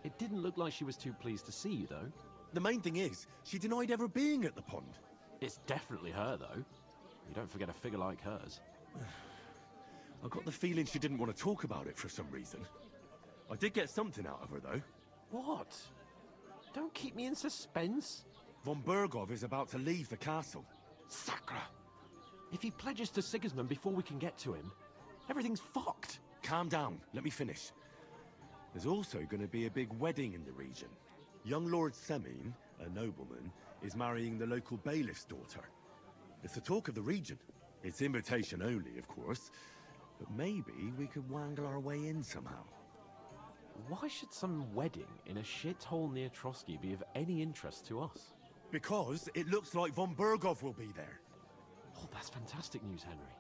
It didn't look like she was too pleased to see you, though. The main thing is, she denied ever being at the pond. It's definitely her, though. You don't forget a figure like hers. I got the feeling she didn't want to talk about it for some reason. I did get something out of her, though. What? Don't keep me in suspense. Von Bergov is about to leave the castle. Sacre! If he pledges to Sigismund before we can get to him, everything's fucked. Calm down. Let me finish. There's also going to be a big wedding in the region. Young Lord Semin, a nobleman, is marrying the local bailiff's daughter. It's the talk of the region. It's invitation only, of course. But maybe we could wangle our way in somehow. Why should some wedding in a shithole near Trotsky be of any interest to us? Because it looks like Von Bergov will be there. Oh, that's fantastic news, Henry.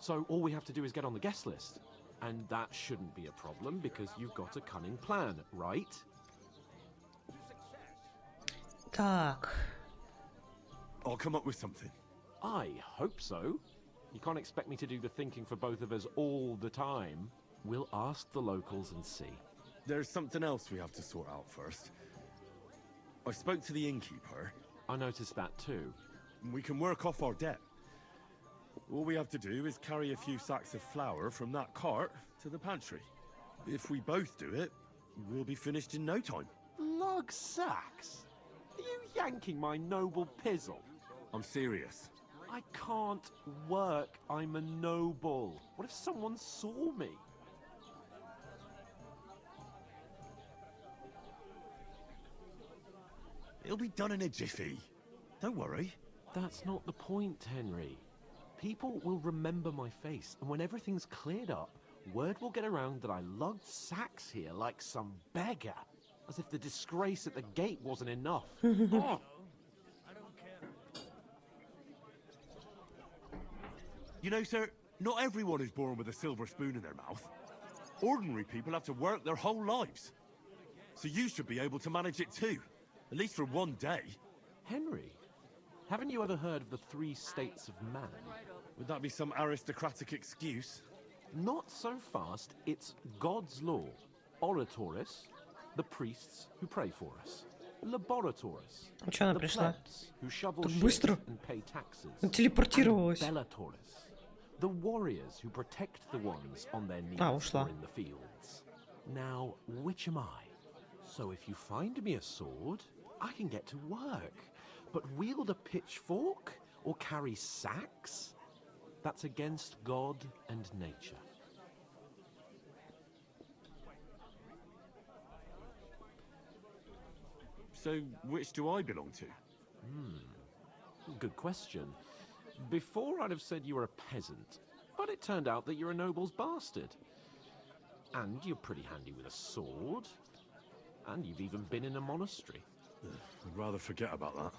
So all we have to do is get on the guest list. And that shouldn't be a problem because you've got a cunning plan, right? Так. I'll come up with something. I hope so. You can't expect me to do the thinking for both of us all the time. We'll ask the locals and see. There's something else we have to sort out first. I spoke to the innkeeper. I noticed that too. We can work off our debt. All we have to do is carry a few sacks of flour from that cart to the pantry. If we both do it, we'll be finished in no time. Lug sacks? Are you yanking my noble pizzle? I'm serious. I can't work. I'm a noble. What if someone saw me? It'll be done in a jiffy. Don't worry. That's not the point, Henry. People will remember my face, and when everything's cleared up, word will get around that I lugged sacks here like some beggar. As if the disgrace at the gate wasn't enough. Oh. You know, sir, not everyone is born with a silver spoon in their mouth. Ordinary people have to work their whole lives. So you should be able to manage it too. At least for one day. Henry, haven't you ever heard of the 3 states of man? Would that be some aristocratic excuse? Not so fast. It's God's law. Oratoris, the priests who pray for us. Laboratoris, the plebs who shovel shit and pay taxes. And Bellatoris, the warriors who protect the ones on their knees or in the fields. Now, which am I? So if you find me a sword, I can get to work. But wield a pitchfork or carry sacks? That's against God and nature. So, which do I belong to? Good question. Before I'd have said you were a peasant, but it turned out that you're a noble's bastard. And you're pretty handy with a sword. And you've even been in a monastery. I'd rather forget about that.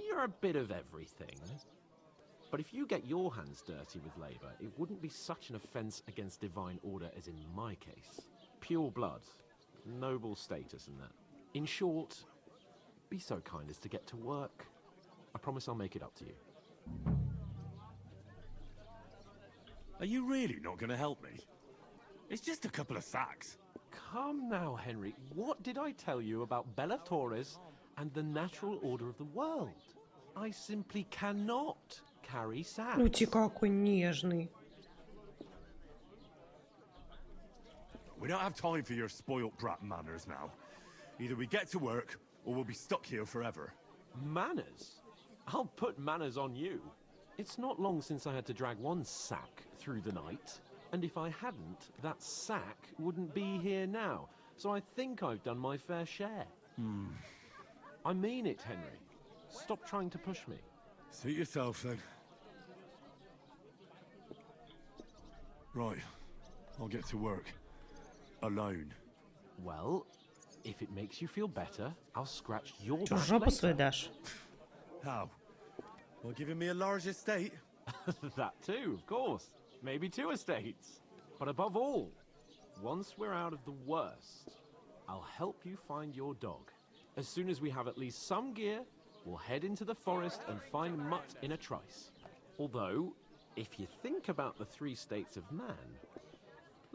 You're a bit of everything. But if you get your hands dirty with labour, it wouldn't be such an offence against divine order as in my case. Pure blood, noble status and that. In short, be so kind as to get to work. I promise I'll make it up to you. Are you really not going to help me? It's just a couple of sacks. Come now, Henry. What did I tell you about Bellatoris and the natural order of the world? I simply cannot carry sacks. Ути, какой нежный. We don't have time for your spoilt brat manners now. Either we get to work, or we'll be stuck here forever. Manners? I'll put manners on you. It's not long since I had to drag one sack through the night. And if I hadn't, that sack wouldn't be here now. So I think I've done my fair share. I mean it, Henry. Stop trying to push me. Suit yourself, then. Right. I'll get to work. alone. Well, if it makes you feel better, I'll scratch your Чё, back жопу later. свою дашь? How? Well, giving me a large estate? That too, of course. Maybe 2 estates. But above all, once we're out of the worst, I'll help you find your dog. As soon as we have at least some gear, we'll head into the forest and find Mutt in a trice. Although, if you think about the 3 states of man,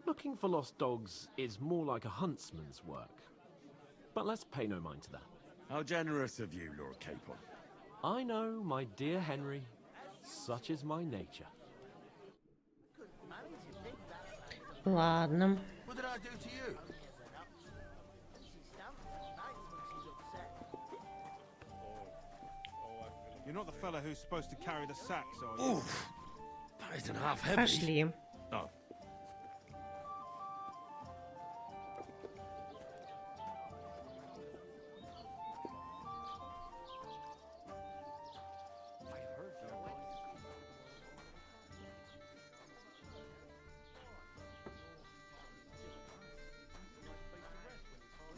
looking for lost dogs is more like a huntsman's work. But let's pay no mind to that. How generous of you, Lord Capon. I know, my dear Henry, such is my nature. Ладно. What did I do to you? You're not the fella who's supposed to carry the sacks, are you? Oof. That isn't half heavy. Пошли. Oh.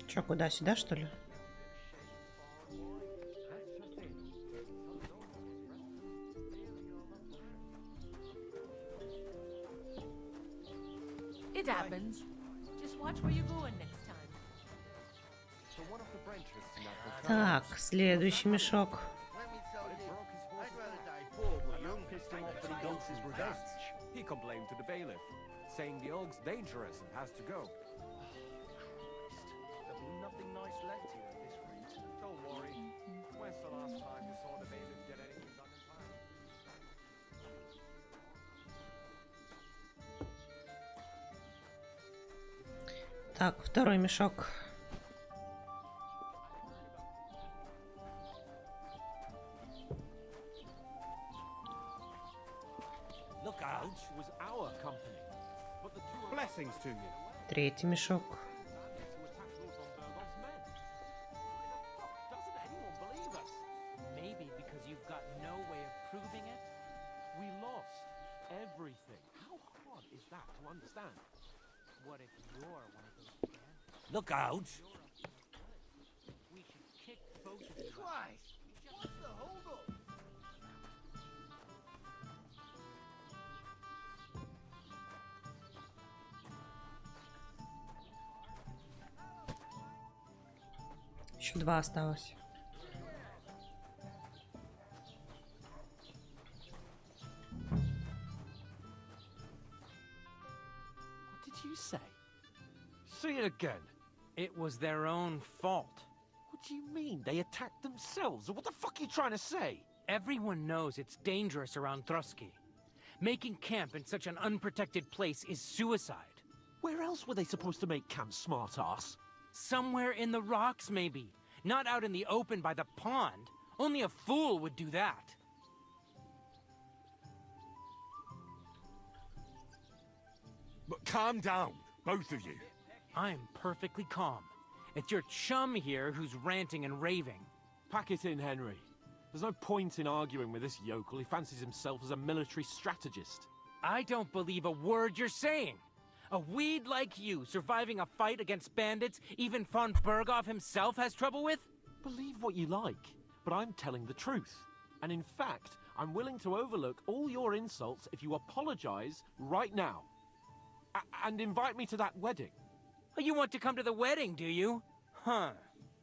Чё, куда? Сюда, что ли? It happens. Just watch where you're going next time. Так, следующий мешок. He complained to the bailiff, saying the og's dangerous and has to go. There'll be nothing nice left here at this rate. Don't worry. When's the last time you saw the bailiff get anything done in time? Так, второй мешок. Look out! Was our company. But the 2 Blessings to you. Третий мешок. Doesn't anyone believe us? Maybe because you've got no way of proving it. We lost everything. How hard is that to understand? What if you're one of those bandits? Look out! We should kick both of you. Christ! What's the hold-up? Еще 2 осталось. What did you say? Say it again. It was their own fault. What do you mean? They attacked themselves? What the fuck are you trying to say? Everyone knows it's dangerous around Trotsky. Making camp in such an unprotected place is suicide. Where else were they supposed to make camp, smartass? Somewhere in the rocks, maybe. Not out in the open by the pond. Only a fool would do that. But calm down, both of you. I'm perfectly calm. It's your chum here who's ranting and raving. Pack it in, Henry. There's no point in arguing with this yokel. He fancies himself as a military strategist. I don't believe a word you're saying. A weed like you surviving a fight against bandits even von Berghoff himself has trouble with? Believe what you like, but I'm telling the truth. And in fact, I'm willing to overlook all your insults if you apologize right now. And invite me to that wedding. Oh, you want to come to the wedding, do you? Huh.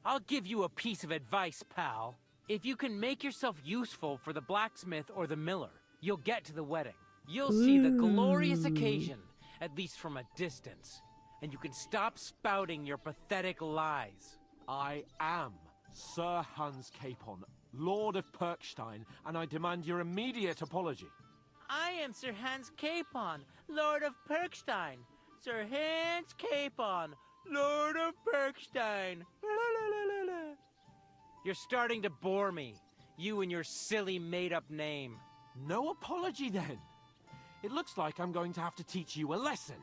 I'll give you a piece of advice, pal. If you can make yourself useful for the blacksmith or the miller, you'll get to the wedding. You'll see the glorious occasion, at least from a distance. And you can stop spouting your pathetic lies. I am Sir Hans Capon, Lord of Perkstein, and I demand your immediate apology. I am Sir Hans Capon, Lord of Perkstein. Sir Hans Capon, Lord of Perkstein. You're starting to bore me, you and your silly made-up name. No apology, then. It looks like I'm going to have to teach you a lesson.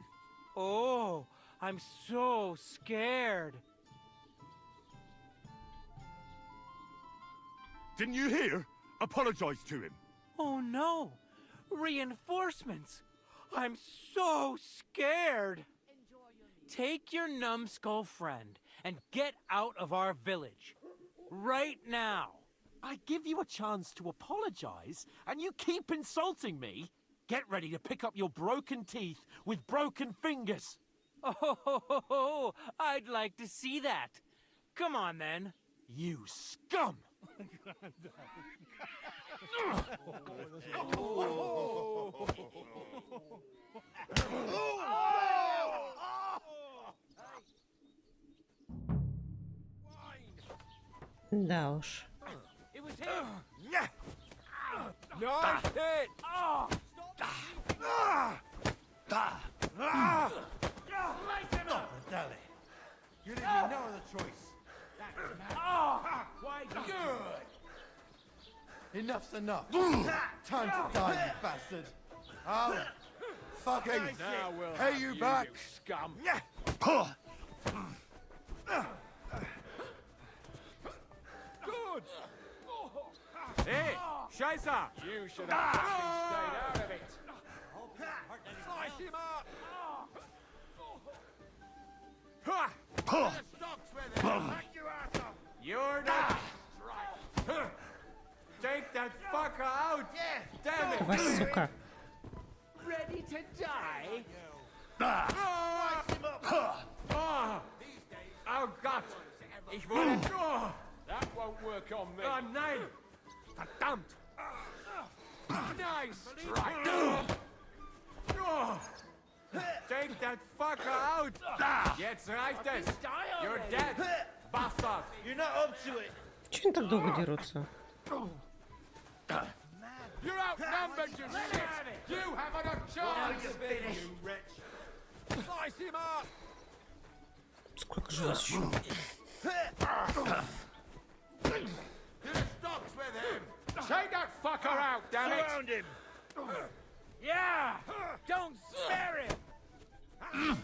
Oh, I'm so scared. Didn't you hear? Apologize to him. Oh no! Reinforcements! I'm so scared! Take your numbskull friend and get out of our village. Right now. I give you a chance to apologize, and you keep insulting me? Get ready to pick up your broken teeth with broken fingers. Oh, I'd like to see that. Come on, then. You scum! Да уж. It was him. Nice hit! You leave me no other choice. Why good? Enough's enough. Time to die, you bastard. I'll fucking pay you back. Scum. Good! Hey, Scheiße! You should have fucking stayed out of it. Slice him up. You're not right. Take that fucker out. Damn it. Давай, сука. Ready to die? Oh Gott. Ich wurde... That won't work on me. Oh nein. Verdammt. Nice strike. Take that fucker out. Jetzt reicht es. You're dead, bastard. You're not up to it. Чего они так долго дерутся? You're outnumbered, you shit! You haven't a chance! You wretch. Slice him up! Сколько же вас еще? Stocks with him! Take that fucker out, damn it! Surround him. Yeah. Don't spare him.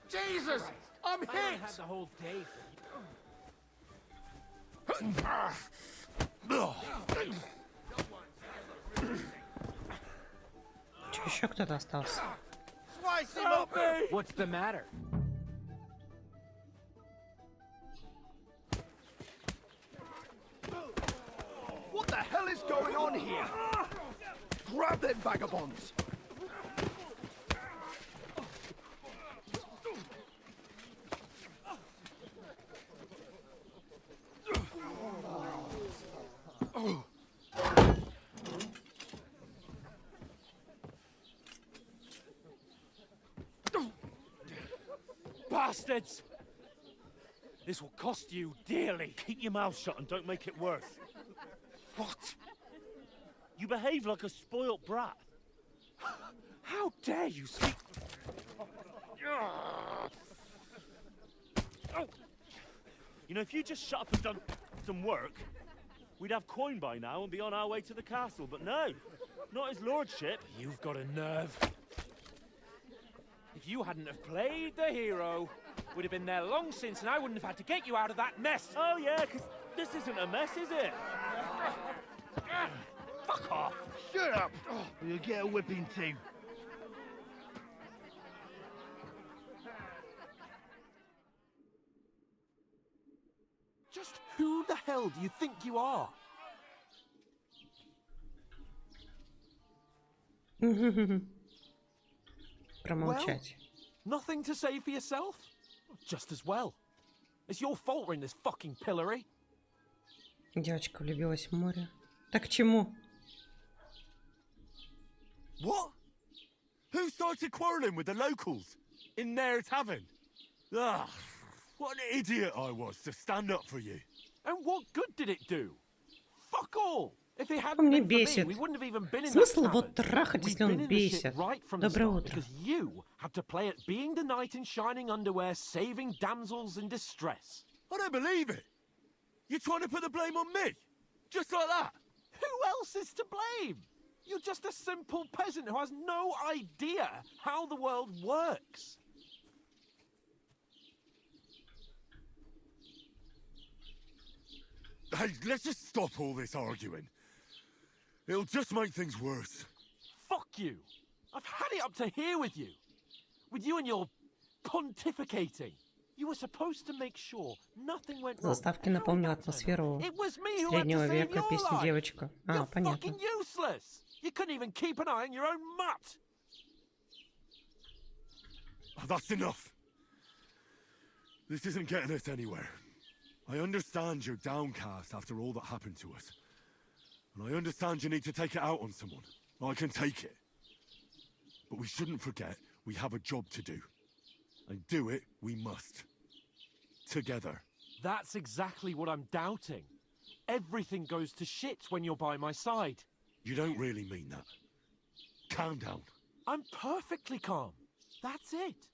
Jesus! I'm I hit! don't have the whole day for Че, еще кто-то остался? Slice him up. What's the matter? What the hell is going on here? Grab them vagabonds! Bastards! This will cost you dearly. Keep your mouth shut and don't make it worse. What? You behave like a spoilt brat. How dare you speak? You know, if you just shut up and done some work, we'd have coin by now and be on our way to the castle. But no, not his lordship. You've got a nerve. If you hadn't have played the hero, we'd have been there long since, and I wouldn't have had to get you out of that mess. Oh yeah, because this isn't a mess, is it? Fuck off! Shut up. You'll get a whipping too. Just who the hell do you think you are? Промолчать. Nothing to say for yourself? Just as well. It's your fault we're in this fucking pillory. Девочка влюбилась в море. Так к чему? What? Who started quarrelling with the locals in their tavern? Ah, what an idiot I was to stand up for you. And what good did it do? Fuck all. If it Он hadn't мне been for me, бесит. we wouldn't have even been in that Смысл его tavern. трахать, We've если он been in this shit бесит? right from the Доброе start утро. because you had to play at being the knight in shining underwear, saving damsels in distress. I don't believe it. You're trying to put the blame on me? Just like that? Who else is to blame? You're just a simple peasant who has no idea how the world works. Hey, let's just stop all this arguing. It'll just make things worse. Fuck you. I've had it up to here with you. With you and your pontificating. You were supposed to make sure nothing went wrong. Заставки напомнил атмосферу среднего века, песню «Девочка». А, понятно. Fucking useless. You couldn't even keep an eye on your own mutt. Oh, that's enough. This isn't getting us anywhere. I understand you're downcast after all that happened to us. And I understand you need to take it out on someone. I can take it. But we shouldn't forget we have a job to do. And do it we must. Together. That's exactly what I'm doubting. Everything goes to shit when you're by my side. You don't really mean that. Calm down. I'm perfectly calm. That's it.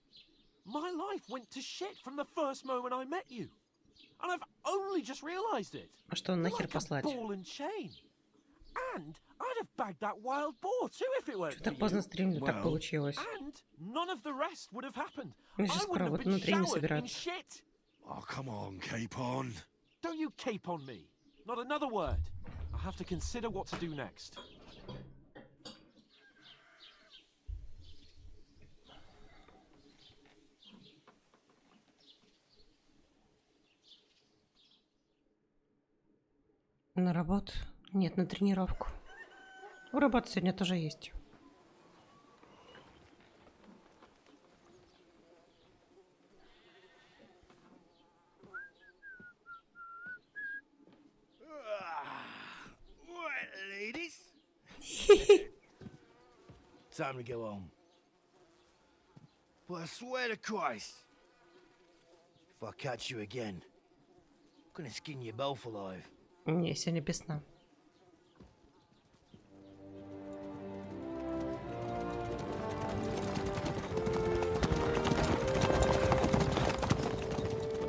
My life went to shit from the first moment I met you. And I've only just realized it. А что, нахер послать? Ball and chain. And I'd have bagged that wild boar too if it weren't for Так поздно стримили, так получилось. And none of the rest would have happened. Мы же скоро вот внутри не собираться. Oh, come on, cape on. Don't you cape on me. Not another word. I have to consider what to do next. На работу? Нет, на тренировку. У работы сегодня тоже есть. Ladies? Time to go home. But I swear to Christ, if I catch you again, I'm gonna skin you both alive. Не, сегодня без сна.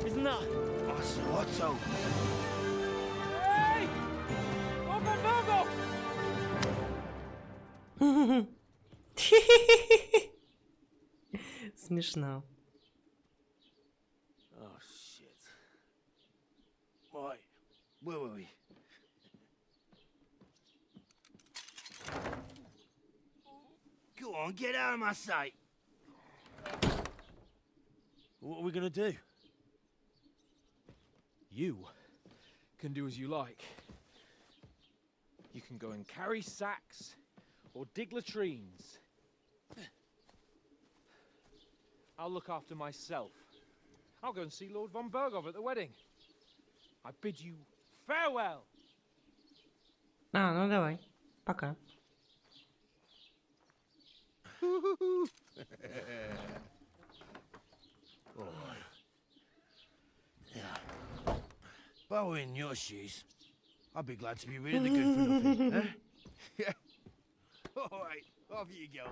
Isn't that Otto? Hey! Open Virgo! Смешно. Oh shit. Right, where were we? Go on, get out of my sight. What are we gonna do? You can do as you like. You can go and carry sacks or dig latrines. I'll look after myself. I'll go and see Lord von Bergov at the wedding. I bid you farewell. А, ну давай. Пока. If I were in your shoes, I'd be glad to be rid of the good for nothing, eh? Yeah. All right, off you go.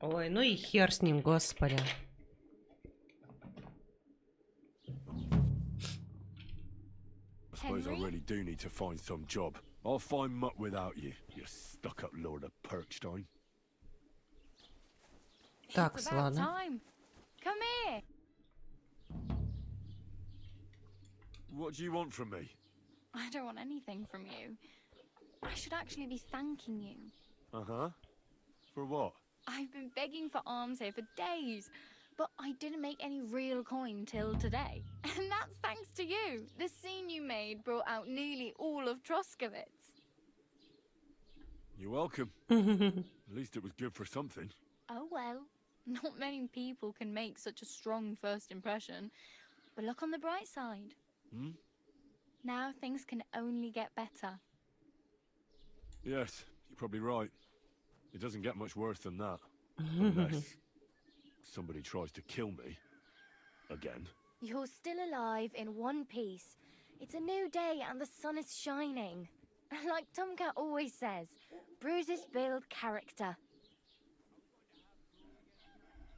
Ой, ну и хер с ним, господи. I suppose I really do need to find some job. I'll find mutt without you, you stuck-up lord of Perkstein. Так, It's about ладно. time. Come here. What do you want from me? I don't want anything from you. I should actually be thanking you. Uh-huh. For what? I've been begging for alms here for days, but I didn't make any real coin till today. And that's thanks to you. The scene you made brought out nearly all of Troskowitz. You're welcome. At least it was good for something. Oh well, not many people can make such a strong first impression. But look on the bright side. Hmm? Now things can only get better. Yes, you're probably right. It doesn't get much worse than that. Unless somebody tries to kill me. Again. You're still alive in one piece. It's a new day and the sun is shining. Like Tomcat always says, bruises build character.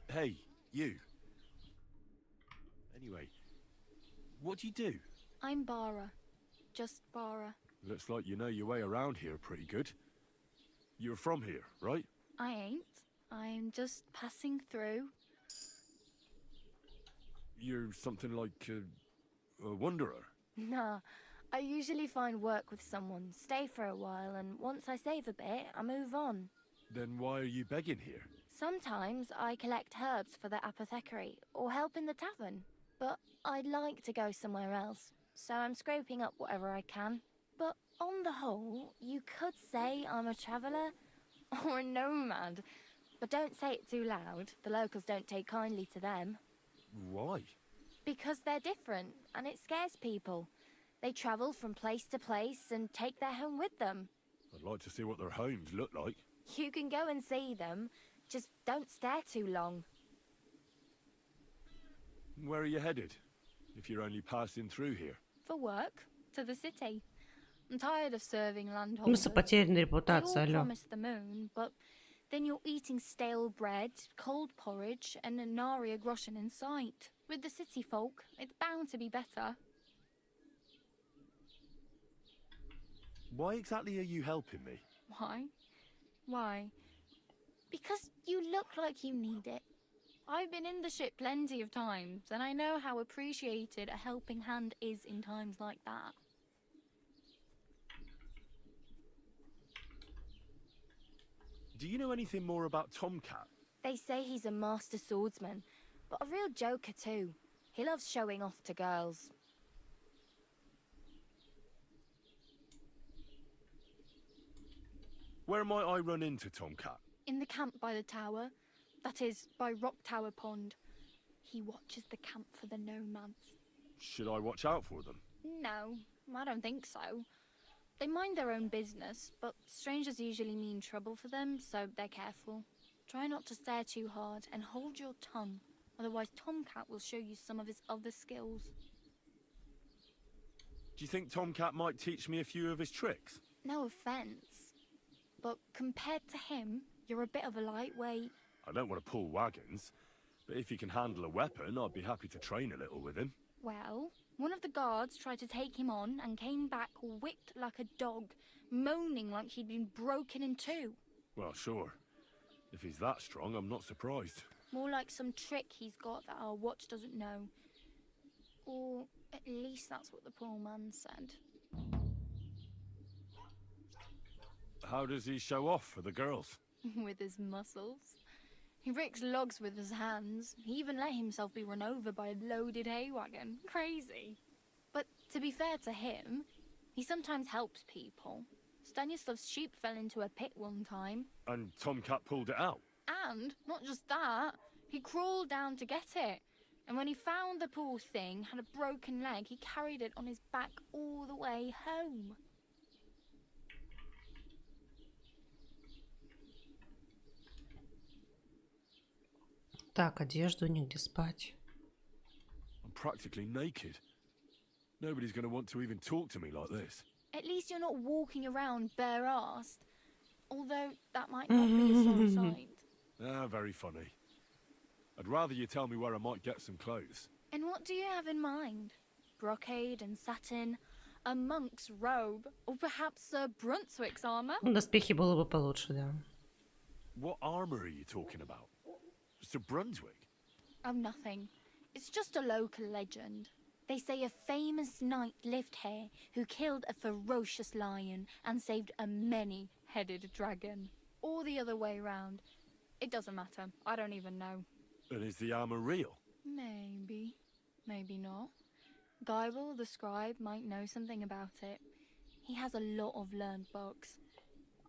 Hey, you. Anyway, what do you do? I'm Bara. Just Bara. Looks like you know your way around here pretty good. You're from here, right? I ain't. I'm just passing through. you're something like a wanderer? Nah, I usually find work with someone, stay for a while, and once I save a bit, I move on. Then why are you begging here? Sometimes I collect herbs for the apothecary, or help in the tavern. But I'd like to go somewhere else, so I'm scraping up whatever I can. But on the whole, you could say I'm a traveller, or a nomad. But don't say it too loud, the locals don't take kindly to them. Why? Because they're different, and it scares people. They travel from place to place and take their home with them. I'd like to see what their homes look like. You can go and see them, just don't stare too long. Where are you headed, if you're only passing through here? For work, to the city. I'm tired of serving Ну, landholders. за потерянной They all репутацией, алло. promise the moon, but then you're eating stale bread, cold porridge, and a nary a groschen in sight. With the city folk, it's bound to be better. Why exactly are you helping me? Why? Why? Because you look like you need it. I've been in the ship plenty of times, and I know how appreciated a helping hand is in times like that. Do you know anything more about Tomcat? They say he's a master swordsman, but a real joker too. He loves showing off to girls. Where might I run into Tomcat? In the camp by the tower. That is, by Rock Tower Pond. He watches the camp for the nomads. Should I watch out for them? No, I don't think so. They mind their own business, but strangers usually mean trouble for them, so they're careful. Try not to stare too hard and hold your tongue, otherwise Tomcat will show you some of his other skills. Do you think Tomcat might teach me a few of his tricks? No offence, but compared to him, you're a bit of a lightweight. I don't want to pull wagons, but if he can handle a weapon, I'd be happy to train a little with him. Well, one of the guards tried to take him on and came back whipped like a dog, moaning like he'd been broken in two. Well, sure. If he's that strong, I'm not surprised. More like some trick he's got that our watch doesn't know. Or at least that's what the poor man said. How does he show off for the girls? With his muscles. He ricks logs with his hands. He even let himself be run over by a loaded hay wagon. Crazy. But to be fair to him, he sometimes helps people. Stanislav's sheep fell into a pit one time. And Tomcat pulled it out? And, not just that, he crawled down to get it. And when he found the poor thing had a broken leg, he carried it on his back all the way home. Так, одежду, негде спать. I'm practically naked. Nobody's going to want to even talk to me like this. At least you're not walking around bare-assed. Although that might not be a sorry sight. Ah, very funny. I'd rather you tell me where I might get some clothes. And what do you have in mind? Brocade and satin, a monk's robe, or perhaps Sir Brunswick's armor? Ну, доспехи было бы получше, да. What armor are you talking about? Sir Brunswick? Oh, nothing. It's just a local legend. They say a famous knight lived here who killed a ferocious lion and saved a many-headed dragon. Or the other way round. It doesn't matter. I don't even know. And is the armor real? Maybe. Maybe not. Geibel, the scribe, might know something about it. He has a lot of learned books.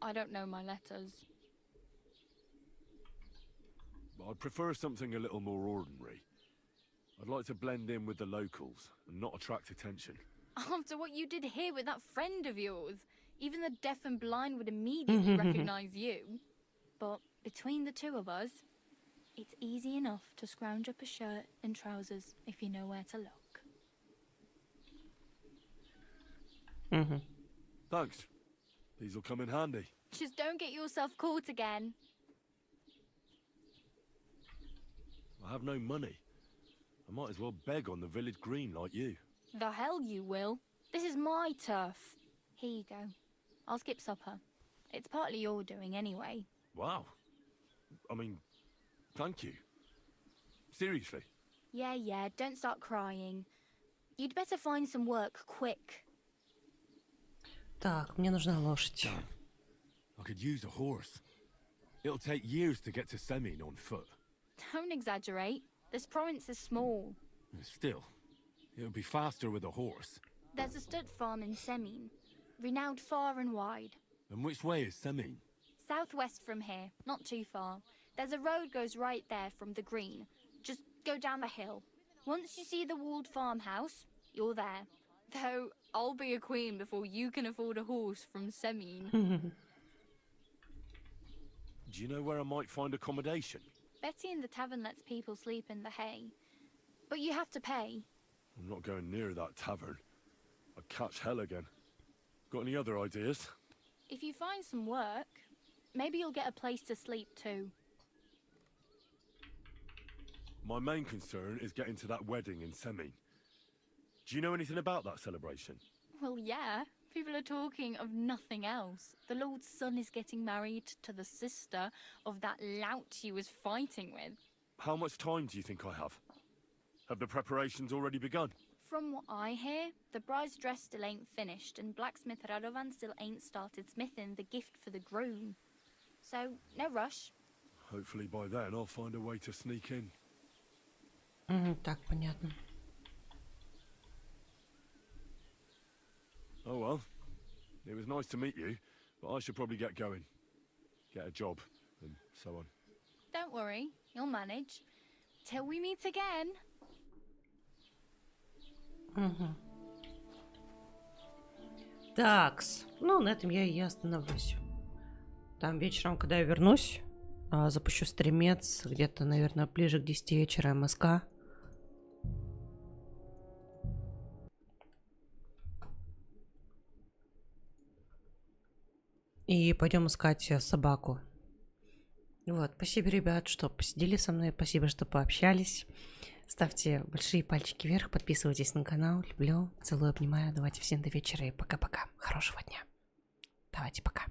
I don't know my letters. I'd prefer something a little more ordinary. I'd like to blend in with the locals and not attract attention. After what you did here with that friend of yours, even the deaf and blind would immediately recognize you. But between the two of us, it's easy enough to scrounge up a shirt and trousers if you know where to look. Thanks. These will come in handy. Just don't get yourself caught again. I have no money. I might as well beg on the village green like you. The hell you will. This is my turf. Here you go. I'll skip supper. It's partly your doing anyway. Wow. I mean, thank you. Seriously. Yeah, don't start crying. You'd better find some work quick. Так, мне нужна лошадь. I could use a horse. It'll take years to get to Semin on foot. Don't exaggerate. This province is small. Still, it'll be faster with a horse. There's a stud farm in Semin, renowned far and wide. And which way is Semin? Southwest from here, not too far. There's a road goes right there from the green. Just go down the hill. Once you see the walled farmhouse, you're there. Though I'll be a queen before you can afford a horse from Semin. Do you know where I might find accommodation? Betty in the tavern lets people sleep in the hay. But you have to pay. I'm not going near that tavern. I'd catch hell again. Got any other ideas? If you find some work, maybe you'll get a place to sleep too. My main concern is getting to that wedding in Semin. Do you know anything about that celebration? Well, yeah. People are talking of nothing else. The Lord's son is getting married to the sister of that lout he was fighting with. How much time do you think I have? Have the preparations already begun? From what I hear, the bride's dress still ain't finished, and blacksmith Radovan still ain't started smithing the gift for the groom. So, no rush. Hopefully by then I'll find a way to sneak in. Так, понятно. Oh well, it was nice to meet you, but I should probably get going. Get a job, and so on. Don't worry, you'll manage. Till we meet again. Такс. Ну, на этом я и остановлюсь. Там вечером, когда я вернусь, запущу стримец где-то, наверное, ближе к 10 вечера МСК. И пойдем искать собаку. Вот, спасибо, ребят, что посидели со мной. Спасибо, что пообщались. Ставьте большие пальчики вверх, подписывайтесь на канал. Люблю, целую, обнимаю. Давайте всем до вечера и пока-пока. Хорошего дня. Давайте, пока.